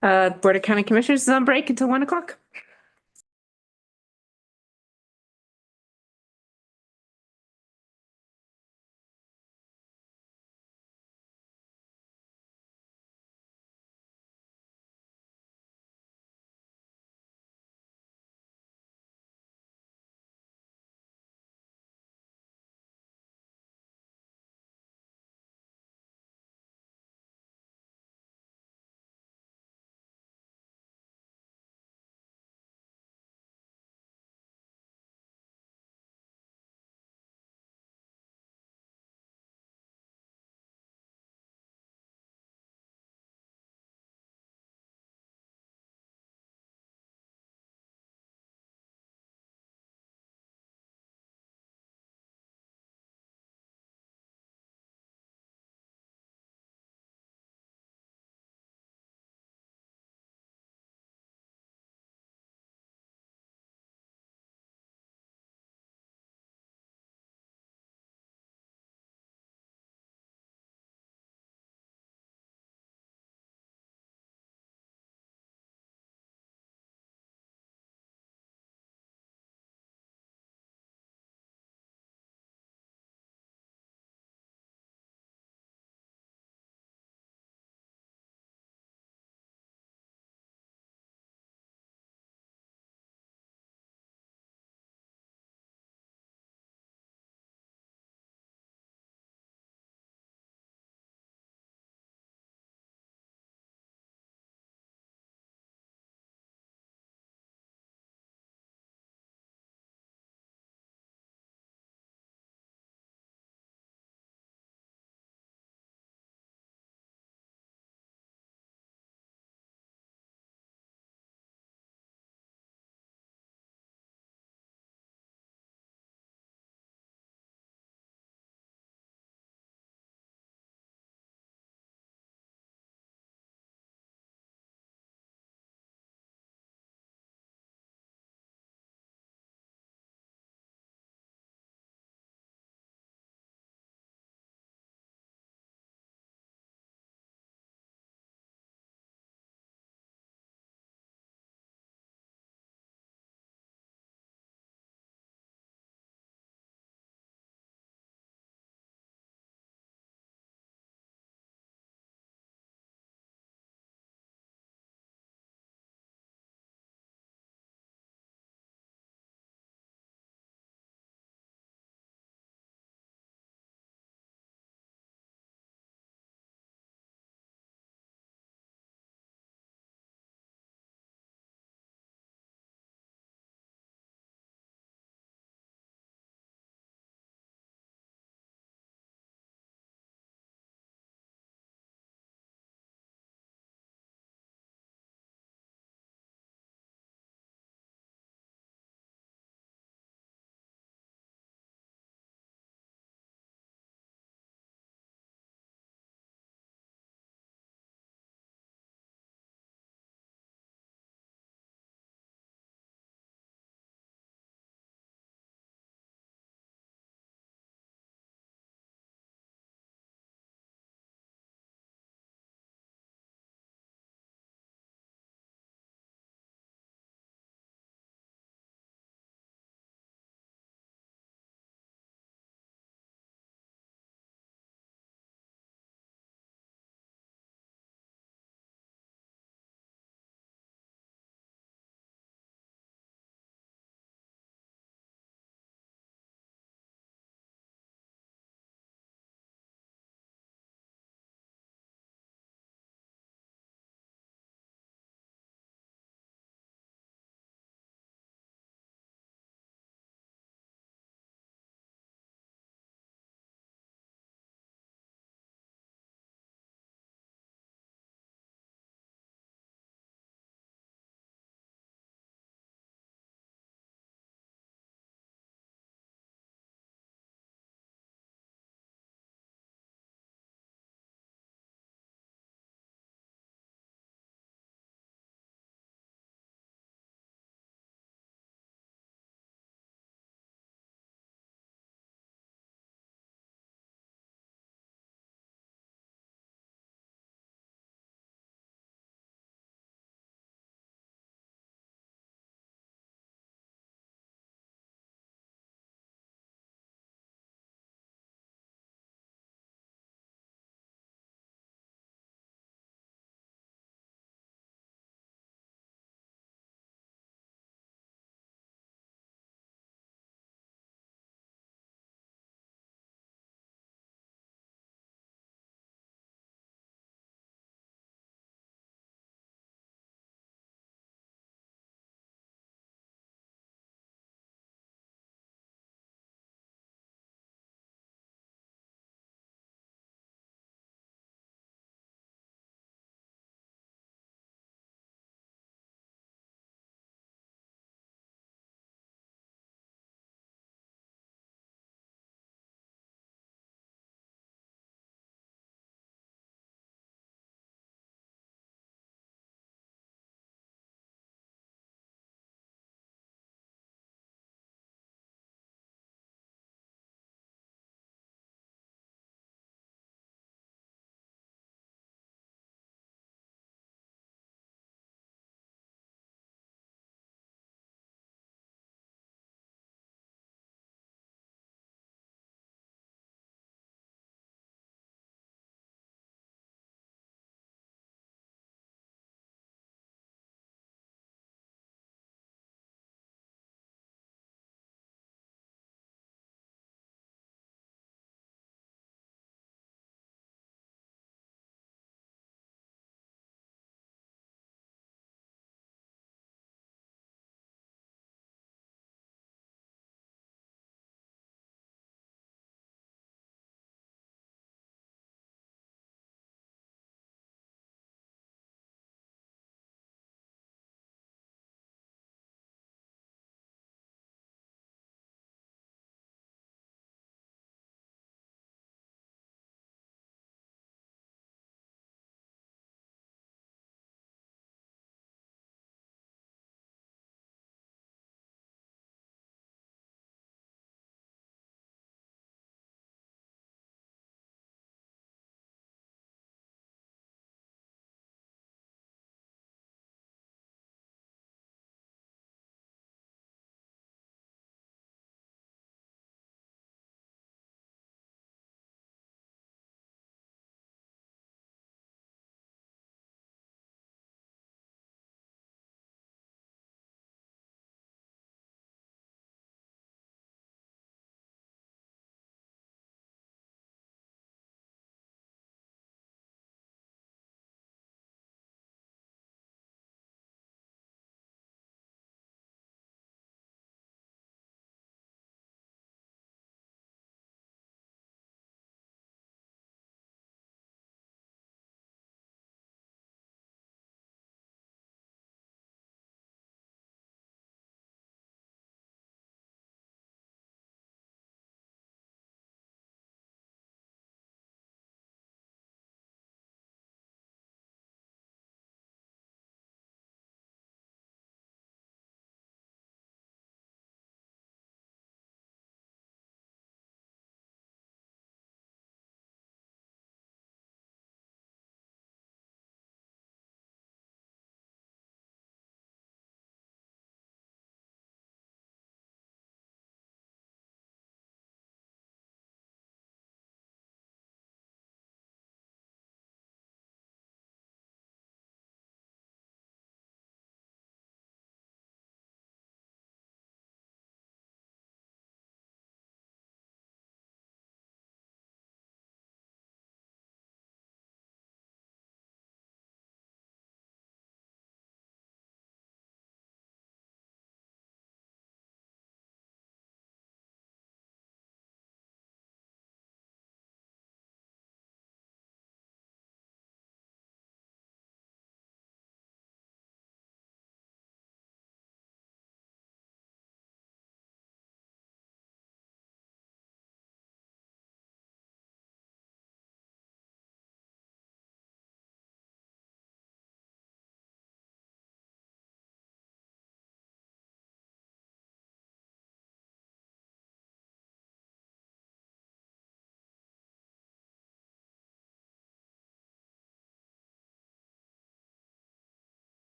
Board of County Commissioners is on break until 1 o'clock.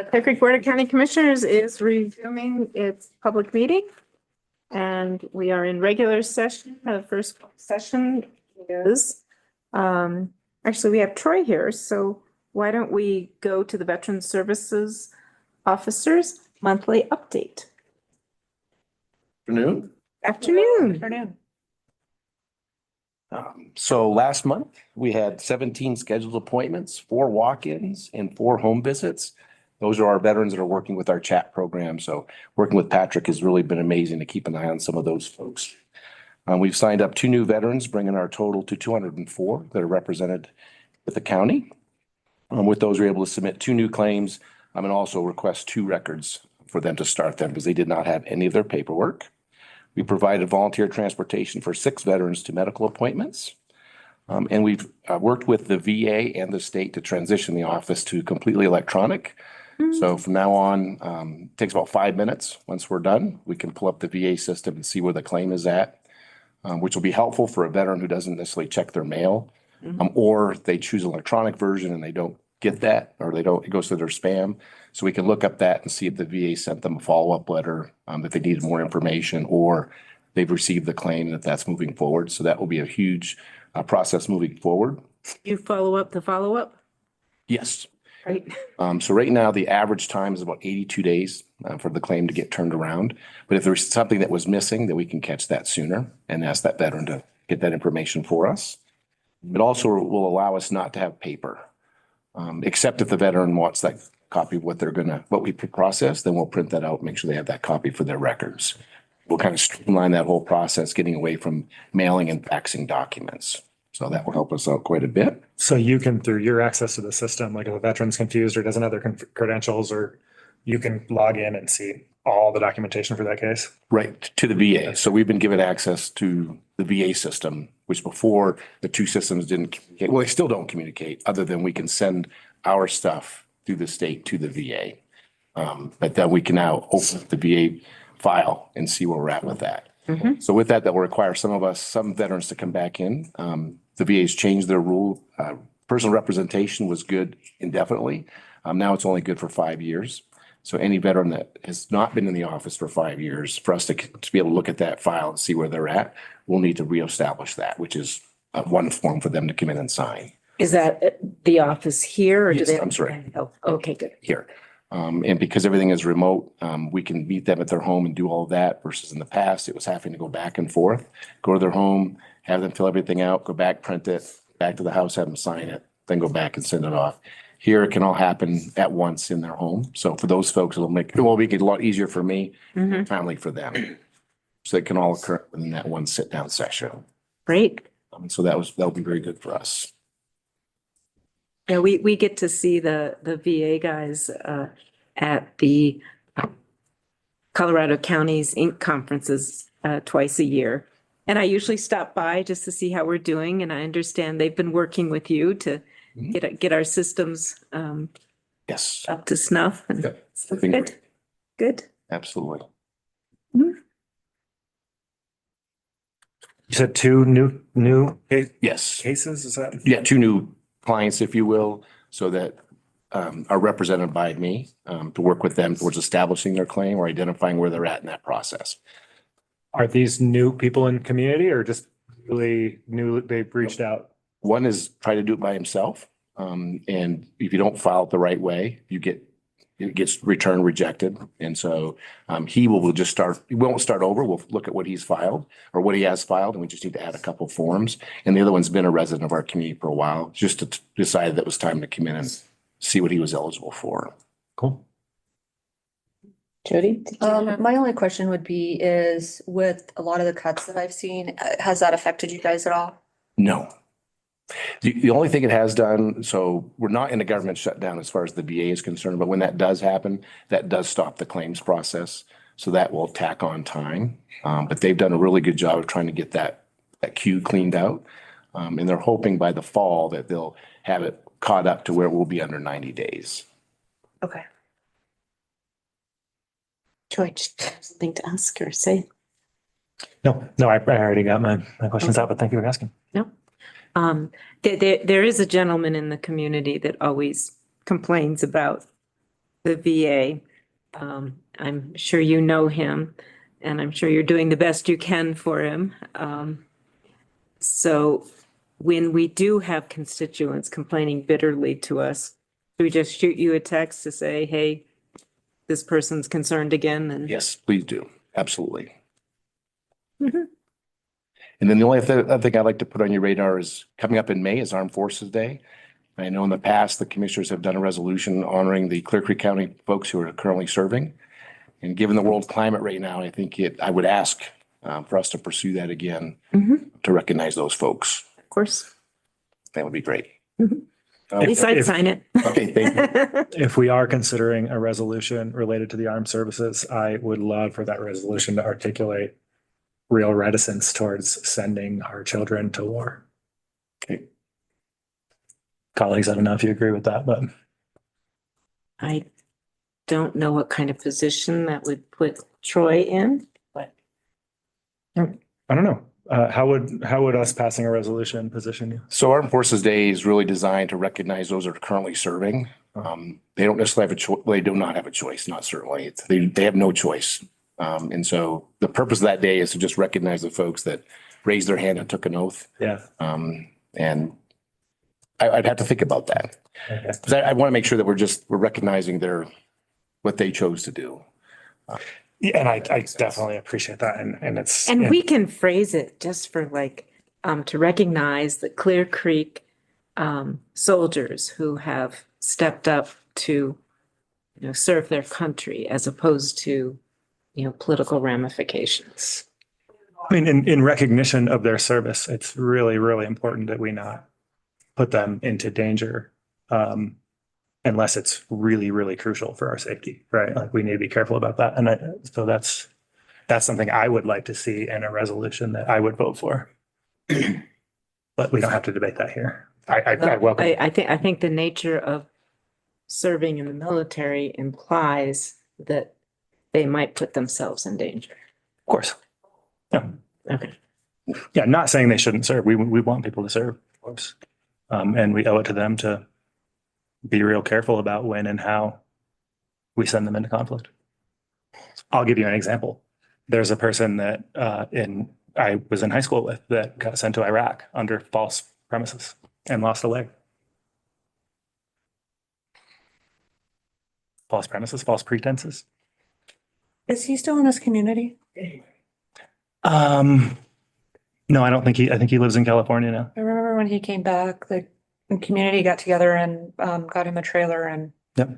Clear Creek Board of County Commissioners is resuming its public meeting. And we are in regular session. The first session is, actually, we have Troy here, so why don't we go to the Veteran Services Officers Monthly Update? Afternoon. Afternoon. So last month, we had 17 scheduled appointments, 4 walk-ins and 4 home visits. Those are our veterans that are working with our chat program. So working with Patrick has really been amazing to keep an eye on some of those folks. We've signed up 2 new veterans, bringing our total to 204 that are represented with the county. With those, we're able to submit 2 new claims and also request 2 records for them to start them because they did not have any of their paperwork. We provided volunteer transportation for 6 veterans to medical appointments. And we've worked with the VA and the state to transition the office to completely electronic. So from now on, it takes about 5 minutes. Once we're done, we can pull up the VA system and see where the claim is at, which will be helpful for a veteran who doesn't necessarily check their mail, or they choose an electronic version and they don't get that, or it goes to their spam. So we can look up that and see if the VA sent them a follow-up letter, if they needed more information, or they've received the claim and if that's moving forward. So that will be a huge process moving forward. You follow up the follow-up? Yes. Right. So right now, the average time is about 82 days for the claim to get turned around. But if there's something that was missing, then we can catch that sooner and ask that veteran to get that information for us. It also will allow us not to have paper, except if the veteran wants that copy of what we process, then we'll print that out, make sure they have that copy for their records. We'll kind of streamline that whole process, getting away from mailing and faxing documents. So that will help us out quite a bit. So you can, through your access to the system, like if a veteran's confused or doesn't have their credentials, or you can log in and see all the documentation for that case? Right, to the VA. So we've been given access to the VA system, which before the 2 systems didn't communicate. Well, they still don't communicate, other than we can send our stuff through the state to the VA. But then we can now open up the VA file and see where we're at with that. So with that will require some veterans to come back in. The VA's changed their rule. Personal representation was good indefinitely. Now it's only good for 5 years. So any veteran that has not been in the office for 5 years, for us to be able to look at that file and see where they're at, we'll need to reestablish that, which is one form for them to come in and sign. Is that the office here or do Yes, they? I'm sorry. Oh, okay, good. Here. And because everything is remote, we can meet them at their home and do all of that versus in the past, it was having to go back and forth, go to their home, have them fill everything out, go back, print it, back to the house, have them sign it, then go back and send it off. Here, it can all happen at once in their home. So for those folks, it will make it a lot easier for me, finally for them. So it can all occur in that one sit-down session. Great. So that'll be very good for us. Yeah, we get to see the VA guys at the Colorado Counties Inc. conferences twice a year. And I usually stop by just to see how we're doing. And I understand they've been working with you to get our systems yes, up to snuff. And Yep. so Been good. great. Good. Absolutely. You said 2 new Yes. cases, is that? Yeah, 2 new clients, if you will, so that are represented by me to work with them towards establishing their claim or identifying where they're at in that process. Are these new people in community or just really new, they've reached out? One is try to do it by himself. And if you don't file it the right way, it gets returned rejected. And so he won't start over. We'll look at what he's filed or what he has filed, and we just need to add a couple forms. And the other one's been a resident of our community for a while, just to decide that it was time to come in and see what he was eligible for. Cool. Jody? My only question would be is with a lot of the cuts that I've seen, has that affected you guys at all? No. The only thing it has done, so we're not in a government shutdown as far as the VA is concerned, but when that does happen, that does stop the claims process. So that will tack on time. But they've done a really good job of trying to get that queue cleaned out. And they're hoping by the fall that they'll have it caught up to where it will be under 90 days. Okay. Joy, just have something to ask or say? No, I already got my questions out, but thank you for asking. No. There is a gentleman in the community that always complains about the VA. I'm sure you know him, and I'm sure you're doing the best you can for him. So when we do have constituents complaining bitterly to us, do we just shoot you a text to say, hey, this person's concerned again? And Yes, please do. Absolutely. Mhm. And then the only other thing I'd like to put on your radar is coming up in May is Armed Forces Day. I know in the past, the commissioners have done a resolution honoring the Clear Creek County folks who are currently serving. And given the world climate right now, I think I would ask for us to pursue that again to recognize those folks. Of course. That would be great. At least I'd sign it. Okay, thank you. If we are considering a resolution related to the armed services, I would love for that resolution to articulate real reticence towards sending our children to war. Okay. Colleagues, I don't know if you agree with that, but I don't know what kind of position that would put Troy in, but I don't know. How would us passing a resolution position you? So Armed Forces Day is really designed to recognize those that are currently serving. They don't necessarily have a choice. They do not have a choice, not certainly. They have no choice. And so the purpose of that day is to just recognize the folks that raised their hand and took an oath. Yeah. And I'd have to think about that. Okay. Because I want to make sure that we're recognizing what they chose to do. Yeah, and I definitely appreciate that. And it's and we can phrase it just for like to recognize the Clear Creek soldiers who have stepped up to serve their country as opposed to political ramifications. I mean, in recognition of their service, it's really, really important that we not put them into danger unless it's really, really crucial for our safety, right? Like we need to be careful about that. And so that's something I would like to see in a resolution that I would vote for. But we don't have to debate that here. I welcome. I think the nature of serving in the military implies that they might put themselves in danger. Of course. Yeah. Okay. Yeah, not saying they shouldn't serve. We want people to serve, of course. And we owe it to them to be real careful about when and how we send them into conflict. I'll give you an example. There's a person that I was in high school with that got sent to Iraq under false premises and lost a leg. False premises, false pretenses. Is he still in this community? No, I think he lives in California now. I remember when he came back, the community got together and got him a trailer and Yep.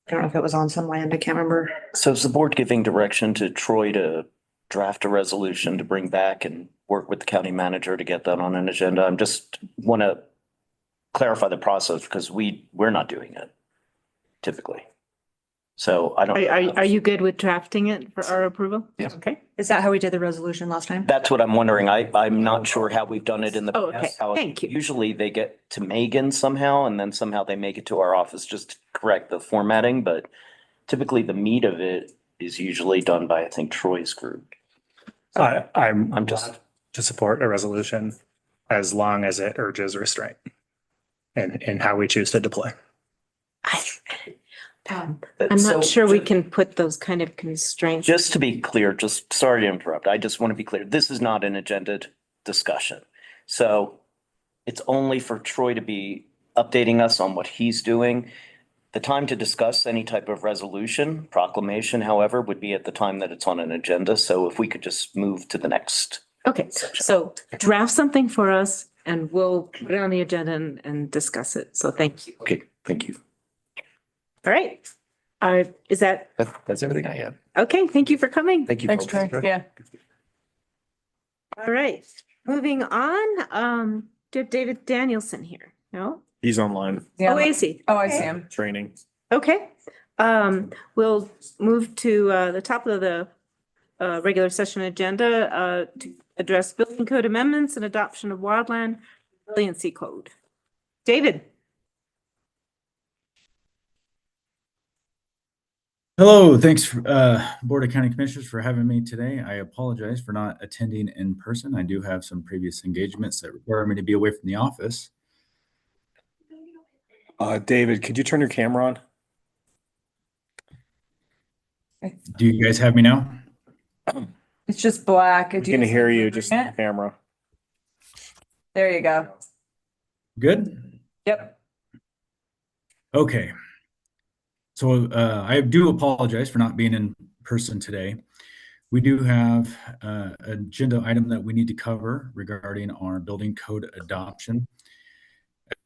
I don't know if it was on some land, I can't remember. So is the board giving direction to Troy to draft a resolution to bring back and work with the county manager to get that on an agenda? I'm just want to clarify the process because we're not doing it typically. So I don't. Are you good with drafting it for our approval? Yes. Okay. Is that how we did the resolution last time? That's what I'm wondering. I'm not sure how we've done it in the Oh, okay. past. How Thank you. Usually they get to Megan somehow and then somehow they make it to our office just to correct the formatting, but typically the meat of it is usually done by, I think, Troy's group. I'm just to support a resolution as long as it urges restraint in how we choose to deploy. I'm So- not sure we can put those kind of constraints. Just to be clear, just sorry to interrupt. I just want to be clear. This is not an agendaed discussion. So it's only for Troy to be updating us on what he's doing. The time to discuss any type of resolution, proclamation, however, would be at the time that it's on an agenda. So if we could just move to the next. Okay, so draft something for us and we'll put it on the agenda and discuss it. So thank you. Okay, thank you. All right. Is that, That's everything I had. okay, thank you for coming. Thank you. Thanks, folks. Troy. Yeah. All right, moving on, do you have David Danielson here? No? He's online Yeah. Oh, is he? Oh, I see him. training. Okay, we'll move to the top of the regular session agenda to address building code amendments and adoption of wildland resiliency code. David? Hello, thanks, Board of County Commissioners, for having me today. I apologize for not attending in person. I do have some previous engagements that require me to be away from the office. David, could you turn your camera on? Do you guys have me now? It's just black. We can hear you, just on the camera. There you go. Good? Yep. Okay. So I do apologize for not being in person today. We do have an agenda item that we need to cover regarding our building code adoption.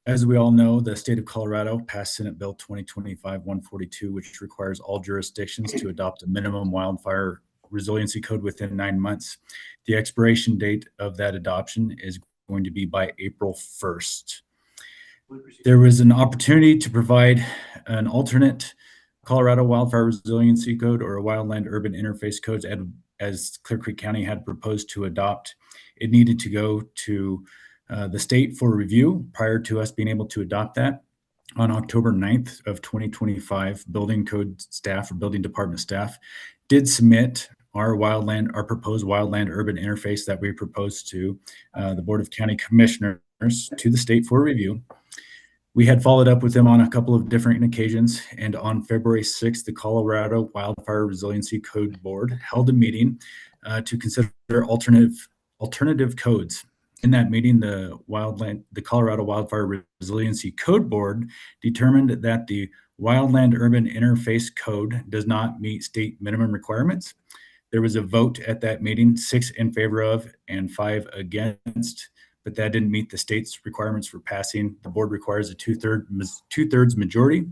As we all know, the state of Colorado passed Senate Bill 2025-142, which requires all jurisdictions to adopt a minimum wildfire resiliency code within 9 months. The expiration date of that adoption is going to be by April 1st. There was an opportunity to provide an alternate Colorado Wildfire Resiliency Code or a Wildland Urban Interface Code as Clear Creek County had proposed to adopt. It needed to go to the state for review prior to us being able to adopt that. On October 9th of 2025, building code staff or building department staff did submit our proposed wildland urban interface that we proposed to the Board of County Commissioners to the state for review. We had followed up with them on a couple of different occasions, and on February 6th, the Colorado Wildfire Resiliency Code Board held a meeting to consider alternative codes. In that meeting, the Colorado Wildfire Resiliency Code Board determined that the Wildland Urban Interface Code does not meet state minimum requirements. There was a vote at that meeting, 6 in favor of and 5 against, but that didn't meet the state's requirements for passing. The board requires a two-thirds majority.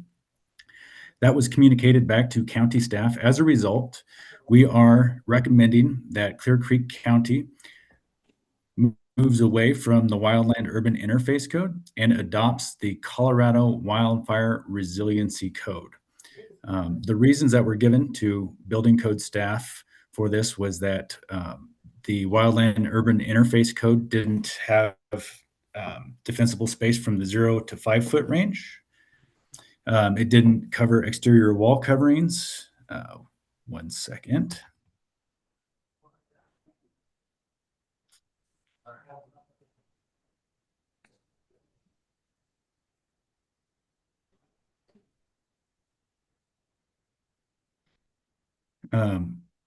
That was communicated back to county staff. As a result, we are recommending that Clear Creek County moves away from the Wildland Urban Interface Code and adopts the Colorado Wildfire Resiliency Code. The reasons that were given to building code staff for this was that the Wildland Urban Interface Code didn't have defensible space from the 0 to 5 foot range. It didn't cover exterior wall coverings. One second.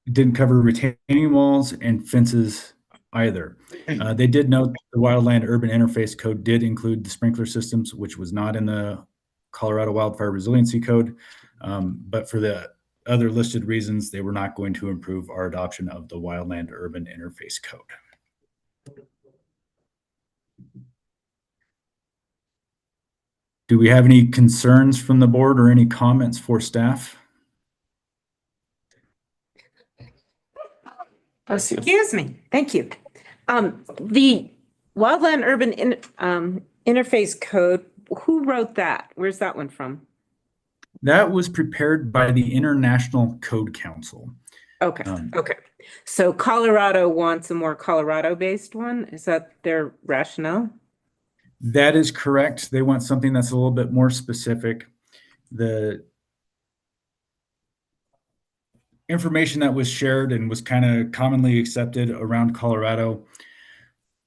It didn't cover retaining walls and fences either. They did note the Wildland Urban Interface Code did include the sprinkler systems, which was not in the Colorado Wildfire Resiliency Code. But for the other listed reasons, they were not going to improve our adoption of the Wildland Urban Interface Code. Do we have any concerns from the board or any comments for staff? Excuse me. Thank you. The Wildland Urban Interface Code, who wrote that? Where's that one from? That was prepared by the International Code Council. Okay. Okay. So Colorado wants a more Colorado-based one. Is that their rationale? That is correct. They want something that's a little bit more specific. The information that was shared and was kind of commonly accepted around Colorado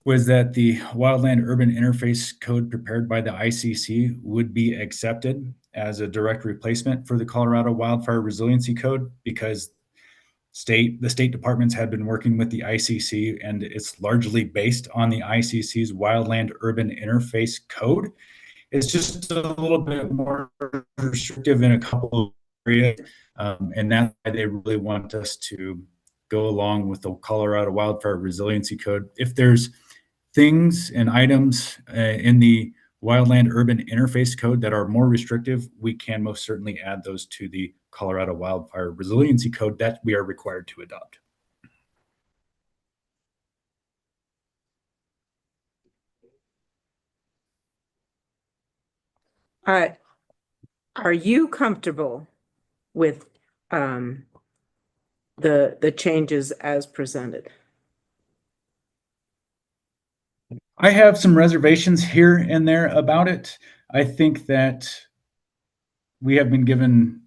was that the Wildland Urban Interface Code prepared by the ICC would be accepted as a direct replacement for the Colorado Wildfire Resiliency Code because the state departments had been working with the ICC, and it's largely based on the ICC's Wildland Urban Interface Code. It's just a little bit more restrictive in a couple of areas, and that's why they really want us to go along with the Colorado Wildfire Resiliency Code. If there's things and items in the Wildland Urban Interface Code that are more restrictive, we can most certainly add those to the Colorado Wildfire Resiliency Code that we are required to adopt. Are you comfortable with the changes as presented? I have some reservations here and there about it. I think that we have been given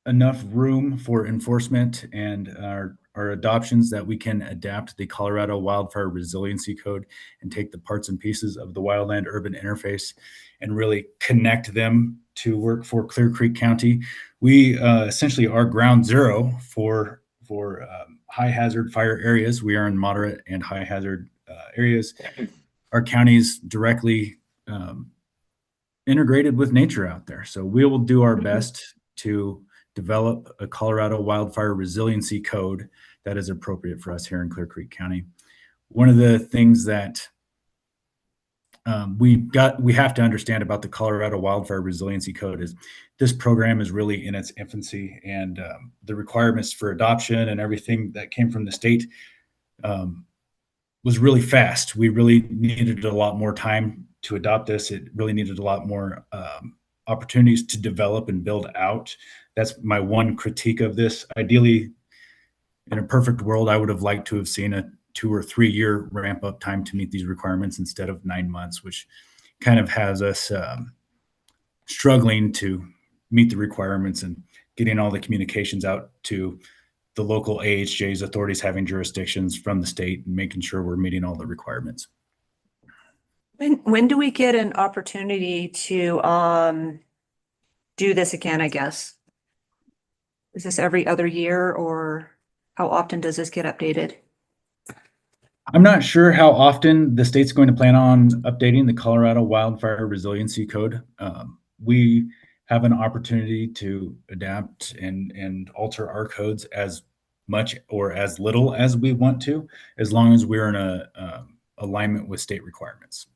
enough room for enforcement, and our are adoptions that we can adapt the Colorado Wildfire Resiliency Code and take the parts and pieces of the wildland urban interface and really connect them to work for Clear Creek County. We essentially are ground zero for high hazard fire areas. We are in moderate and high hazard areas. Our county is directly integrated with nature out there. So we will do our best to develop a Colorado Wildfire Resiliency Code that is appropriate for us here in Clear Creek County. One of the things that we have to understand about the Colorado Wildfire Resiliency Code is this program is really in its infancy, and the requirements for adoption and everything that came from the state was really fast. We really needed a lot more time to adopt this. It really needed a lot more opportunities to develop and build out. That's my one critique of this. Ideally, in a perfect world, I would have liked to have seen a 2 or 3 year ramp up time to meet these requirements instead of 9 months, which kind of has us struggling to meet the requirements and getting all the communications out to the local AHJs, authorities having jurisdictions from the state, and making sure we're meeting all the requirements. When do we get an opportunity to do this again, I guess? Is this every other year, or how often does this get updated? I'm not sure how often the state's going to plan on updating the Colorado Wildfire Resiliency Code. We have an opportunity to adapt and alter our codes as much or as little as we want to, as long as we're in a alignment with state requirements.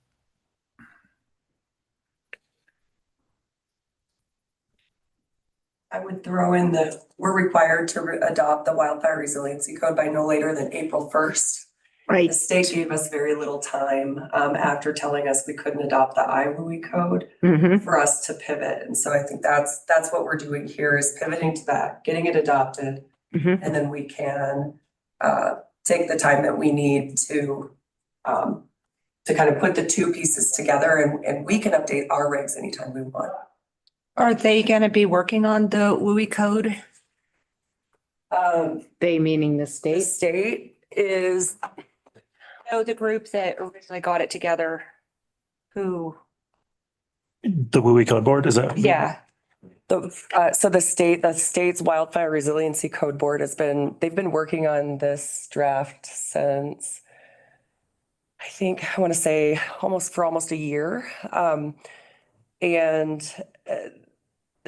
I would throw in that we're required to adopt the Wildfire Resiliency Code by no later than April 1st. Right. The state gave us very little time after telling us we couldn't adopt the IWUI code for us to pivot. And so I think that's what we're doing here, is pivoting to that, getting it adopted, and then we can take the time that we need to kind of put the two pieces together, and we can update our regs anytime we want. Are they gonna be working on the WUI code? They meaning the The state? state is, No, the group that originally got it together, who, The WUI code board, is that? yeah. so the state's Wildfire Resiliency Code Board they've been working on this draft since, I want to say almost a year. And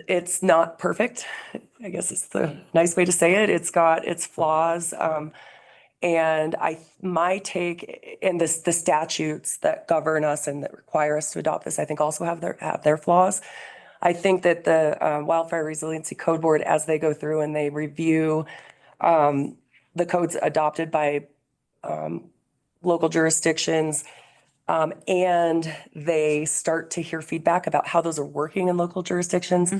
it's not perfect. I guess it's the nice way to say it. It's got its flaws. And my take in the statutes that govern us and that require us to adopt this, I think also have their flaws. I think that the Wildfire Resiliency Code Board, as they go through and they review the codes adopted by local jurisdictions, and they start to hear feedback about how those are working in local jurisdictions,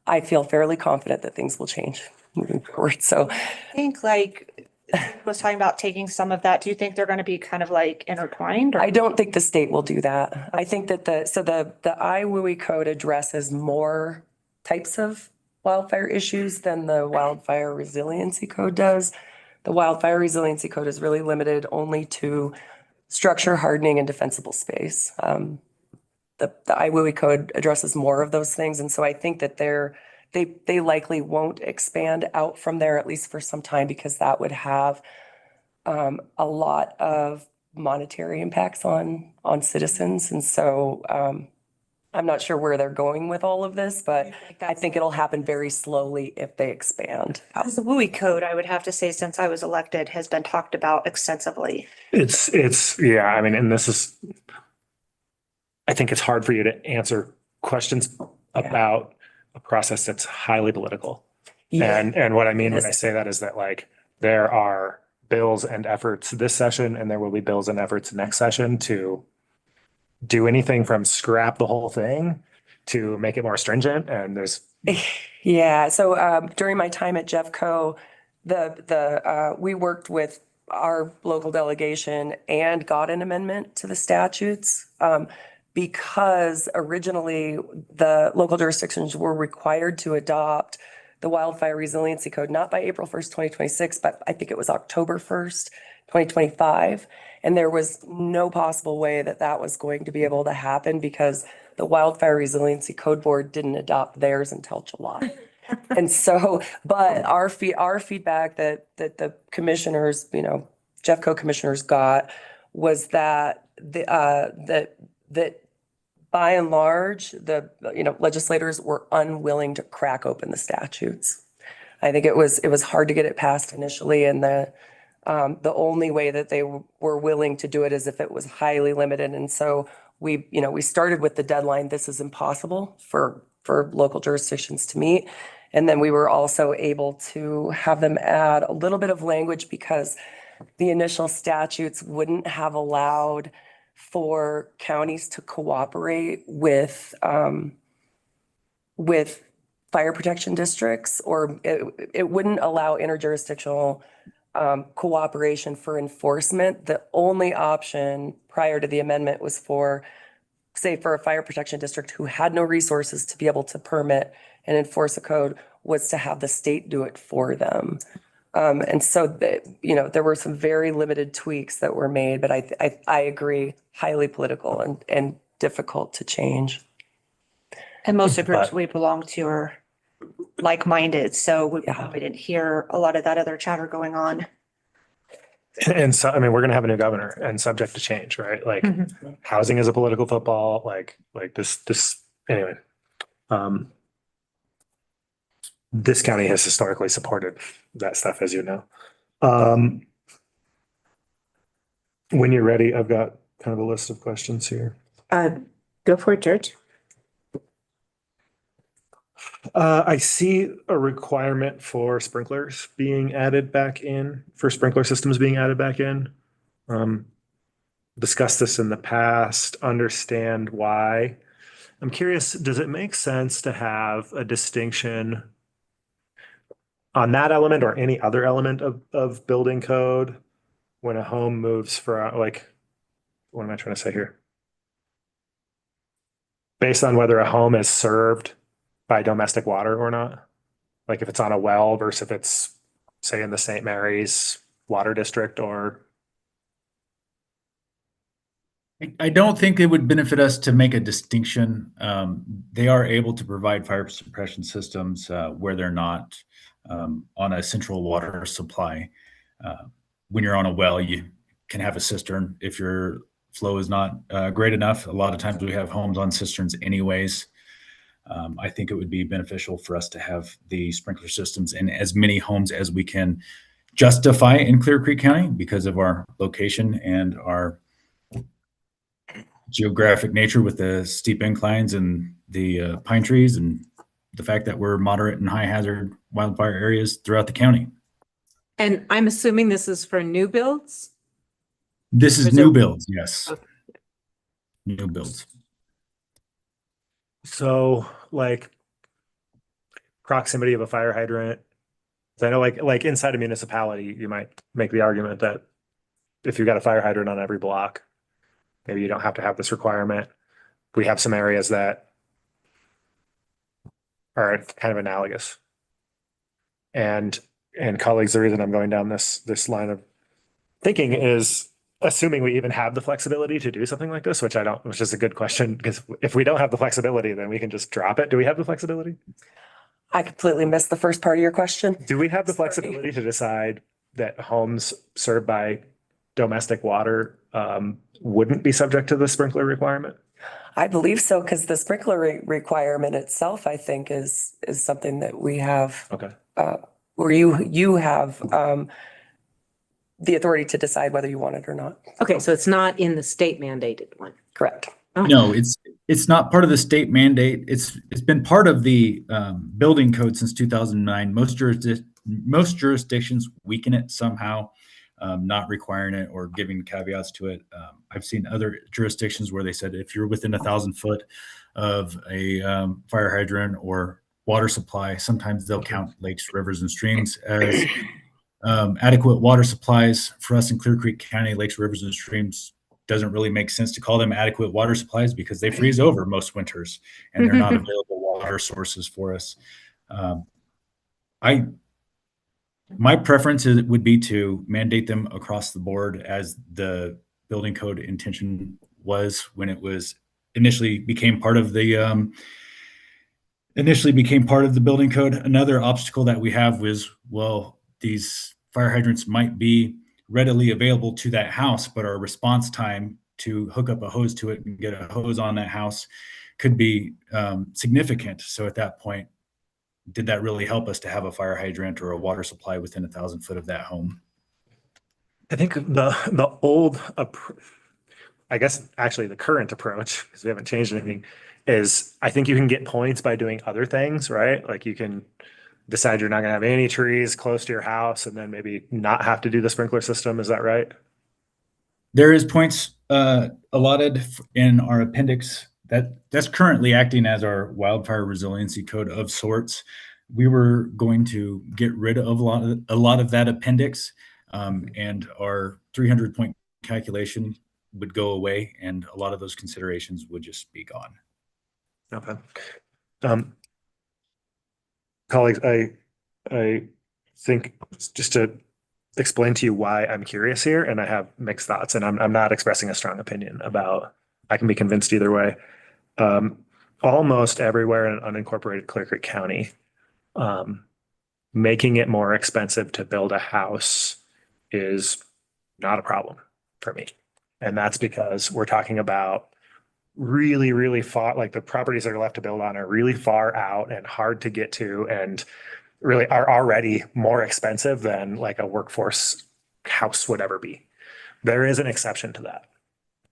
I feel fairly confident that things will change moving forward. So I think was talking about taking some of that. Do you think they're gonna be kind of like intertwined? Or? I don't think the state will do that. I think that the IWUI code addresses more types of wildfire issues than the Wildfire Resiliency Code does. The Wildfire Resiliency Code is really limited only to structure hardening and defensible space. The IWUI code addresses more of those things. And so I think that they likely won't expand out from there, at least for some time, because that would have a lot of monetary impacts on citizens. And so I'm not sure where they're going with all of this, but I think it'll happen very slowly if they expand. The WUI code, I would have to say, since I was elected, has been talked about extensively. Yeah, I mean, and I think it's hard for you to answer questions about a process that's highly political. Yeah. And what I mean when I say that is that, like, there are bills and efforts this session, and there will be bills and efforts next session to do anything from scrap the whole thing to make it more stringent. And there's Yeah. So during my time at Jeffco, we worked with our local delegation and got an amendment to the statutes because originally the local jurisdictions were required to adopt the wildfire resiliency code, not by April 1st, 2026, but I think it was October 1st, 2025. And there was no possible way that that was going to be able to happen because the Wildfire Resiliency Code Board didn't adopt theirs until July. And so, but our feedback that the commissioners, Jeffco commissioners got was that that by and large, the legislators were unwilling to crack open the statutes. I think it was hard to get it passed initially, and the only way that they were willing to do it is if it was highly limited. And so we started with the deadline. This is impossible for local jurisdictions to meet. And then we were also able to have them add a little bit of language because the initial statutes wouldn't have allowed for counties to cooperate with fire protection districts, or it wouldn't allow interjurisdictional cooperation for enforcement. The only option prior to the amendment was for a fire protection district who had no resources to be able to permit and enforce a code was to have the state do it for them. And so, there were some very limited tweaks that were made, but I agree, highly political and difficult to change. And most of the groups we belong to are like-minded, so we probably didn't hear a lot of that other chatter going on. And so, we're going to have a new governor and subject to change, right? Like housing is a political football, like this, anyway. This county has historically supported that stuff, as you know. When you're ready, I've got kind of a list of questions here. Go for it, George. I see a requirement for sprinklers being added back in, for sprinkler systems being added back in. Discussed this in the past, understand why. I'm curious, does it make sense to have a distinction on that element or any other element of building code when a home moves from, what am I trying to say here? Based on whether a home is served by domestic water or not? Like if it's on a well versus if it's, say, in the St. Mary's Water District or... I don't think it would benefit us to make a distinction. They are able to provide fire suppression systems where they're not on a central water supply. When you're on a well, you can have a cistern if your flow is not great enough. A lot of times we have homes on cisterns anyways. I think it would be beneficial for us to have the sprinkler systems in as many homes as we can justify in Clear Creek County because of our location and our geographic nature with the steep inclines and the pine trees and the fact that we're moderate and high hazard wildfire areas throughout the county. And I'm assuming this is for new builds? This is new builds, yes. Okay. New builds. So like proximity of a fire hydrant. So I know like inside a municipality, you might make the argument that if you've got a fire hydrant on every block, maybe you don't have to have this requirement. We have some areas that are kind of analogous. And colleagues, the reason I'm going down this line of thinking is assuming we even have the flexibility to do something like this, which is a good question, because if we don't have the flexibility, then we can just drop it. Do we have the flexibility? I completely missed the first part of your question. Do we have the flexibility to decide that homes served by domestic water wouldn't be subject to the sprinkler requirement? I believe so, because the sprinkler requirement itself, I think, is something that we have. Okay. Where you have the authority to decide whether you want it or not. Okay, so it's not in the state mandated one. Correct. Oh. No, it's not part of the state mandate. It's been part of the building code since 2009. Most jurisdictions weaken it somehow, not requiring it or giving caveats to it. I've seen other jurisdictions where they said if you're within 1,000 foot of a fire hydrant or water supply, sometimes they'll count lakes, rivers, and streams as adequate water supplies. For us in Clear Creek County, lakes, rivers, and streams doesn't really make sense to call them adequate water supplies because they freeze over most winters and they're not available water sources for us. My preference would be to mandate them across the board as the building code intention was when it was initially became part of the building code. Another obstacle that we have was, well, these fire hydrants might be readily available to that house, but our response time to hook up a hose to it and get a hose on that house could be significant. So at that point, did that really help us to have a fire hydrant or a water supply within 1,000 foot of that home? I think the old, I guess actually the current approach, because we haven't changed anything, is I think you can get points by doing other things, right? Like you can decide you're not gonna have any trees close to your house and then maybe not have to do the sprinkler system. Is that right? There is points allotted in our appendix that's currently acting as our wildfire resiliency code of sorts. We were going to get rid of a lot of that appendix, and our 300-point calculation would go away, and a lot of those considerations would just be gone. Okay. Colleagues, I think just to explain to you why I'm curious here, and I have mixed thoughts, and I'm not expressing a strong opinion about, I can be convinced either way. Almost everywhere in unincorporated Clear Creek County, making it more expensive to build a house is not a problem for me. And that's because we're talking about really, really far, like the properties that are left to build on are really far out and hard to get to, and really are already more expensive than like a workforce house would ever be. There is an exception to that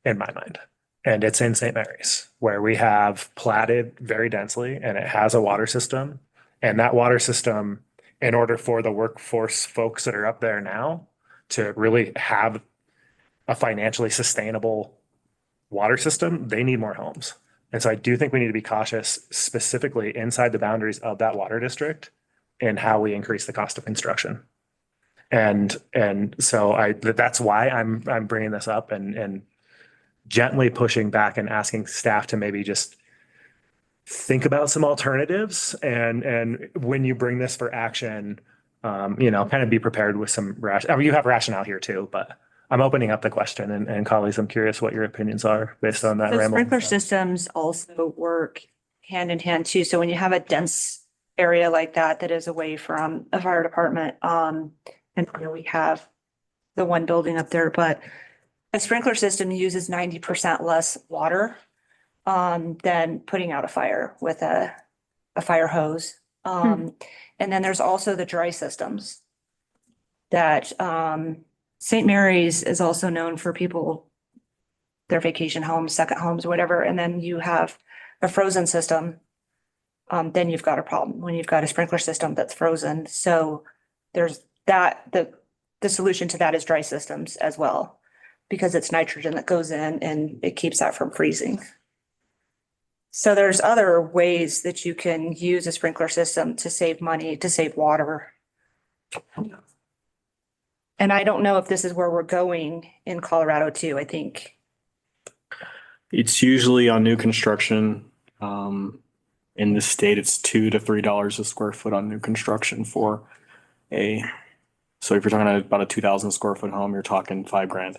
in my mind. And it's in St. Mary's, where we have platted very densely and it has a water system. And that water system, in order for the workforce folks that are up there now to really have a financially sustainable water system, they need more homes. And so I do think we need to be cautious specifically inside the boundaries of that water district in how we increase the cost of construction. And so that's why I'm bringing this up and gently pushing back and asking staff to maybe just think about some alternatives. And when you bring this for action, kind of be prepared with some you have rationale here too, but I'm opening up the question, and colleagues, I'm curious what your opinions are based on that. The ramble. sprinkler systems also work hand in hand too. So when you have a dense area like that is away from a fire department, and we have the one building up there, but a sprinkler system uses 90% less water than putting out a fire with a fire hose. And then there's also the dry systems that St. Mary's is also known for people, their vacation homes, second homes, whatever. And then you have a frozen system. Then you've got a problem when you've got a sprinkler system that's frozen. So there's that, the solution to that is dry systems as well, because it's nitrogen that goes in and it keeps that from freezing. So there's other ways that you can use a sprinkler system to save money, to save water. And I don't know if this is where we're going in Colorado too. I think It's usually on new construction. In the state, it's $2 to $3 a square foot on new construction so if you're talking about a 2,000 square foot home, you're talking $5,000.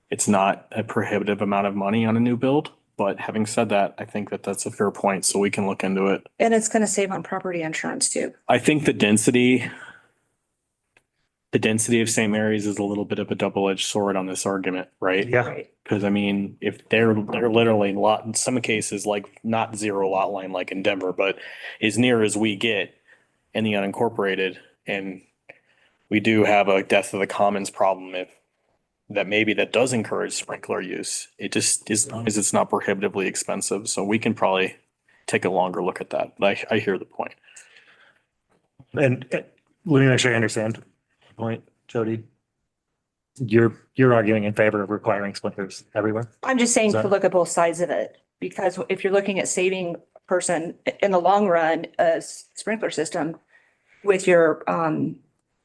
It's not a prohibitive amount of money on a new build, but having said that, I think that that's a fair point, so we can look into it. and it's going to save on property insurance too. I think the density of St. Mary's is a little bit of a double-edged sword on this argument, right? Yeah. Right. Because I mean, if they're literally in some cases, like not zero lot line like in Denver, but as near as we get in the unincorporated, and we do have a death of the commons problem that does encourage sprinkler use. It just is, as it's not prohibitively expensive, so we can probably take a longer look at that. But I hear the point. And let me make sure I understand the point, Jody. You're arguing in favor of requiring sprinklers everywhere? I'm just saying Is that- to look at both sides of it, because if you're looking at saving a person in the long run, a sprinkler system with your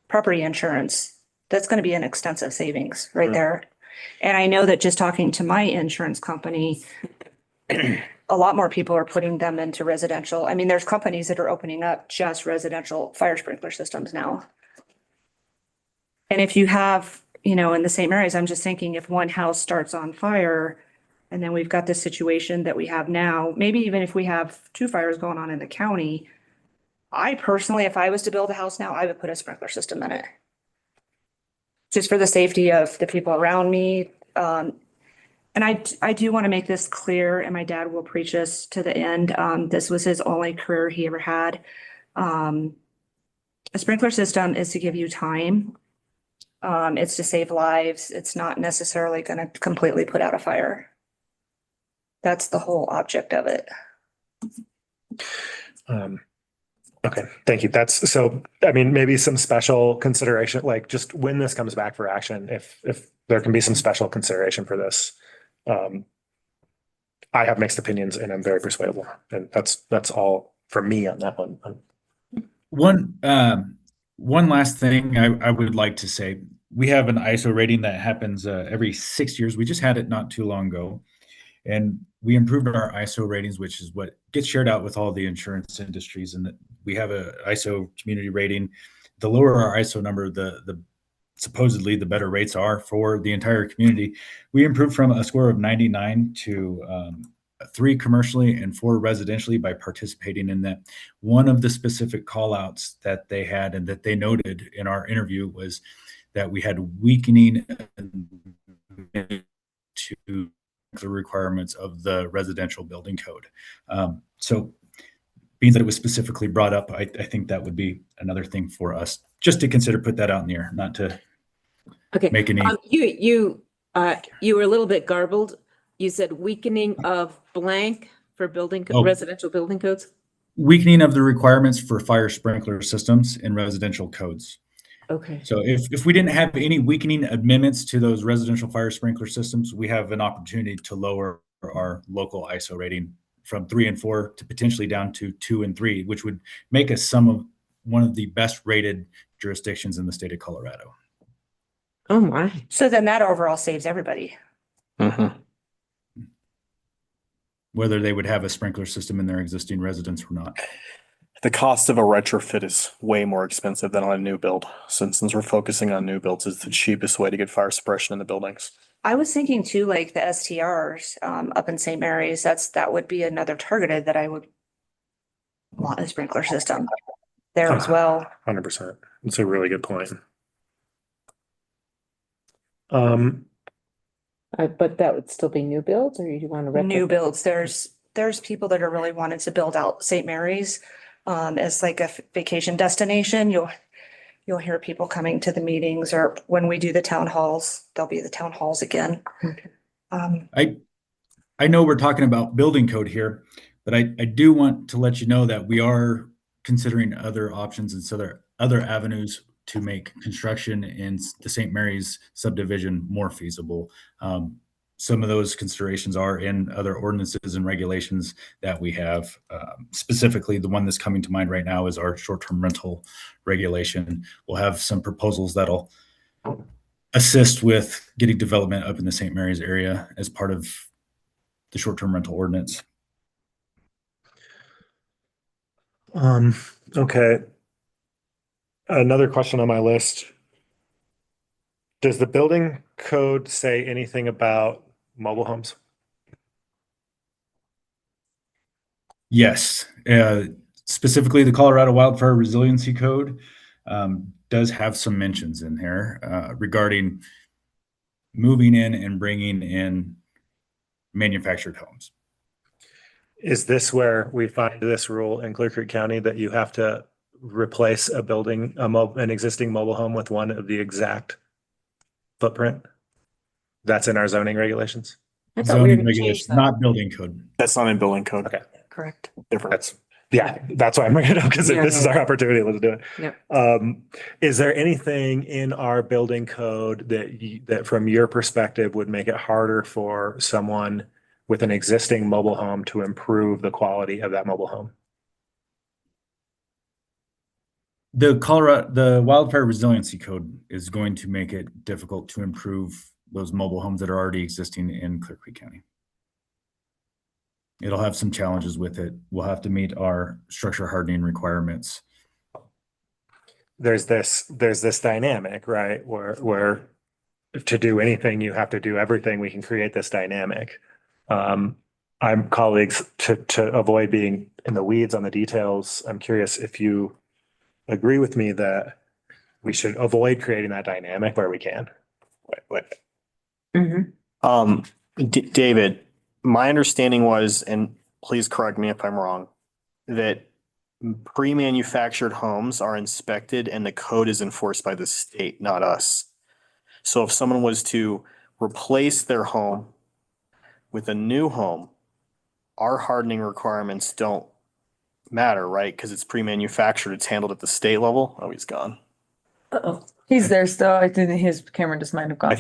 property insurance, that's going to be an extensive savings right there. And I know that just talking to my insurance company, a lot more people are putting them into residential. I mean, there's companies that are opening up just residential fire sprinkler systems now. And if you have, you know, in the St. Mary's, I'm just thinking if one house starts on fire and then we've got this situation that we have now, maybe even if we have 2 fires going on in the county, I personally, if I was to build a house now, I would put a sprinkler system in it. Just for the safety of the people around me. And I do want to make this clear, and my dad will preach this to the end. This was his only career he ever had. A sprinkler system is to give you time. It's to save lives. It's not necessarily going to completely put out a fire. That's the whole object of it. Okay, thank you. That's so, I mean, maybe some special consideration, like just when this comes back for action, if there can be some special consideration for this. I have mixed opinions and I'm very persuadable, and that's all for me on that one. One last thing I would like to say. We have an ISO rating that happens every 6 years. We just had it not too long ago. And we improved our ISO ratings, which is what gets shared out with all the insurance industries. And we have a ISO community rating. The lower our ISO number, the supposedly the better rates are for the entire community. We improved from a score of 99 to 3 commercially and 4 residentially by participating in that. One of the specific call outs that they had and that they noted in our interview was that we had weakening to the requirements of the residential building code. So being that it was specifically brought up, I think that would be another thing for us just to consider, put that out in the air, not to make any. You were a little bit garbled. You said weakening of blank for residential building codes? Weakening of the requirements for fire sprinkler systems in residential codes. Okay. So if we didn't have any weakening amendments to those residential fire sprinkler systems, we have an opportunity to lower our local ISO rating from 3 and 4 to potentially down to 2 and 3, which would make us one of the best rated jurisdictions in the state of Colorado. Oh my. So then that overall saves everybody. Whether they would have a sprinkler system in their existing residence or not. The cost of a retrofit is way more expensive than on a new build. Since we're focusing on new builds, it's the cheapest way to get fire suppression in the buildings. I was thinking too, like the STRs up in St. Mary's, that would be another targeted that I would want a sprinkler system there as well. 100%. It's a really good point. But that would still be new builds, or you want to New builds. There's people that are really wanting to build out St. Mary's as like a vacation destination. You'll hear people coming to the meetings, or when we do the town halls, there'll be the town halls again. I know we're talking about building code here, but I do want to let you know that we are considering other options and so other avenues to make construction in the St. Mary's subdivision more feasible. Some of those considerations are in other ordinances and regulations that we have. Specifically, the one that's coming to mind right now is our short-term rental regulation. We'll have some proposals that'll assist with getting development up in the St. Mary's area as part of the short-term rental ordinance. Okay. Another question on my list. Does the building code say anything about mobile homes? Yes. Specifically, the Colorado Wildfire Resiliency Code does have some mentions in here regarding moving in and bringing in manufactured homes. Is this where we find this rule in Clear Creek County that you have to replace a building, an existing mobile home with one of the exact footprint? That's in our zoning regulations? Zoning regulations, not building code. That's not in building code. Okay. Correct. That's why I'm bringing it up, because this is our opportunity. Let's do it. Yeah. Is there anything in our building code that from your perspective would make it harder for someone with an existing mobile home to improve the quality of that mobile home? The Wildfire Resiliency Code is going to make it difficult to improve those mobile homes that are already existing in Clear Creek County. it'll have some challenges with it. We'll have to meet our structure hardening requirements. There's this dynamic, right? Where to do anything, you have to do everything. We can create this dynamic. I'm colleagues to avoid being in the weeds on the details. I'm curious if you agree with me that we should avoid creating that dynamic where we can. David, my understanding was, and please correct me if I'm wrong, that pre-manufactured homes are inspected and the code is enforced by the state, not us. So if someone was to replace their home with a new home, our hardening requirements don't matter, right? Because it's pre-manufactured, it's handled at the state level. Oh, he's gone. Uh-oh. He's there still. I think his camera just might have gone. I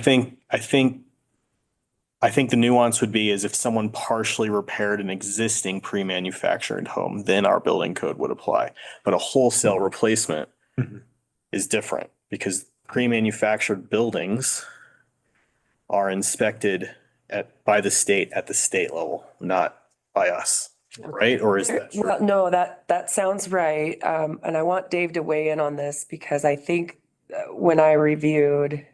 think the nuance would be is if someone partially repaired an existing pre-manufactured home, then our building code would apply. But a wholesale replacement is different because pre-manufactured buildings are inspected by the state at the state level, not by us, right? Or is that true? Well, no, that sounds right. And I want Dave to weigh in on this because I think when I reviewed,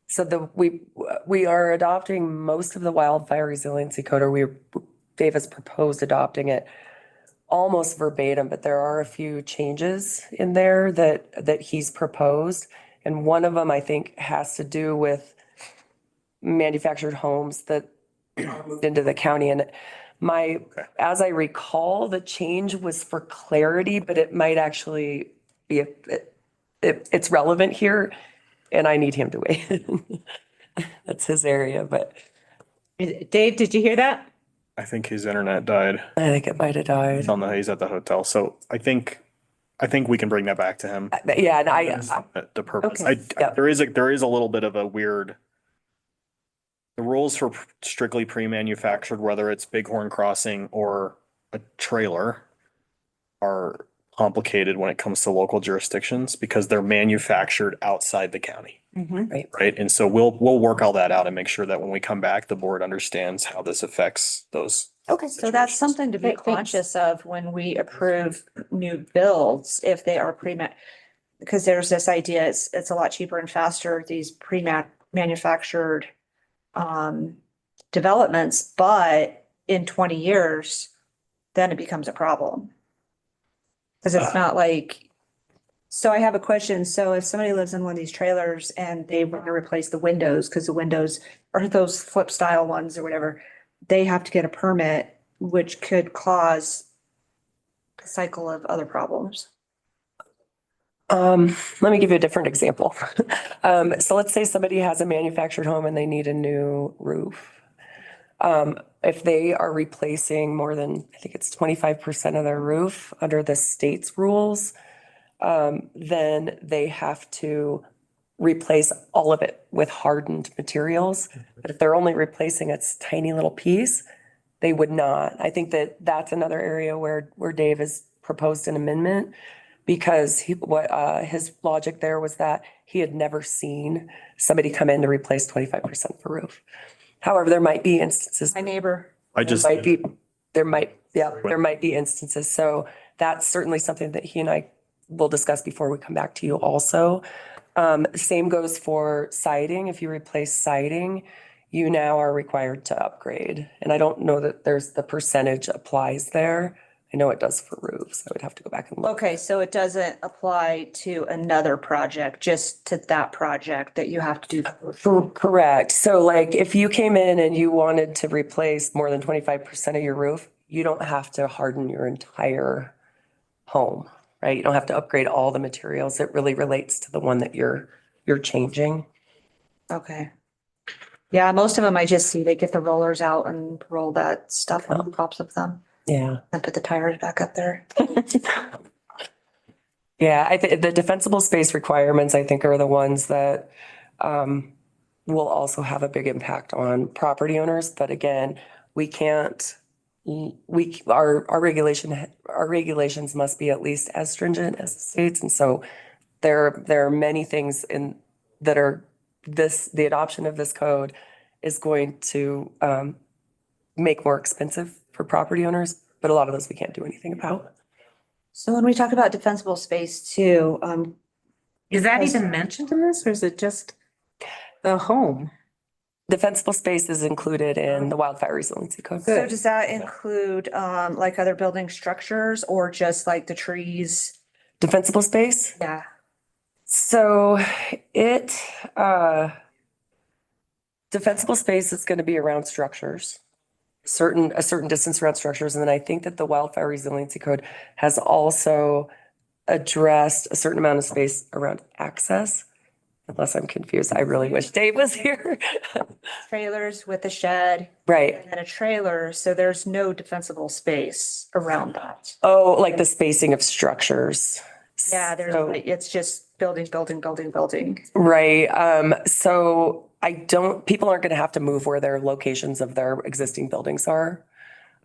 so we are adopting most of the wildfire resiliency code, or Dave has proposed adopting it almost verbatim, but there are a few changes in there that he's proposed. And one of them, I think, has to do with manufactured homes that are moved into the county. And as I recall, the change was for clarity, but it might actually be, it's relevant here, and I need him to weigh in. That's his area, but. Dave, did you hear that? I think his internet died. I think it might have died. He's at the hotel. So I think we can bring that back to him. Yeah, and The purpose. Okay, yeah. There is a little bit of a weird. The rules for strictly pre-manufactured, whether it's Bighorn Crossing or a trailer, are complicated when it comes to local jurisdictions because they're manufactured outside the county. Right. Right. And so we'll work all that out and make sure that when we come back, the board understands how this affects those. Okay, so that's something to be conscious of when we approve new builds, if they are because there's this idea, it's a lot cheaper and faster, these manufactured developments, but in 20 years, then it becomes a problem. Because it's not like, so I have a question. So if somebody lives in one of these trailers and they want to replace the windows, because the windows are those flip style ones or whatever, they have to get a permit, which could cause a cycle of other problems. Let me give you a different example. So let's say somebody has a manufactured home and they need a new roof. If they are replacing more than, I think it's 25% of their roof under the state's rules, then they have to replace all of it with hardened materials. But if they're only replacing a tiny little piece, they would not. I think that's another area where Dave has proposed an amendment because his logic there was that he had never seen somebody come in to replace 25% of a roof. However, there might be instances. My neighbor. There might be instances. So that's certainly something that he and I will discuss before we come back to you also. Same goes for siding. If you replace siding, you now are required to upgrade. And I don't know that the percentage applies there. I know it does for roofs. I would have to go back and look. Okay, so it doesn't apply to another project, just to that project that you have to do. Correct. So like if you came in and you wanted to replace more than 25% of your roof, you don't have to harden your entire home, right? You don't have to upgrade all the materials. It really relates to the one that you're changing. Okay. Yeah, most of them I just see, they get the rollers out and roll that stuff on tops of them. Yeah. And put the tires back up there. Yeah, I think the defensible space requirements, I think, are the ones that will also have a big impact on property owners. But again, our regulations must be at least as stringent as the states. And so there are many things that are the adoption of this code is going to make more expensive for property owners, but a lot of those we can't do anything about. So when we talk about defensible space too, Is that Because- even mentioned in this, or is it just the home? Defensible space is included in the wildfire resiliency code. so does that include like other building structures or just like the trees? Defensible space? Yeah. So it, defensible space is going to be around structures, a certain distance around structures. And then I think that the wildfire resiliency code has also addressed a certain amount of space around access. Unless I'm confused, I really wish Dave was here. Trailers with a shed. Right. And then a trailer, so there's no defensible space around that. Oh, like the spacing of structures. Yeah, there's So- like, it's just building. Right. So people aren't going to have to move where their locations of their existing buildings are.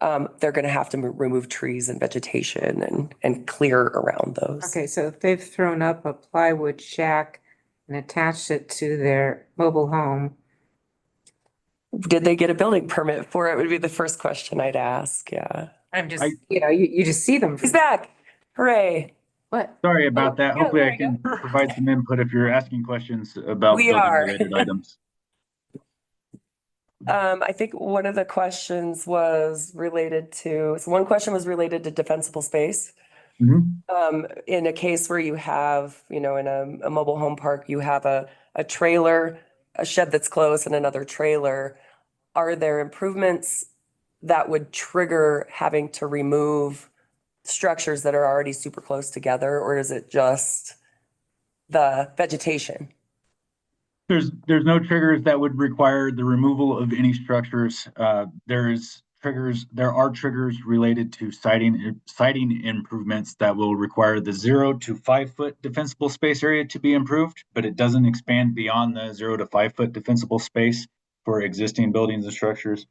They're going to have to remove trees and vegetation and clear around those. Okay, so if they've thrown up a plywood shack and attached it to their mobile home, Did they get a building permit for it? Would be the first question I'd ask. Yeah. I'm just, you just see them. He's back. Hooray. What? Sorry about that. yeah, Hopefully there I you can provide some input if you're asking questions about We building are. related items. I think one of the questions was related to, so one question was related to defensible space. In a case where you have, in a mobile home park, you have a trailer, a shed that's closed and another trailer. Are there improvements that would trigger having to remove structures that are already super close together, or is it just the vegetation? There's no triggers that would require the removal of any structures. There are triggers related to siding improvements that will require the 0 to 5 foot defensible space area to be improved, but it doesn't expand beyond the 0 to 5 foot defensible space for existing buildings and structures.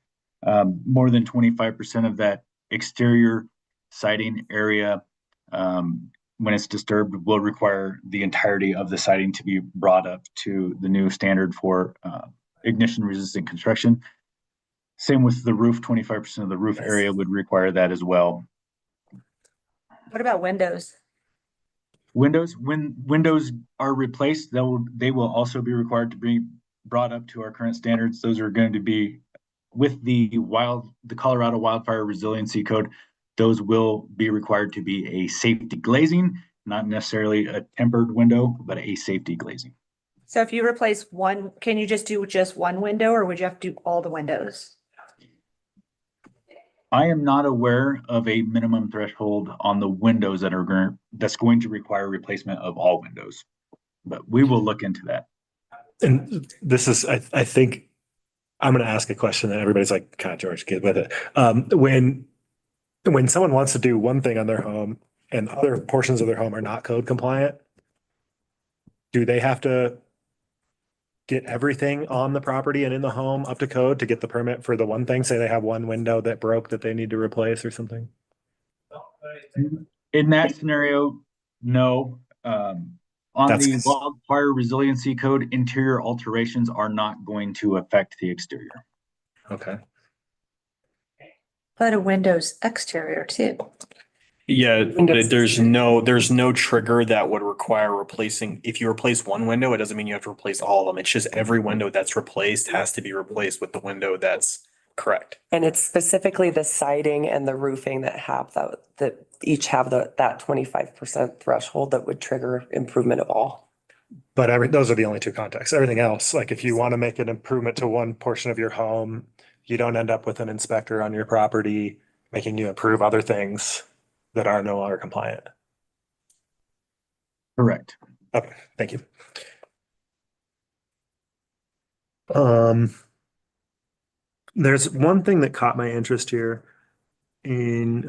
More than 25% of that exterior siding area, when it's disturbed, will require the entirety of the siding to be brought up to the new standard for ignition resistant construction. Same with the roof, 25% of the roof area would require that as well. What about windows? When windows are replaced, they will also be required to be brought up to our current standards. Those are going to be with the Colorado Wildfire Resiliency Code. Those will be required to be a safety glazing, not necessarily a tempered window, but a safety glazing. So if you replace one, can you just do just one window or would you have to do all the windows? I am not aware of a minimum threshold on the windows that's going to require replacement of all windows, but we will look into that. And this is, I think, I'm going to ask a question that everybody's like, kind of, George, get with it. When someone wants to do one thing on their home and other portions of their home are not code compliant, do they have to get everything on the property and in the home up to code to get the permit for the one thing? Say they have one window that broke that they need to replace or something? In that scenario, no. On the Wildfire Resiliency Code, interior alterations are not going to affect the exterior. Okay. But a window's exterior too. Yeah, there's no trigger that would require replacing. If you replace one window, it doesn't mean you have to replace all of them. It's just every window that's replaced has to be replaced with the window that's correct. And it's specifically the siding and the roofing that have that each have that 25% threshold that would trigger improvement of all. But those are the only two contexts. Everything else, like if you want to make an improvement to one portion of your home, you don't end up with an inspector on your property making you improve other things that are no longer compliant. Correct. Okay, thank you. There's one thing that caught my interest here in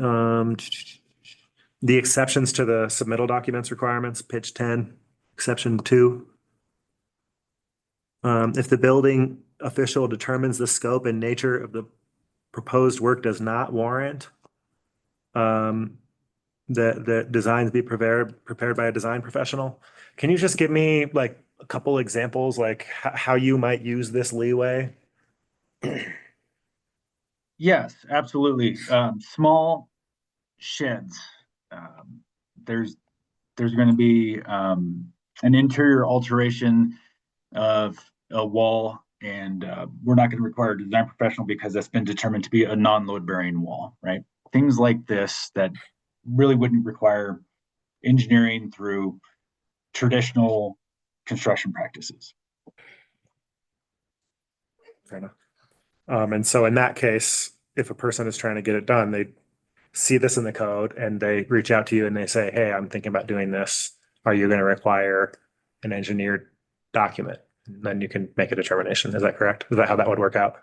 the exceptions to the submittal documents requirements, page 10, exception 2. If the building official determines the scope and nature of the proposed work does not warrant that designs be prepared by a design professional. Can you just give me like a couple examples, like how you might use this leeway? Yes, absolutely. Small sheds. Um, there's going to be an interior alteration of a wall, and we're not going to require a design professional because that's been determined to be a non-load bearing wall, right? Things like this that really wouldn't require engineering through traditional construction practices. Fair enough. And so in that case, if a person is trying to get it done, they see this in the code and they reach out to you and they say, hey, I'm thinking about doing this. Are you going to require an engineered document? And then you can make a determination. Is that correct? Is that how that would work out?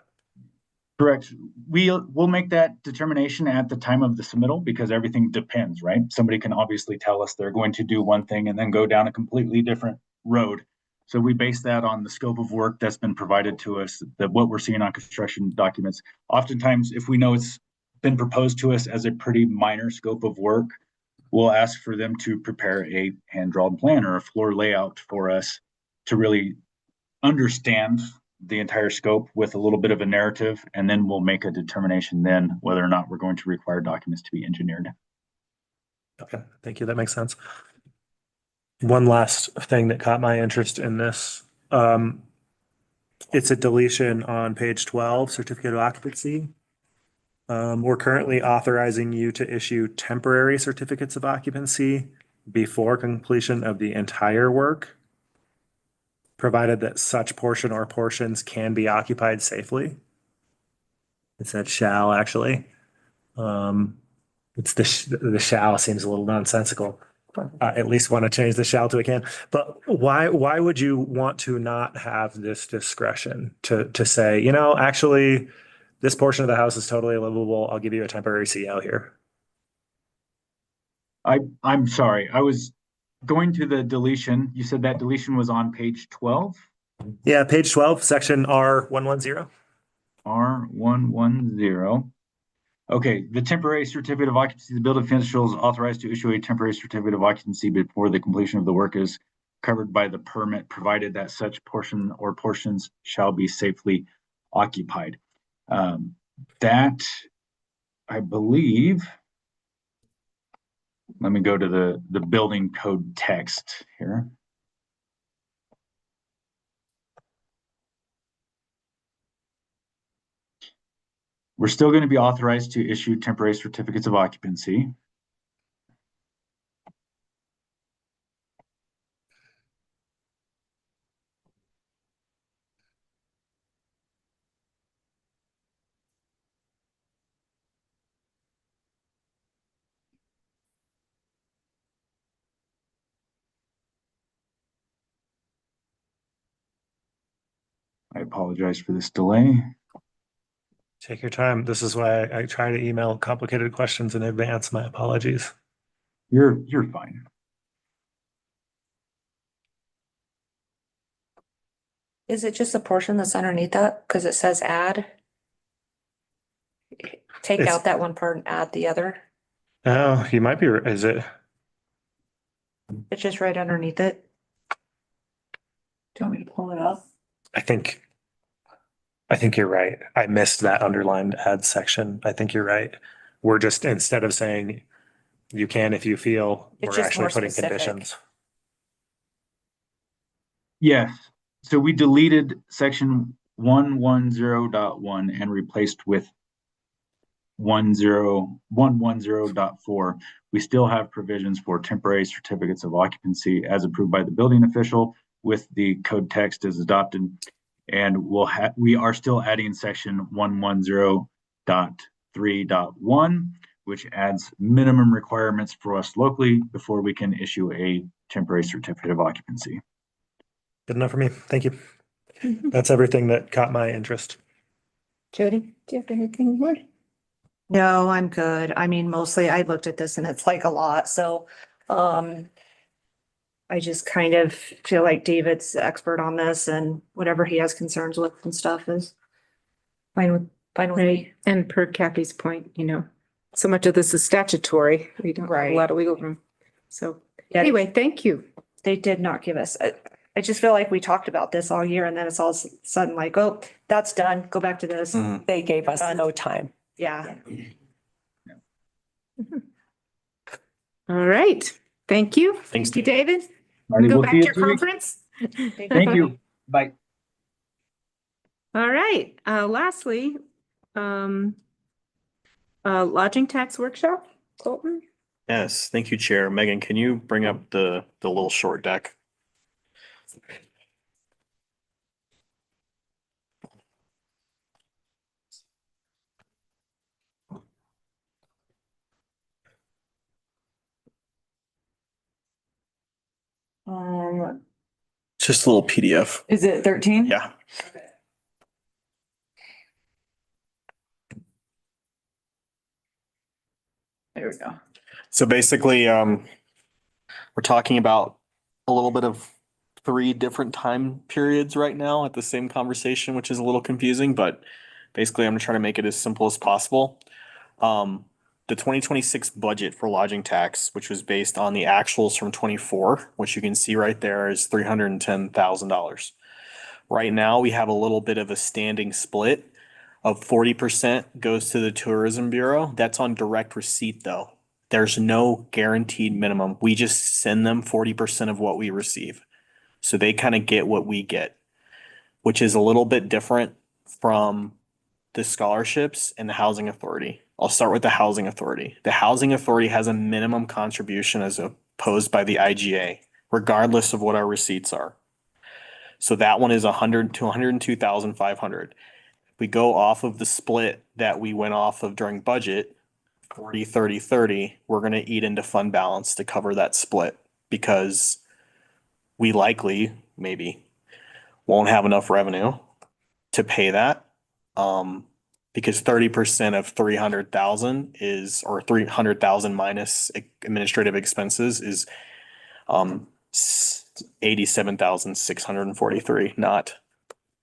Correct. We'll make that determination at the time of the submittal because everything depends, right? Somebody can obviously tell us they're going to do one thing and then go down a completely different road. So we base that on the scope of work that's been provided to us, that what we're seeing on construction documents. Oftentimes, if we know it's been proposed to us as a pretty minor scope of work, we'll ask for them to prepare a hand-drawn plan or a floor layout for us to really understand the entire scope with a little bit of a narrative, and then we'll make a determination then whether or not we're going to require documents to be engineered. Okay, thank you. That makes sense. One last thing that caught my interest in this. It's a deletion on page 12, certificate of occupancy. We're currently authorizing you to issue temporary certificates of occupancy before completion of the entire work, provided that such portion or portions can be occupied safely. It said shall, actually. It's the shall seems a little nonsensical. I at least want to change the shall to a can. But why would you want to not have this discretion to say, you know, actually, this portion of the house is totally livable. I'll give you a temporary CO here. I'm sorry. I was going to the deletion. You said that deletion was on page 12? Yeah, page 12, section R110. R110. Okay, the temporary certificate of occupancy, the building official is authorized to issue a temporary certificate of occupancy before the completion of the work is covered by the permit, provided that such portion or portions shall be safely occupied. That, I believe, let me go to the building code text here. We're still going to be authorized to issue temporary certificates of occupancy. I apologize for this delay. Take your time. This is why I try to email complicated questions in advance. My apologies. You're fine. Is it just the portion that's underneath that? Because it says add. Take It's- out that one part and add the other. Oh, you might be, is it? It's just right underneath it. Do you want me to pull it up? I think you're right. I missed that underlined add section. I think you're right. We're just, instead of saying you can if you feel, It's we're just actually more putting specific. conditions. Yes. So we deleted section 110.1 and replaced with 110.4. We still have provisions for temporary certificates of occupancy as approved by the building official with the code text as adopted. And we are still adding section 110.3.1, which adds minimum requirements for us locally before we can issue a temporary certificate of occupancy. Good enough for me. Thank you. That's everything that caught my interest. Jody, do you have anything more? No, I'm good. I mean, mostly I looked at this and it's like a lot, so, I just kind of feel like David's the expert on this and whatever he has concerns with and stuff is fine with me. Right, and per Kathy's point, you know, so much of this is statutory. We don't have a Right. lot of wiggle room. So Yeah, anyway, thank you. they did not give us, I just feel like we talked about this all year and then it's all of a sudden like, oh, that's done, go back to this. They gave us Done. no time. Yeah. All right. Thank you. Thanks, Thank you, David. Alrighty, Go we'll back see to you your in 2 weeks. conference. Thank you. Bye. All right. Lastly, lodging tax workshop, Colton. Yes, thank you, Chair. Megan, can you bring up the little short deck? It's just a little PDF. Is it 13? Yeah. There we go. So basically, we're talking about a little bit of 3 different time periods right now at the same conversation, which is a little confusing, but basically I'm gonna try to make it as simple as possible. The 2026 budget for lodging tax, which was based on the actuals from 24, which you can see right there is $310,000. Right now, we have a little bit of a standing split of 40% goes to the Tourism Bureau. That's on direct receipt though. There's no guaranteed minimum. We just send them 40% of what we receive. So they kind of get what we get, which is a little bit different from the scholarships and the housing authority. I'll start with the housing authority. The housing authority has a minimum contribution as opposed by the IGA, regardless of what our receipts are. So that one is 100 to 102,500. We go off of the split that we went off of during budget, 40, 30, 30, we're going to eat into fund balance to cover that split because we likely, maybe, won't have enough revenue to pay that. Because 30% of 300,000 is, or 300,000 minus administrative expenses is 87,643, not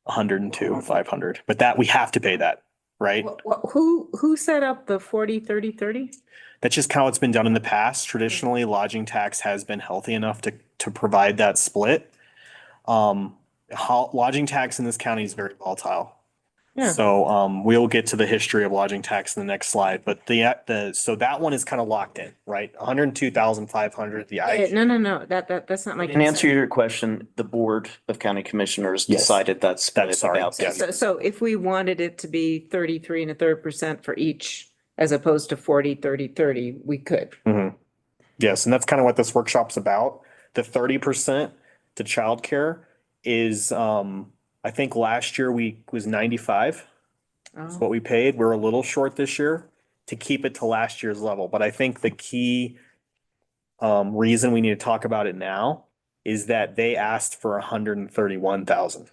102,500. But that we have to pay that, right? Who set up the 40, 30, 30? That's just how it's been done in the past. Traditionally, lodging tax has been healthy enough to provide that split. Lodging tax in this county is very volatile. Yeah. So we'll get to the history of lodging tax in the next slide, but so that one is kind of locked in, right? 102,500. No. That's not my In concern. answer to your question, the Board of County Commissioners Yes. decided that split sorry. about Yes. that. So if we wanted it to be 33.33% for each, as opposed to 40, 30, 30, we could. Mm-hmm. Yes, and that's kind of what this workshop's about. The 30% to childcare is, I think last year was 95. That's what we paid. We're a little short this year to keep it to last year's level. But I think the key reason we need to talk about it now is that they asked for 131,000,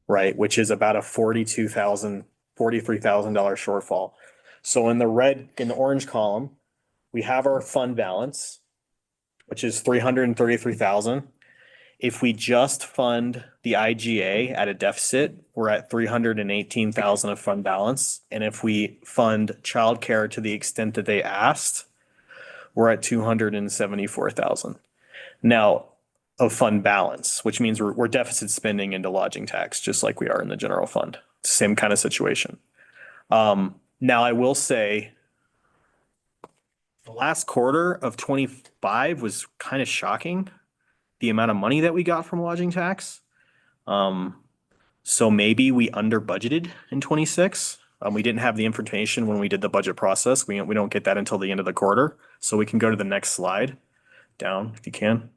right? Which is about a $43,000 shortfall. So in the orange column, we have our fund balance, which is 333,000. If we just fund the IGA at a deficit, we're at 318,000 of fund balance. And if we fund childcare to the extent that they asked, we're at 274,000. Now, of fund balance, which means we're deficit spending into lodging tax, just like we are in the general fund. Same kind of situation. Now I will say the last quarter of 25 was kind of shocking, the amount of money that we got from lodging tax. So maybe we under budgeted in 26. We didn't have the information when we did the budget process. We don't get that until the end of the quarter. So we can go to the next slide down if you can.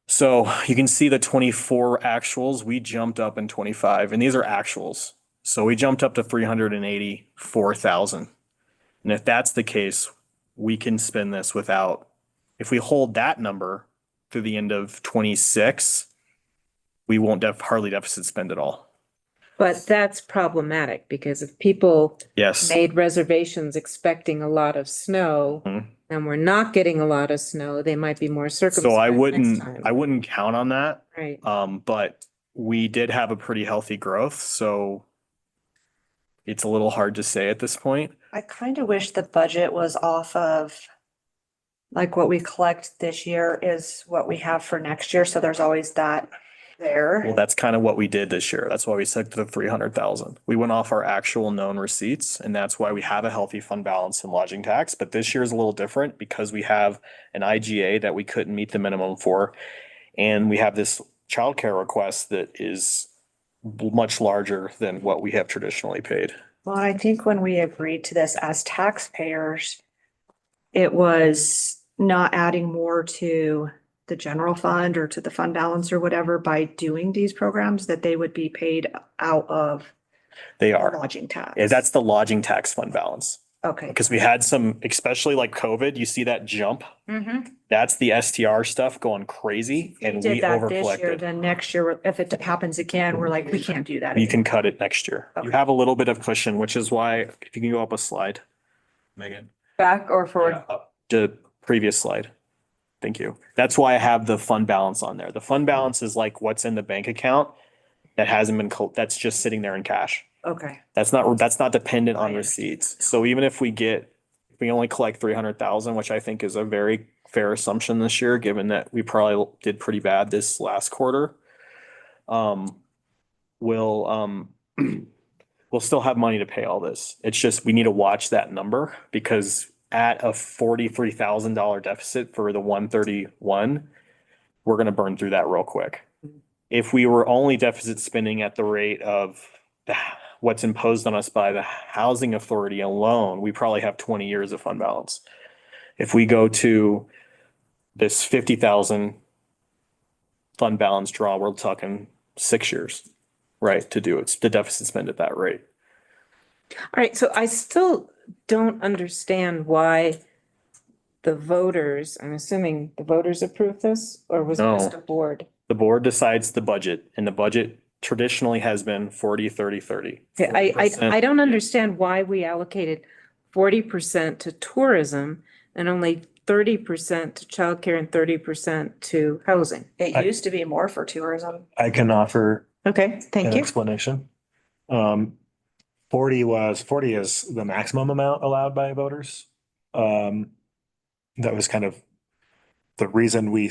So you can see the 24 actuals. We jumped up in 25, and these are actuals. So we jumped up to 384,000. And if that's the case, we can spend this without, if we hold that number through the end of 26, we won't hardly deficit spend at all. But that's problematic because if people Yes. made reservations expecting a lot of snow and we're not getting a lot of snow, they might be more circumspect So I next time. wouldn't count on that. Right. But we did have a pretty healthy growth, so it's a little hard to say at this point. I kind of wish the budget was off of like what we collect this year is what we have for next year. So there's always that there. Well, that's kind of what we did this year. That's why we set the 300,000. We went off our actual known receipts, and that's why we have a healthy fund balance in lodging tax. But this year is a little different because we have an IGA that we couldn't meet the minimum for. And we have this childcare request that is much larger than what we have traditionally paid. Well, I think when we agreed to this as taxpayers, it was not adding more to the general fund or to the fund balance or whatever by doing these programs, that they would be paid out of They are. lodging tax. Yeah, that's the lodging tax fund balance. Okay. Because we had some, especially like COVID, you see that jump. Mm-hmm. That's the STR stuff going crazy and we Did that this year, over-collected. then next year, if it happens again, we're like, we can't do that. You can cut it next year. You Okay. have a little bit of cushion, which is why, if you can go up a slide, Megan. Back or forward? The previous slide. Thank you. That's why I have the fund balance on there. The fund balance is like what's in the bank account that hasn't been, that's just sitting there in cash. Okay. That's not dependent on receipts. So even if we only collect 300,000, which I think is a very fair assumption this year, given that we probably did pretty bad this last quarter. We'll still have money to pay all this. It's just, we need to watch that number because at a $43,000 deficit for the 131, we're going to burn through that real quick. If we were only deficit spending at the rate of what's imposed on us by the housing authority alone, we probably have 20 years of fund balance. If we go to this 50,000 fund balance draw, we're talking 6 years, right, to do it, the deficit spend at that rate. All right, so I still don't understand why the voters, I'm assuming the voters approved this, or was it just a board? The board decides the budget, and the budget traditionally has been 40, 30, 30. Okay, I 40%. don't understand why we allocated 40% to tourism and only 30% to childcare and 30% to housing. It used to be more for tourism. I can offer Okay, thank an you. explanation. 40 is the maximum amount allowed by voters. That was kind of the reason we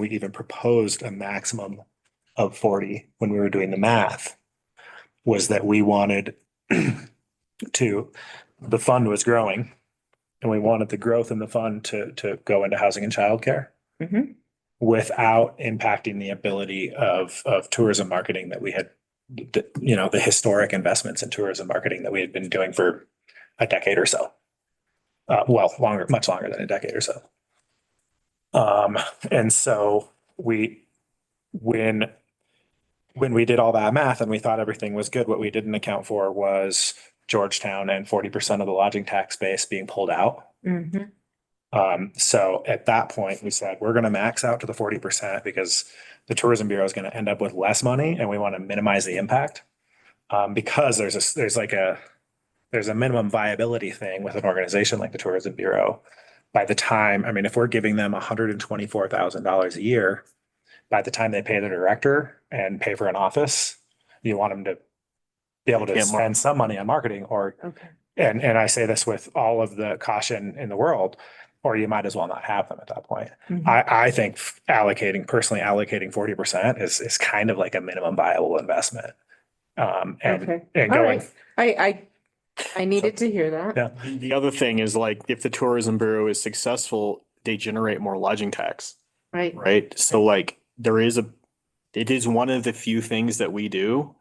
even proposed a maximum of 40 when we were doing the math was that we wanted the fund was growing and we wanted the growth in the fund to go into housing and childcare Mhm. without impacting the ability of tourism marketing that we had, the historic investments in tourism marketing that we had been doing for a decade or so. Longer, much longer than a decade or so. And so when we did all that math and we thought everything was good, what we didn't account for was Georgetown and 40% of the lodging tax base being pulled out. Mhm. So at that point, we said, we're going to max out to the 40% because the Tourism Bureau is going to end up with less money and we want to minimize the impact. Because there's a minimum viability thing with an organization like the Tourism Bureau. By the time, I mean, if we're giving them $124,000 a year, by the time they pay the director and pay for an office, you want them to be able to Can't spend some money on marketing Okay. and I say this with all of the caution in the world, or you might as well not have them at that point. Mhm. I think personally allocating 40% is kind of like a minimum viable investment. Okay. And All going, right. I needed to hear that. yeah. The other thing is like, if the Tourism Bureau is successful, they generate more lodging tax, Right. right? So like it is one of the few things that we do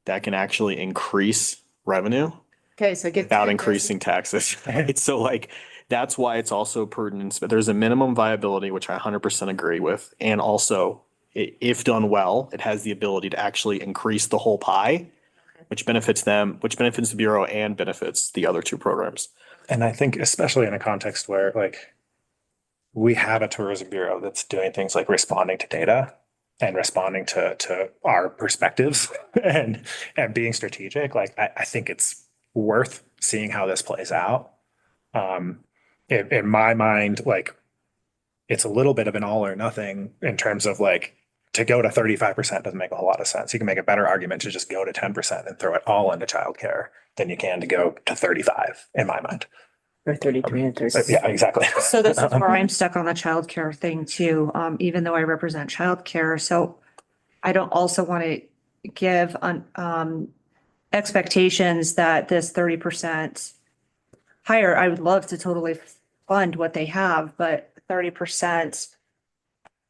that can actually increase revenue Okay, so get. without increasing taxes, right? So like, that's why it's also prudent. But there's a minimum viability, which I 100% agree with. And also, if done well, it has the ability to actually increase the whole pie, which benefits them, which benefits the Bureau and benefits the other two programs. And I think especially in a context where like we have a tourism bureau that's doing things like responding to data and responding to our perspectives and being strategic, like I think it's worth seeing how this plays out. In my mind, like it's a little bit of an all or nothing in terms of like to go to 35% doesn't make a whole lot of sense. You can make a better argument to just go to 10% and throw it all into childcare than you can to go to 35 in my mind. Or 33 and 36. Yeah, exactly. So this is where I'm stuck on the childcare thing too, even though I represent childcare. So I don't also want to give expectations that this 30% higher, I would love to totally fund what they have, but 30%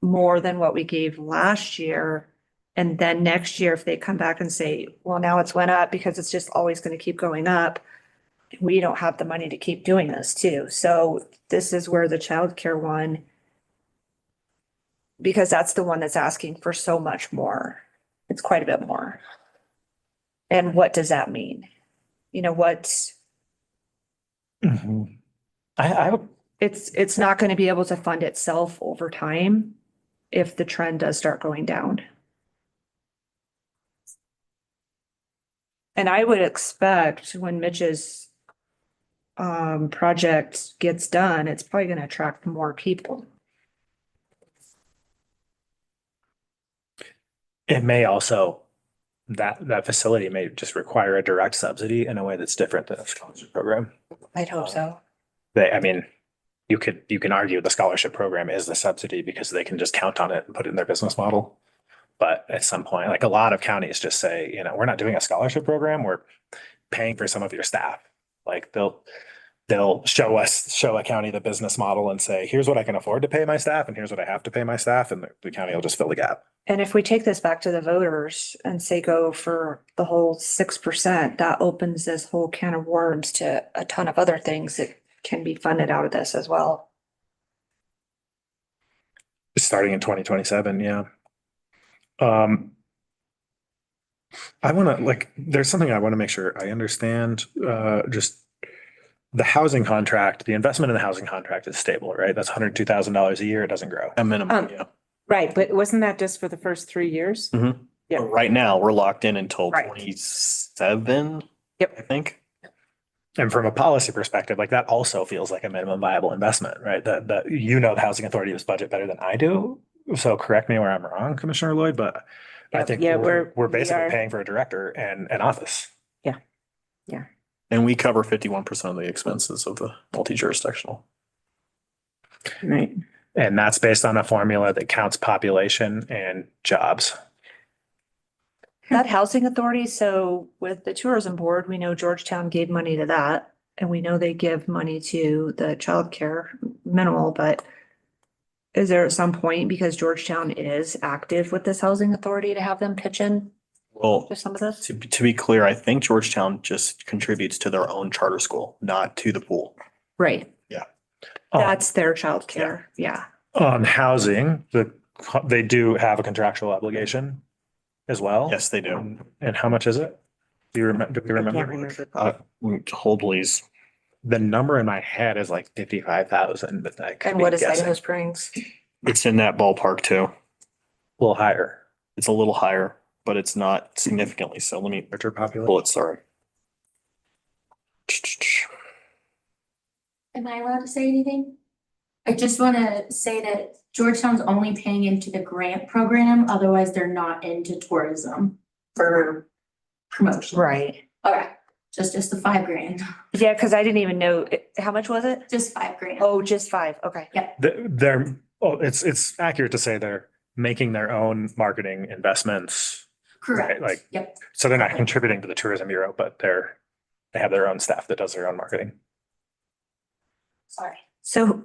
more than what we gave last year. And then next year, if they come back and say, well, now it's went up because it's just always going to keep going up. We don't have the money to keep doing this too. So this is where the childcare one, because that's the one that's asking for so much more. It's quite a bit more. And what does that mean? You know, what? It's not going to be able to fund itself over time if the trend does start going down. And I would expect when Mitch's project gets done, it's probably going to attract more people. It may also, that facility may just require a direct subsidy in a way that's different than a scholarship program. I'd hope so. I mean, you can argue the scholarship program is the subsidy because they can just count on it and put it in their business model. But at some point, like a lot of counties just say, you know, we're not doing a scholarship program, we're paying for some of your staff. Like they'll show a county the business model and say, here's what I can afford to pay my staff and here's what I have to pay my staff, and the county will just fill the gap. And if we take this back to the voters and say go for the whole 6%, that opens this whole can of worms to a ton of other things that can be funded out of this as well. Starting in 2027, yeah. I want to there's something I want to make sure I understand, just the housing contract, the investment in the housing contract is stable, right? That's $102,000 a year. It doesn't grow. A minimum, yeah. Right, but wasn't that just for the first 3 years? Mhm. Yeah. But right now, we're locked in until Right. 27. Yep. I think. And from a policy perspective, like that also feels like a minimum viable investment, right? That the housing authority's budget better than I do. So correct me where I'm wrong, Commissioner Lloyd, but I think we're basically paying for a director and an office. Yeah. And we cover 51% of the expenses of the multi-jurisdictional. Right. And that's based on a formula that counts population and jobs. That housing authority, so with the tourism board, we know Georgetown gave money to that. And we know they give money to the childcare minimal, but is there at some point, because Georgetown is active with this housing authority, to have them pitch in Well, to some of this? to be clear, I think Georgetown just contributes to their own charter school, not to the pool. Right. Yeah. That's their childcare. Yeah. On housing, they do have a contractual obligation as well. Yes, they do. And how much is it? Do we remember? Hold please. The number in my head is like 55,000, but I could And be what is guessing. Idaho Springs? It's in that ballpark too. A little higher. It's a little higher, but it's not significantly. So let me pull it. Sorry. Am I allowed to say anything? I just want to say that Georgetown's only paying into the grant program, otherwise they're not into tourism for promotion. Right. Okay, just the $5,000. Yeah, because I didn't even know, how much was it? Just $5,000. Oh, just 5. Okay. Yeah. It's accurate to say they're making their own marketing investments. Correct. Right? Yep. So they're not contributing to the tourism bureau, but they have their own staff that does their own marketing. Sorry. So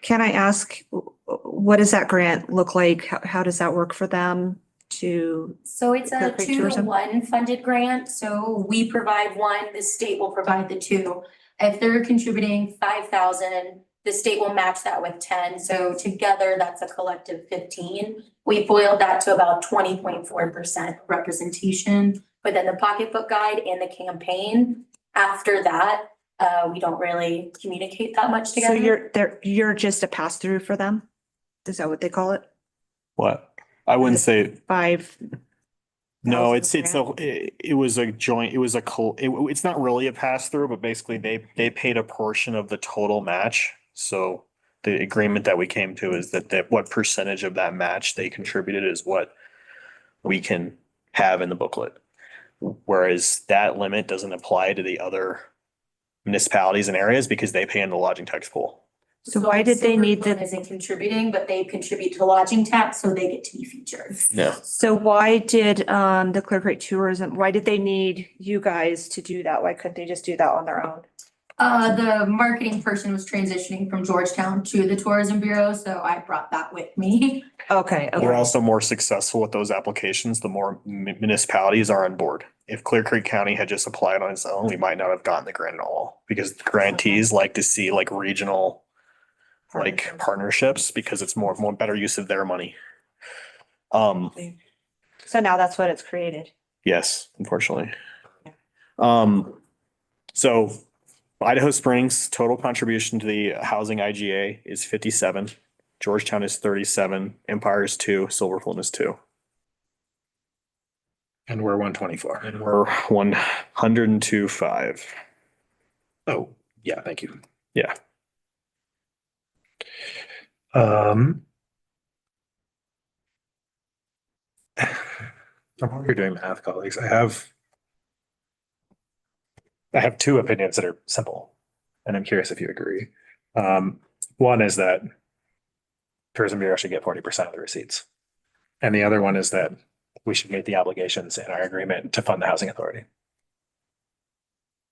can I ask, what does that grant look like? How does that work for them to? So it's a Clear Creek 2-to-1 funded grant. So we provide one, the state will provide the 2. If they're contributing 5,000, the state will match that with 10. So together that's a collective 15. We boiled that to about 20.4% representation within the pocketbook guide and the campaign. After that, we don't really communicate that much So together. you're just a pass through for them? Is that what they call it? What? I wouldn't say. 5. No, it was a joint, it's not really a pass through, but basically they paid a portion of the total match. So the agreement that we came to is that what percentage of that match they contributed is what we can have in the booklet. Whereas that limit doesn't apply to the other municipalities and areas because they pay in the lodging tax pool. So why did they need Silver Fern isn't contributing, but they contribute to lodging tax, so they get to be featured. Yeah. So why did the Clear Creek Tourism, why did they need you guys to do that? Why couldn't they just do that on their own? The marketing person was transitioning from Georgetown to the tourism bureau, so I brought that with me. Okay, We're okay. also more successful with those applications, the more municipalities are on board. If Clear Creek County had just applied on its own, we might not have gotten the grant at all because grantees like to see like regional like partnerships because it's more better use of their money. So now that's what it's created. Yes, unfortunately. So Idaho Springs total contribution to the housing IGA is 57. Georgetown is 37, Empire is 2, Silver Fern is 2. And we're 124. And we're 102.5. Oh, yeah, thank you. Yeah. While you're doing math, colleagues, I have two opinions that are simple, and I'm curious if you agree. One is that Tourism Bureau should get 40% of the receipts. And the other one is that we should meet the obligations in our agreement to fund the housing authority.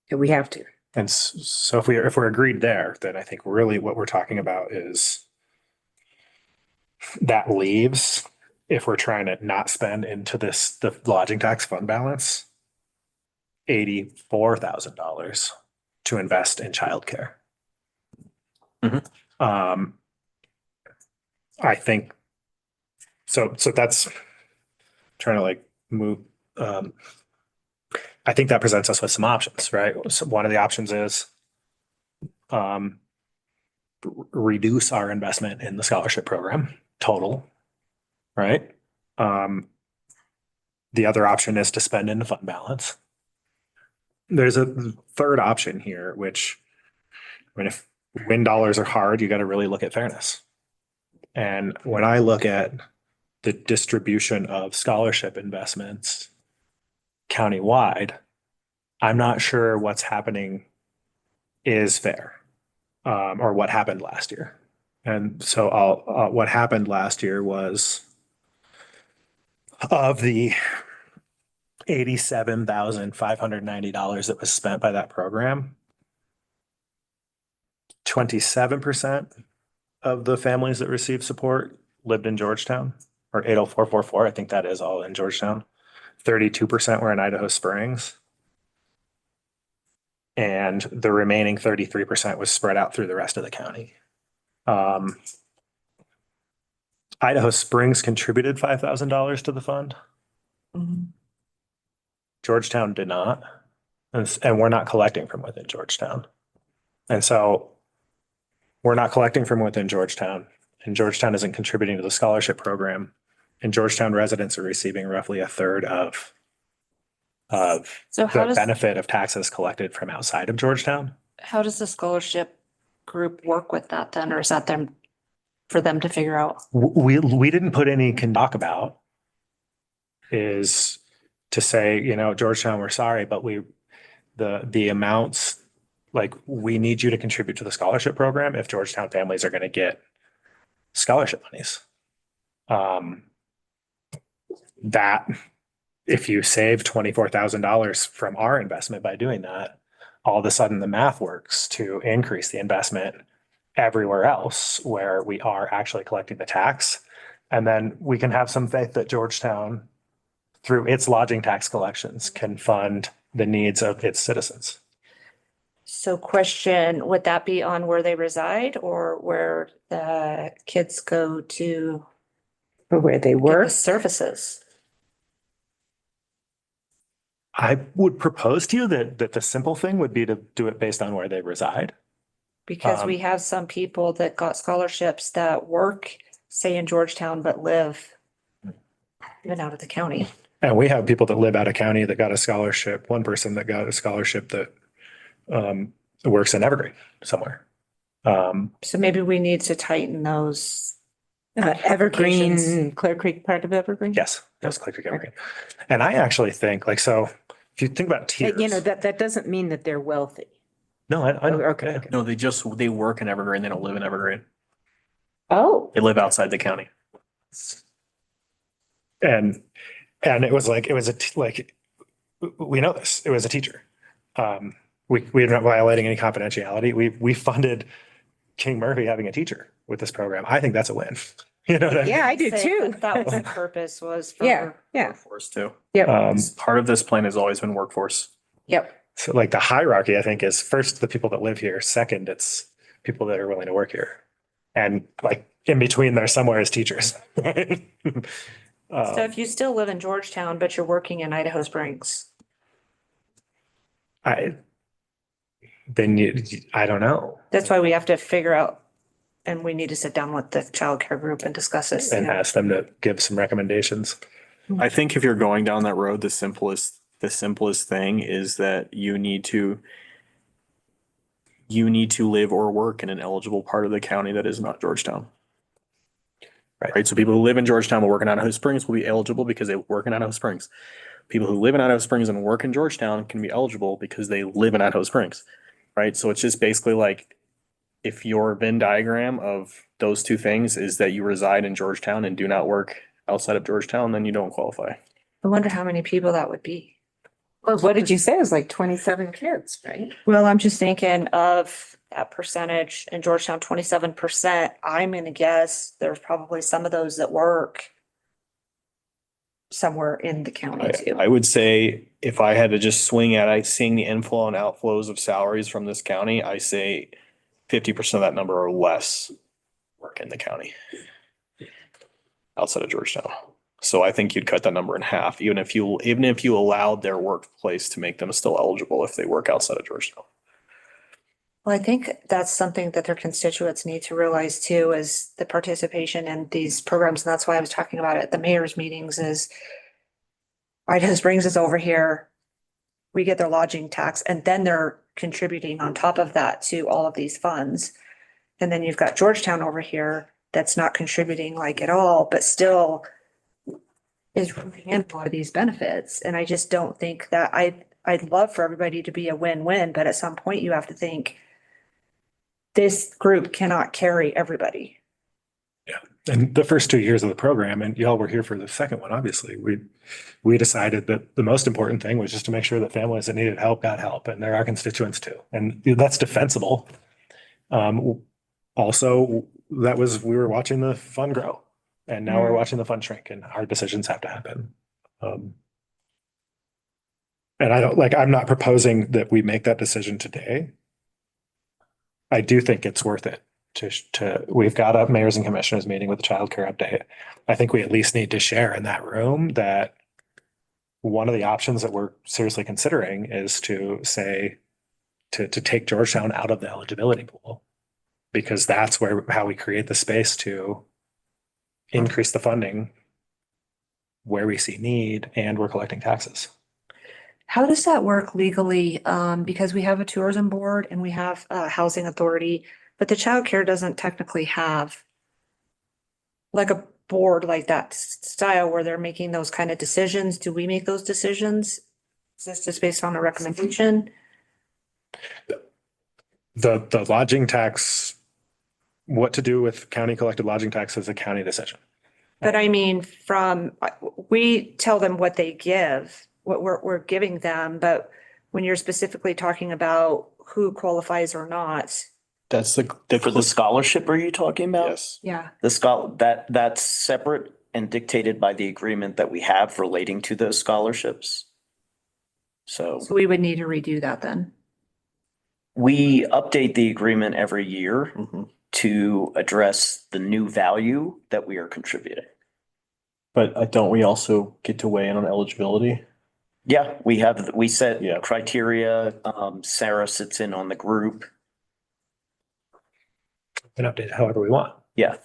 We have to. And so if we're agreed there, then I think really what we're talking about is that leaves, if we're trying to not spend into the lodging tax fund balance, $84,000 to invest in childcare. I think so that's trying to like move. I think that presents us with some options, right? So one of the options is reduce our investment in the scholarship program total, right? The other option is to spend in the fund balance. There's a third option here, which, I mean, if when dollars are hard, you got to really look at fairness. And when I look at the distribution of scholarship investments countywide, I'm not sure what's happening is fair, or what happened last year. And so what happened last year was of the $87,590 that was spent by that program, 27% of the families that received support lived in Georgetown, or 80444. I think that is all in Georgetown. 32% were in Idaho Springs. And the remaining 33% was spread out through the rest of the county. Idaho Springs contributed $5,000 to the fund. Georgetown did not. And we're not collecting from within Georgetown. And so we're not collecting from within Georgetown, and Georgetown isn't contributing to the scholarship program. And Georgetown residents are receiving roughly a third of So how the does- benefit of taxes collected from outside of Georgetown. How does the scholarship group work with that then, or is that for them to figure out? We didn't put any can talk about is to say, Georgetown, we're sorry, but the amounts, like, we need you to contribute to the scholarship program if Georgetown families are going to get scholarship monies. That if you save $24,000 from our investment by doing that, all of a sudden the math works to increase the investment everywhere else where we are actually collecting the tax. And then we can have some faith that Georgetown, through its lodging tax collections, can fund the needs of its citizens. So question, would that be on where they reside or where the kids go to? Or where they get work? the services? I would propose to you that the simple thing would be to do it based on where they reside. Because we have some people that got scholarships that work, say in Georgetown, but live even out of the county. And we have people that live out of county that got a scholarship. One person that got a scholarship that works in Evergreen somewhere. So maybe we need to tighten those. Evergreen, Clear Creek, part of Evergreen? Yes, that's Clear Creek Evergreen. And I actually think, so if you think about tiers. That doesn't mean that they're wealthy. No, I know. Okay, Yeah. okay. No, they work in Evergreen. They don't live in Evergreen. Oh, They live outside the county. And it was like, we know this, it was a teacher. We're not violating any confidentiality. We funded King Murphy having a teacher with this program. I think that's a win. You know what I mean? yeah, I do Say too. That was the purpose was for. Yeah, yeah, Workforce too. yep, Part of this plan has always been workforce. yep. So like the hierarchy, I think, is first the people that live here. Second, it's people that are willing to work here. And like in between there somewhere is teachers. Right? So if you still live in Georgetown, but you're working in Idaho Springs, I don't know. that's why we have to figure out, and we need to sit down with the childcare group and discuss this. And ask them to give some recommendations. I think if you're going down that road, the simplest thing is that you need to live or work in an eligible part of the county that is not Georgetown. Right. So people who live in Georgetown but work in Idaho Springs will be eligible because they work in Idaho Springs. People who live in Idaho Springs and work in Georgetown can be eligible because they live in Idaho Springs. Right. So it's just basically like if your Venn diagram of those two things is that you reside in Georgetown and do not work outside of Georgetown, then you don't qualify. I wonder how many people that would be. Well, what did you say? It was like 27 kids, right? Well, I'm just thinking of that percentage in Georgetown, 27%. I'm gonna guess there's probably some of those that work somewhere in the county too. I would say if I had to just swing at seeing the inflow and outflows of salaries from this county, I say 50% of that number or less work in the county outside of Georgetown. So I think you'd cut that number in half, even if you allowed their workplace to make them still eligible if they work outside of Georgetown. Well, I think that's something that their constituents need to realize too, is the participation in these programs. And that's why I was talking about it at the mayor's meetings is Idaho Springs is over here. We get their lodging tax and then they're contributing on top of that to all of these funds. And then you've got Georgetown over here that's not contributing like at all, but still is reaping a lot of these benefits. And I just don't think that I'd love for everybody to be a win-win, but at some point you have to think this group cannot carry everybody. Yeah. And the first 2 years of the program, and y'all were here for the second one, obviously, we decided that the most important thing was just to make sure that families that needed help got help, and they're our constituents too. And that's defensible. Also, we were watching the fund grow, and now we're watching the fund shrink, and hard decisions have to happen. And I'm not proposing that we make that decision today. I do think it's worth it we've got a mayors and commissioners meeting with the childcare update. I think we at least need to share in that room that one of the options that we're seriously considering is to say, to take Georgetown out of the eligibility pool, because that's how we create the space to increase the funding where we see need and we're collecting taxes. How does that work legally? Because we have a tourism board and we have a housing authority, but the childcare doesn't technically have like a board like that style where they're making those kind of decisions. Do we make those decisions? Is this just based on a recommendation? The lodging tax, what to do with county collected lodging tax is a county decision. But I mean, we tell them what they give, what we're giving them, but when you're specifically talking about who qualifies or not. That's For the scholarship, are you talking about? Yes. Yeah. That's separate and dictated by the agreement that we have relating to those scholarships. So We would need to redo that then. we update the agreement every year to address the new value that we are contributing. But don't we also get to weigh in on eligibility? Yeah, we set criteria. Sarah sits in on the group. And update it however we want. Yeah.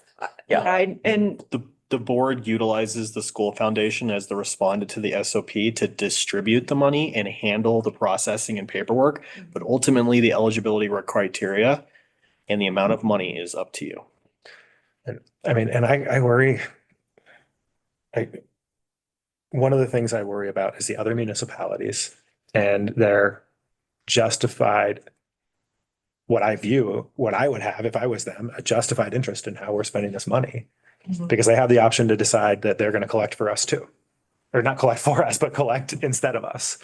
And The board utilizes the school foundation as the respondent to the SOP to distribute the money and handle the processing and paperwork. But ultimately, the eligibility criteria and the amount of money is up to you. And I worry. One of the things I worry about is the other municipalities and their justified what I would have if I was them, a justified interest in how we're spending this money. Because they have the option to decide that they're going to collect for us too. Or not collect for us, but collect instead of us.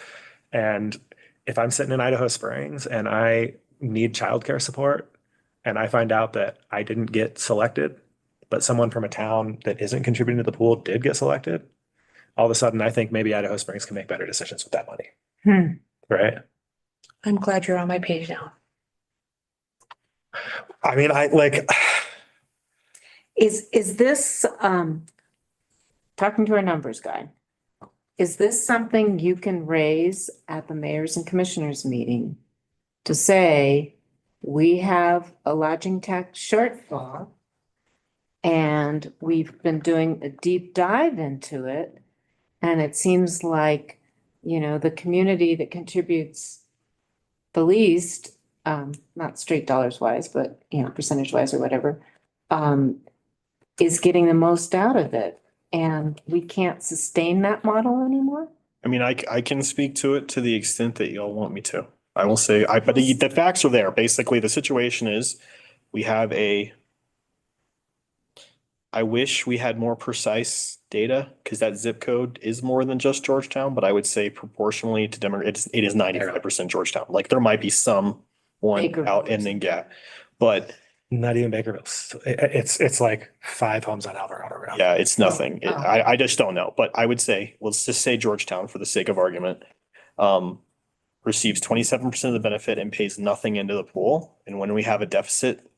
And if I'm sitting in Idaho Springs and I need childcare support and I find out that I didn't get selected, but someone from a town that isn't contributing to the pool did get selected, all of a sudden I think maybe Idaho Springs can make better decisions with that money. Right? I'm glad you're on my page now. I mean, Is this, talking to our numbers guy, is this something you can raise at the mayors and commissioners meeting to say, we have a lodging tax shortfall and we've been doing a deep dive into it, and it seems like, the community that contributes the least, not straight dollars wise, but, percentage wise or whatever, is getting the most out of it, and we can't sustain that model anymore? I mean, I can speak to it to the extent that y'all want me to. I will say, but the facts are there. Basically, the situation is we have I wish we had more precise data because that zip code is more than just Georgetown, but I would say proportionally to it is 95% Georgetown. Like there might be some one out and then but not even Bakerville. It's like 5 homes on Alvarado Road. Yeah, it's nothing. I just don't know. But I would say, let's just say Georgetown for the sake of argument, receives 27% of the benefit and pays nothing into the pool. And when we have a deficit,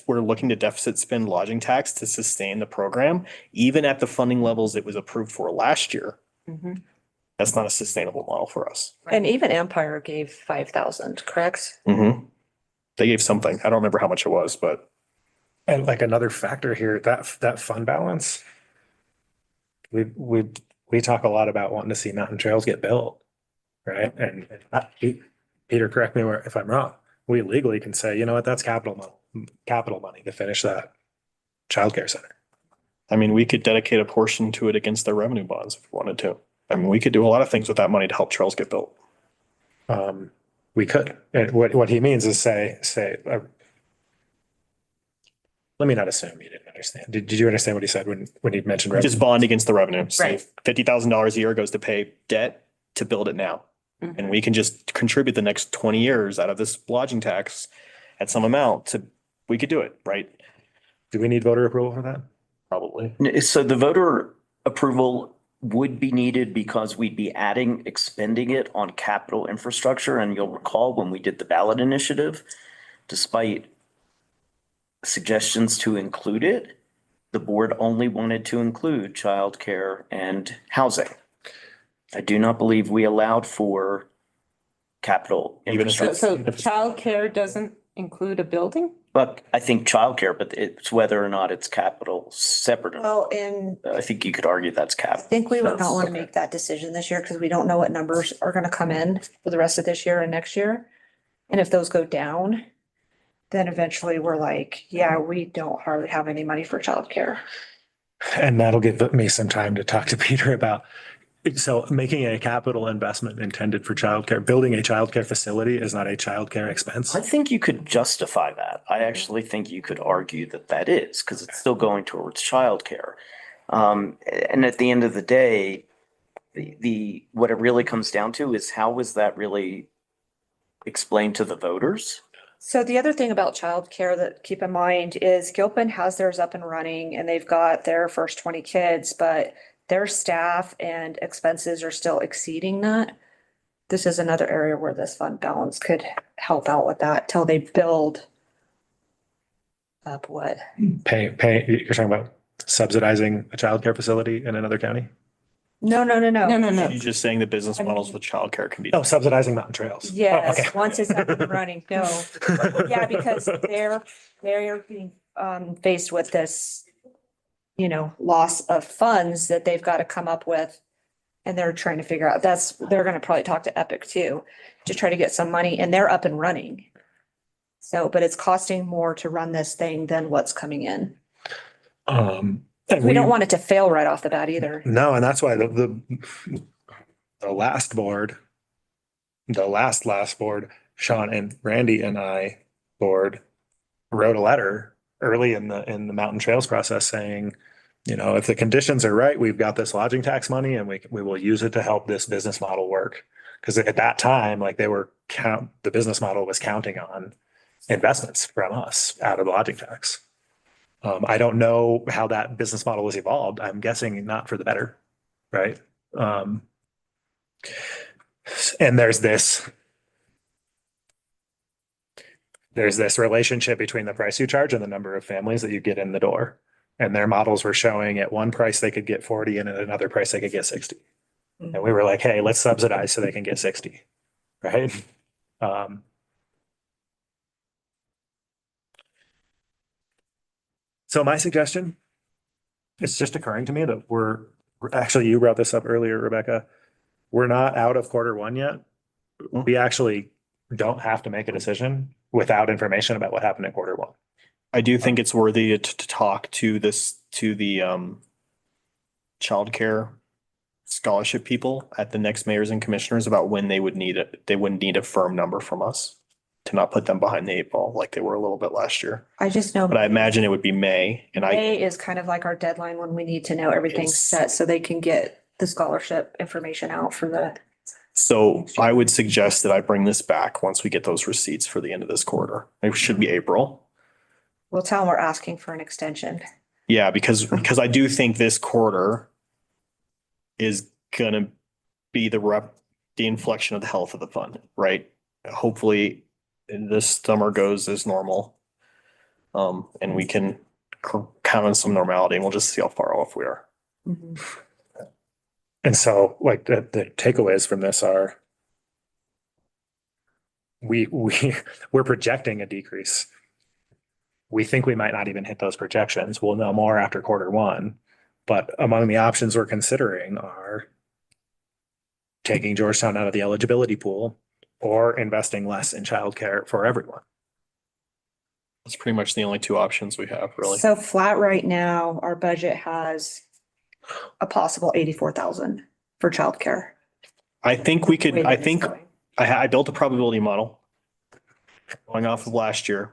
we're looking to deficit spend lodging tax to sustain the program, even at the funding levels it was approved for last year. That's not a sustainable model for us. And even Empire gave 5,000, correct? They gave something. I don't remember how much it was, but. And like another factor here, that fund balance, we talk a lot about wanting to see mountain trails get built, right? And Peter, correct me if I'm wrong. We legally can say, you know what, that's capital money to finish that childcare center. I mean, we could dedicate a portion to it against their revenue bonds if we wanted to. I mean, we could do a lot of things with that money to help trails get built. We could. And what he means is say, let me not assume you didn't understand. Did you understand what he said when he mentioned revenue? Just bond against the revenue. So Right. $50,000 a year goes to pay debt to build it now. And we can just contribute the next 20 years out of this lodging tax at some amount we could do it, right? Do we need voter approval for that? Probably. So the voter approval would be needed because we'd be expending it on capital infrastructure. And you'll recall when we did the ballot initiative, despite suggestions to include it, the board only wanted to include childcare and housing. I do not believe we allowed for capital infrastructure. So childcare doesn't include a building? But I think childcare, but it's whether or not it's capital separate. Well, and I think you could argue that's I capital. think we would not want to make that decision this year because we don't know what numbers are going to come in for the rest of this year and next year. And if those go down, then eventually we're like, yeah, we don't hardly have any money for childcare. And that'll give me some time to talk to Peter about. So making a capital investment intended for childcare, building a childcare facility is not a childcare expense. I think you could justify that. I actually think you could argue that is because it's still going towards childcare. And at the end of the day, what it really comes down to is how was that really explained to the voters? So the other thing about childcare that keep in mind is Gilpin has theirs up and running and they've got their first 20 kids, but their staff and expenses are still exceeding that. This is another area where this fund balance could help out with that till they build up what? You're talking about subsidizing a childcare facility in another county? No. You're just saying the business models with childcare can be. Oh, subsidizing mountain trails. Yes, Oh, okay. once it's up and running, no. Yeah, because they're being faced with this, loss of funds that they've got to come up with. And they're trying to figure out, they're gonna probably talk to Epic too, to try to get some money and they're up and running. So, but it's costing more to run this thing than what's coming in. We don't want it to fail right off the bat either. No, and that's why the last board, Sean and Randy and I board wrote a letter early in the mountain trails process saying, you know, if the conditions are right, we've got this lodging tax money and we will use it to help this business model work. Because at that time, like the business model was counting on investments from us out of the lodging tax. I don't know how that business model has evolved. I'm guessing not for the better, right? And there's this relationship between the price you charge and the number of families that you get in the door. And their models were showing at one price they could get 40 and at another price they could get 60. And we were like, hey, let's subsidize so they can get 60, right? So my suggestion, it's just occurring to me that actually, you brought this up earlier, Rebecca. We're not out of quarter one yet. We actually don't have to make a decision without information about what happened in quarter one. I do think it's worthy to talk to the childcare scholarship people at the next mayors and commissioners about when they would need it. They wouldn't need a firm number from us to not put them behind the eight ball like they were a little bit last year. I just know. But I imagine it would be May May is kind of like our deadline when we need to know everything's set so they can get the scholarship information out for the. So I would suggest that I bring this back once we get those receipts for the end of this quarter. It should be April. We'll tell them we're asking for an extension. Yeah, because I do think this quarter is gonna be the inflection of the health of the fund, right? Hopefully this summer goes as normal. And we can count on some normality and we'll just see how far off we are. And so like the takeaways from this are we're projecting a decrease. We think we might not even hit those projections. We'll know more after quarter one. But among the options we're considering are taking Georgetown out of the eligibility pool or investing less in childcare for everyone. That's pretty much the only two options we have, really. So flat right now, our budget has a possible 84,000 for childcare. I think we could, I built a probability model going off of last year.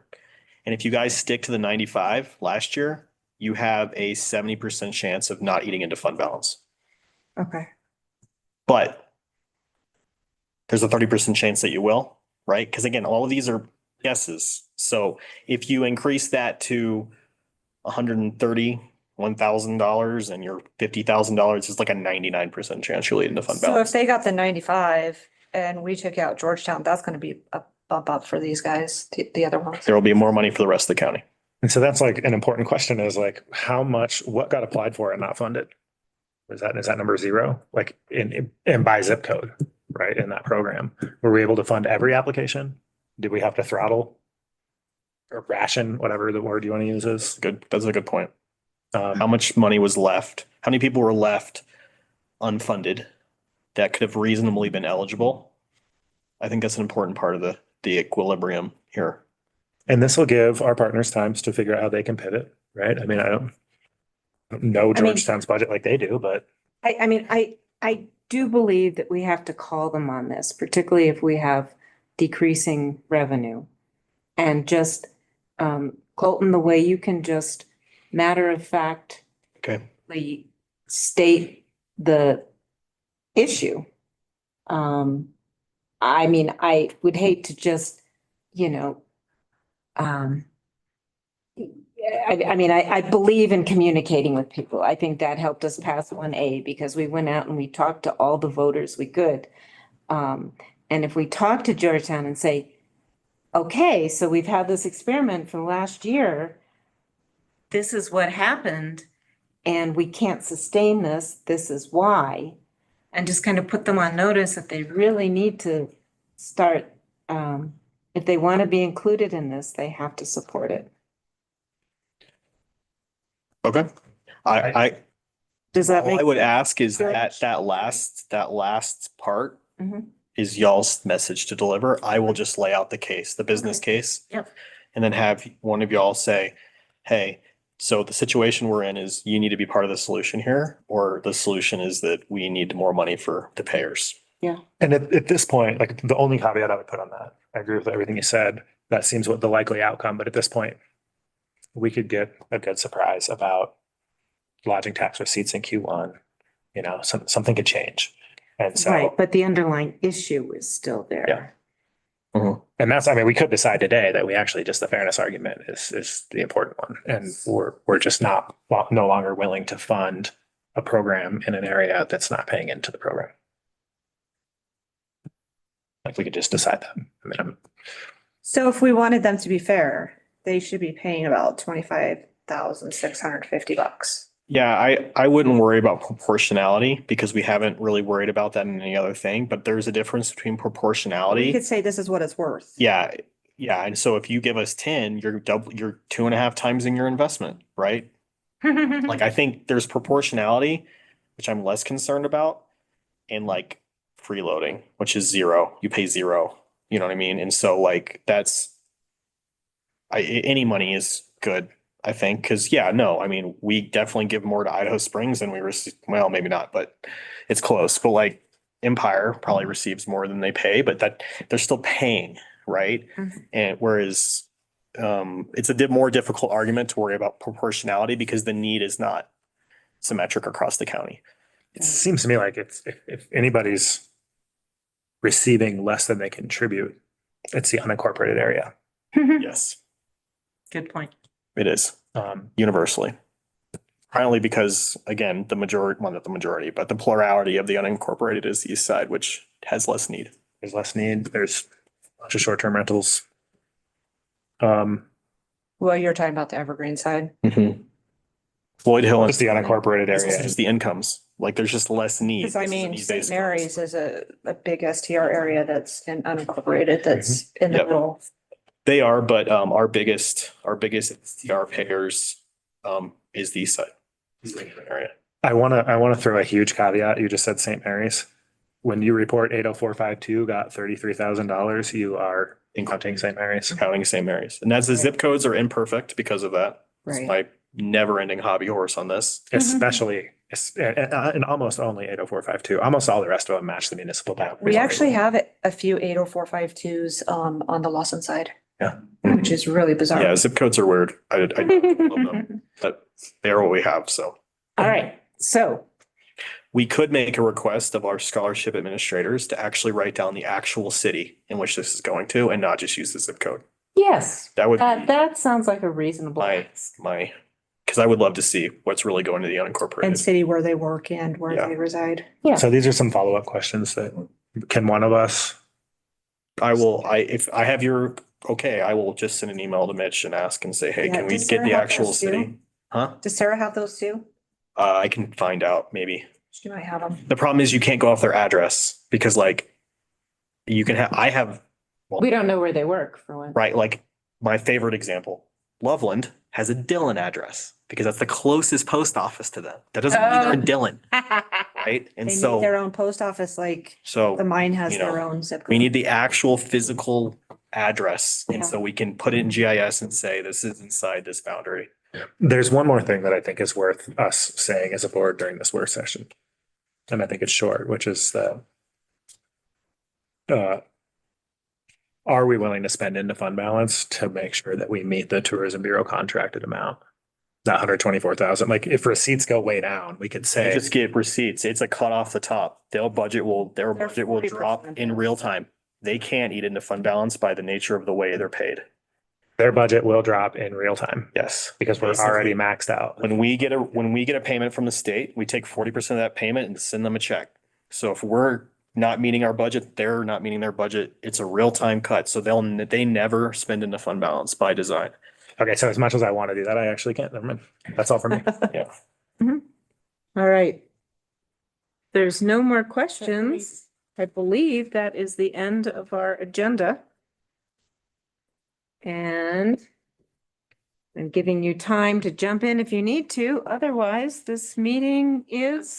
And if you guys stick to the 95 last year, you have a 70% chance of not eating into fund balance. Okay. But there's a 30% chance that you will, right? Because again, all of these are guesses. So if you increase that to $131,000 and you're $50,000, it's like a 99% chance you'll eat into fund So balance. if they got the 95 and we took out Georgetown, that's going to be a bump up for these guys, the other ones. There will be more money for the rest of the county. And so that's like an important question is like what got applied for and not funded? Is that number zero? Like in by zip code, right? In that program, were we able to fund every application? Did we have to throttle or ration, whatever the word you want to use is? Good. That's a good point. How much money was left? How many people were left unfunded that could have reasonably been eligible? I think that's an important part of the equilibrium here. And this will give our partners times to figure out how they can pivot, right? I mean, I don't know Georgetown's budget like they do, but. I do believe that we have to call them on this, particularly if we have decreasing revenue. And just, Colton, the way you can just matter of fact. Okay. State the issue. I mean, I would hate to just, I believe in communicating with people. I think that helped us pass 1A because we went out and we talked to all the voters we could. And if we talk to Georgetown and say, okay, so we've had this experiment from last year. This is what happened and we can't sustain this. This is why. And just kind of put them on notice that they really need to start, if they want to be included in this, they have to support it. Okay. Does that all make I would sense? ask is that last part is y'all's message to deliver. I will just lay out the case, the business case. Yep. And then have one of y'all say, hey, so the situation we're in is you need to be part of the solution here, or the solution is that we need more money for the payers. Yeah. And at this point, like the only caveat I would put on that, I agree with everything you said. that seems what the likely outcome, but at this point, we could get a good surprise about lodging tax receipts in Q1. Something could change. And so. Right, but the underlying issue is still there. Yeah. And that's, we could decide today that we actually just the fairness argument is the important one. And we're just no longer willing to fund a program in an area that's not paying into the program. Like we could just decide that. So if we wanted them to be fair, they should be paying about $25,650. Yeah, I wouldn't worry about proportionality because we haven't really worried about that in any other thing, but there's a difference between We proportionality. could say this is what it's worth. Yeah, and so if you give us 10, you're 2.5 times in your investment, right? Like I think there's proportionality, which I'm less concerned about, and like freeloading, which is zero. You pay zero. You know what I mean? And so like any money is good, I think, because we definitely give more to Idaho Springs than we receive. Well, maybe not, but it's close. But like Empire probably receives more than they pay, but that they're still paying, right? And whereas it's a more difficult argument to worry about proportionality because the need is not symmetric across the county. It seems to me like if anybody's receiving less than they contribute, it's the unincorporated area. Yes, Good point. it is universally. Primarily because, again, the plurality of the unincorporated is the east side, which has less need. There's less need. There's a bunch of short-term rentals. Well, you're talking about the Evergreen side. Floyd Hill It's the unincorporated It's area. just the incomes. Like there's just less need. Because I This is a mean, need-based St. Mary's is a big STR area that's in unincorporated, that's in the Yep. rural. They are, but our biggest STR payers is the east side. Is the area. I want to throw a huge caveat. You just said St. Mary's. When you report 80452 got $33,000, you are counting St. Mary's. Counting St. Mary's. And as the zip codes are imperfect because of that. Right. It's my never-ending hobby horse on this. Especially and almost only 80452. Almost all the rest of them match the municipal boundary. We actually have a few 80452s on the Lawson side. Yeah. Which is really bizarre. Yeah, zip codes are weird. I love them, but they're what we have, so. All right, so We could make a request of our scholarship administrators to actually write down the actual city in which this is going to and not just use the zip code. yes, That would be that sounds like a reasonable. because I would love to see what's really going to the And unincorporated. city where they work and where they reside. Yeah. So these are some follow-up questions that can one of us? If I have your, okay, I will just send an email to Mitch and ask and say, hey, Yeah, can we does get Sarah the have actual those too? city? Huh? Does Sarah have those too? I can find out maybe. She might have them. The problem is you can't go off their address because like you can have, We don't know where they work for one. right? Like my favorite example, Loveland has a Dillon address because that's the closest post office to them. That doesn't mean they're in Dillon, right? And They so, need their own post office, like so the mine has you know, their own zip code. we need the actual physical address. And so we can put it in GIS and say, this is inside this boundary. There's one more thing that I think is worth us saying as a board during this work session. And I think it's short, which is that are we willing to spend into fund balance to make sure that we meet the Tourism Bureau contracted amount? That 124,000, like if receipts go way down, we could They say, just get receipts. It's a cut off the top. Their budget will drop in real time. They can't eat into fund balance by the nature of the way they're paid. their budget will drop in real time Yes. because we're already maxed out. When we get a payment from the state, we take 40% of that payment and send them a check. So if we're not meeting our budget, they're not meeting their budget. It's a real time cut. So they never spend into fund balance by design. Okay, so as much as I want to do that, I actually can't. Never mind. That's all for me. Yeah. All right. There's no more questions. I believe that is the end of our agenda. And I'm giving you time to jump in if you need to. Otherwise, this meeting is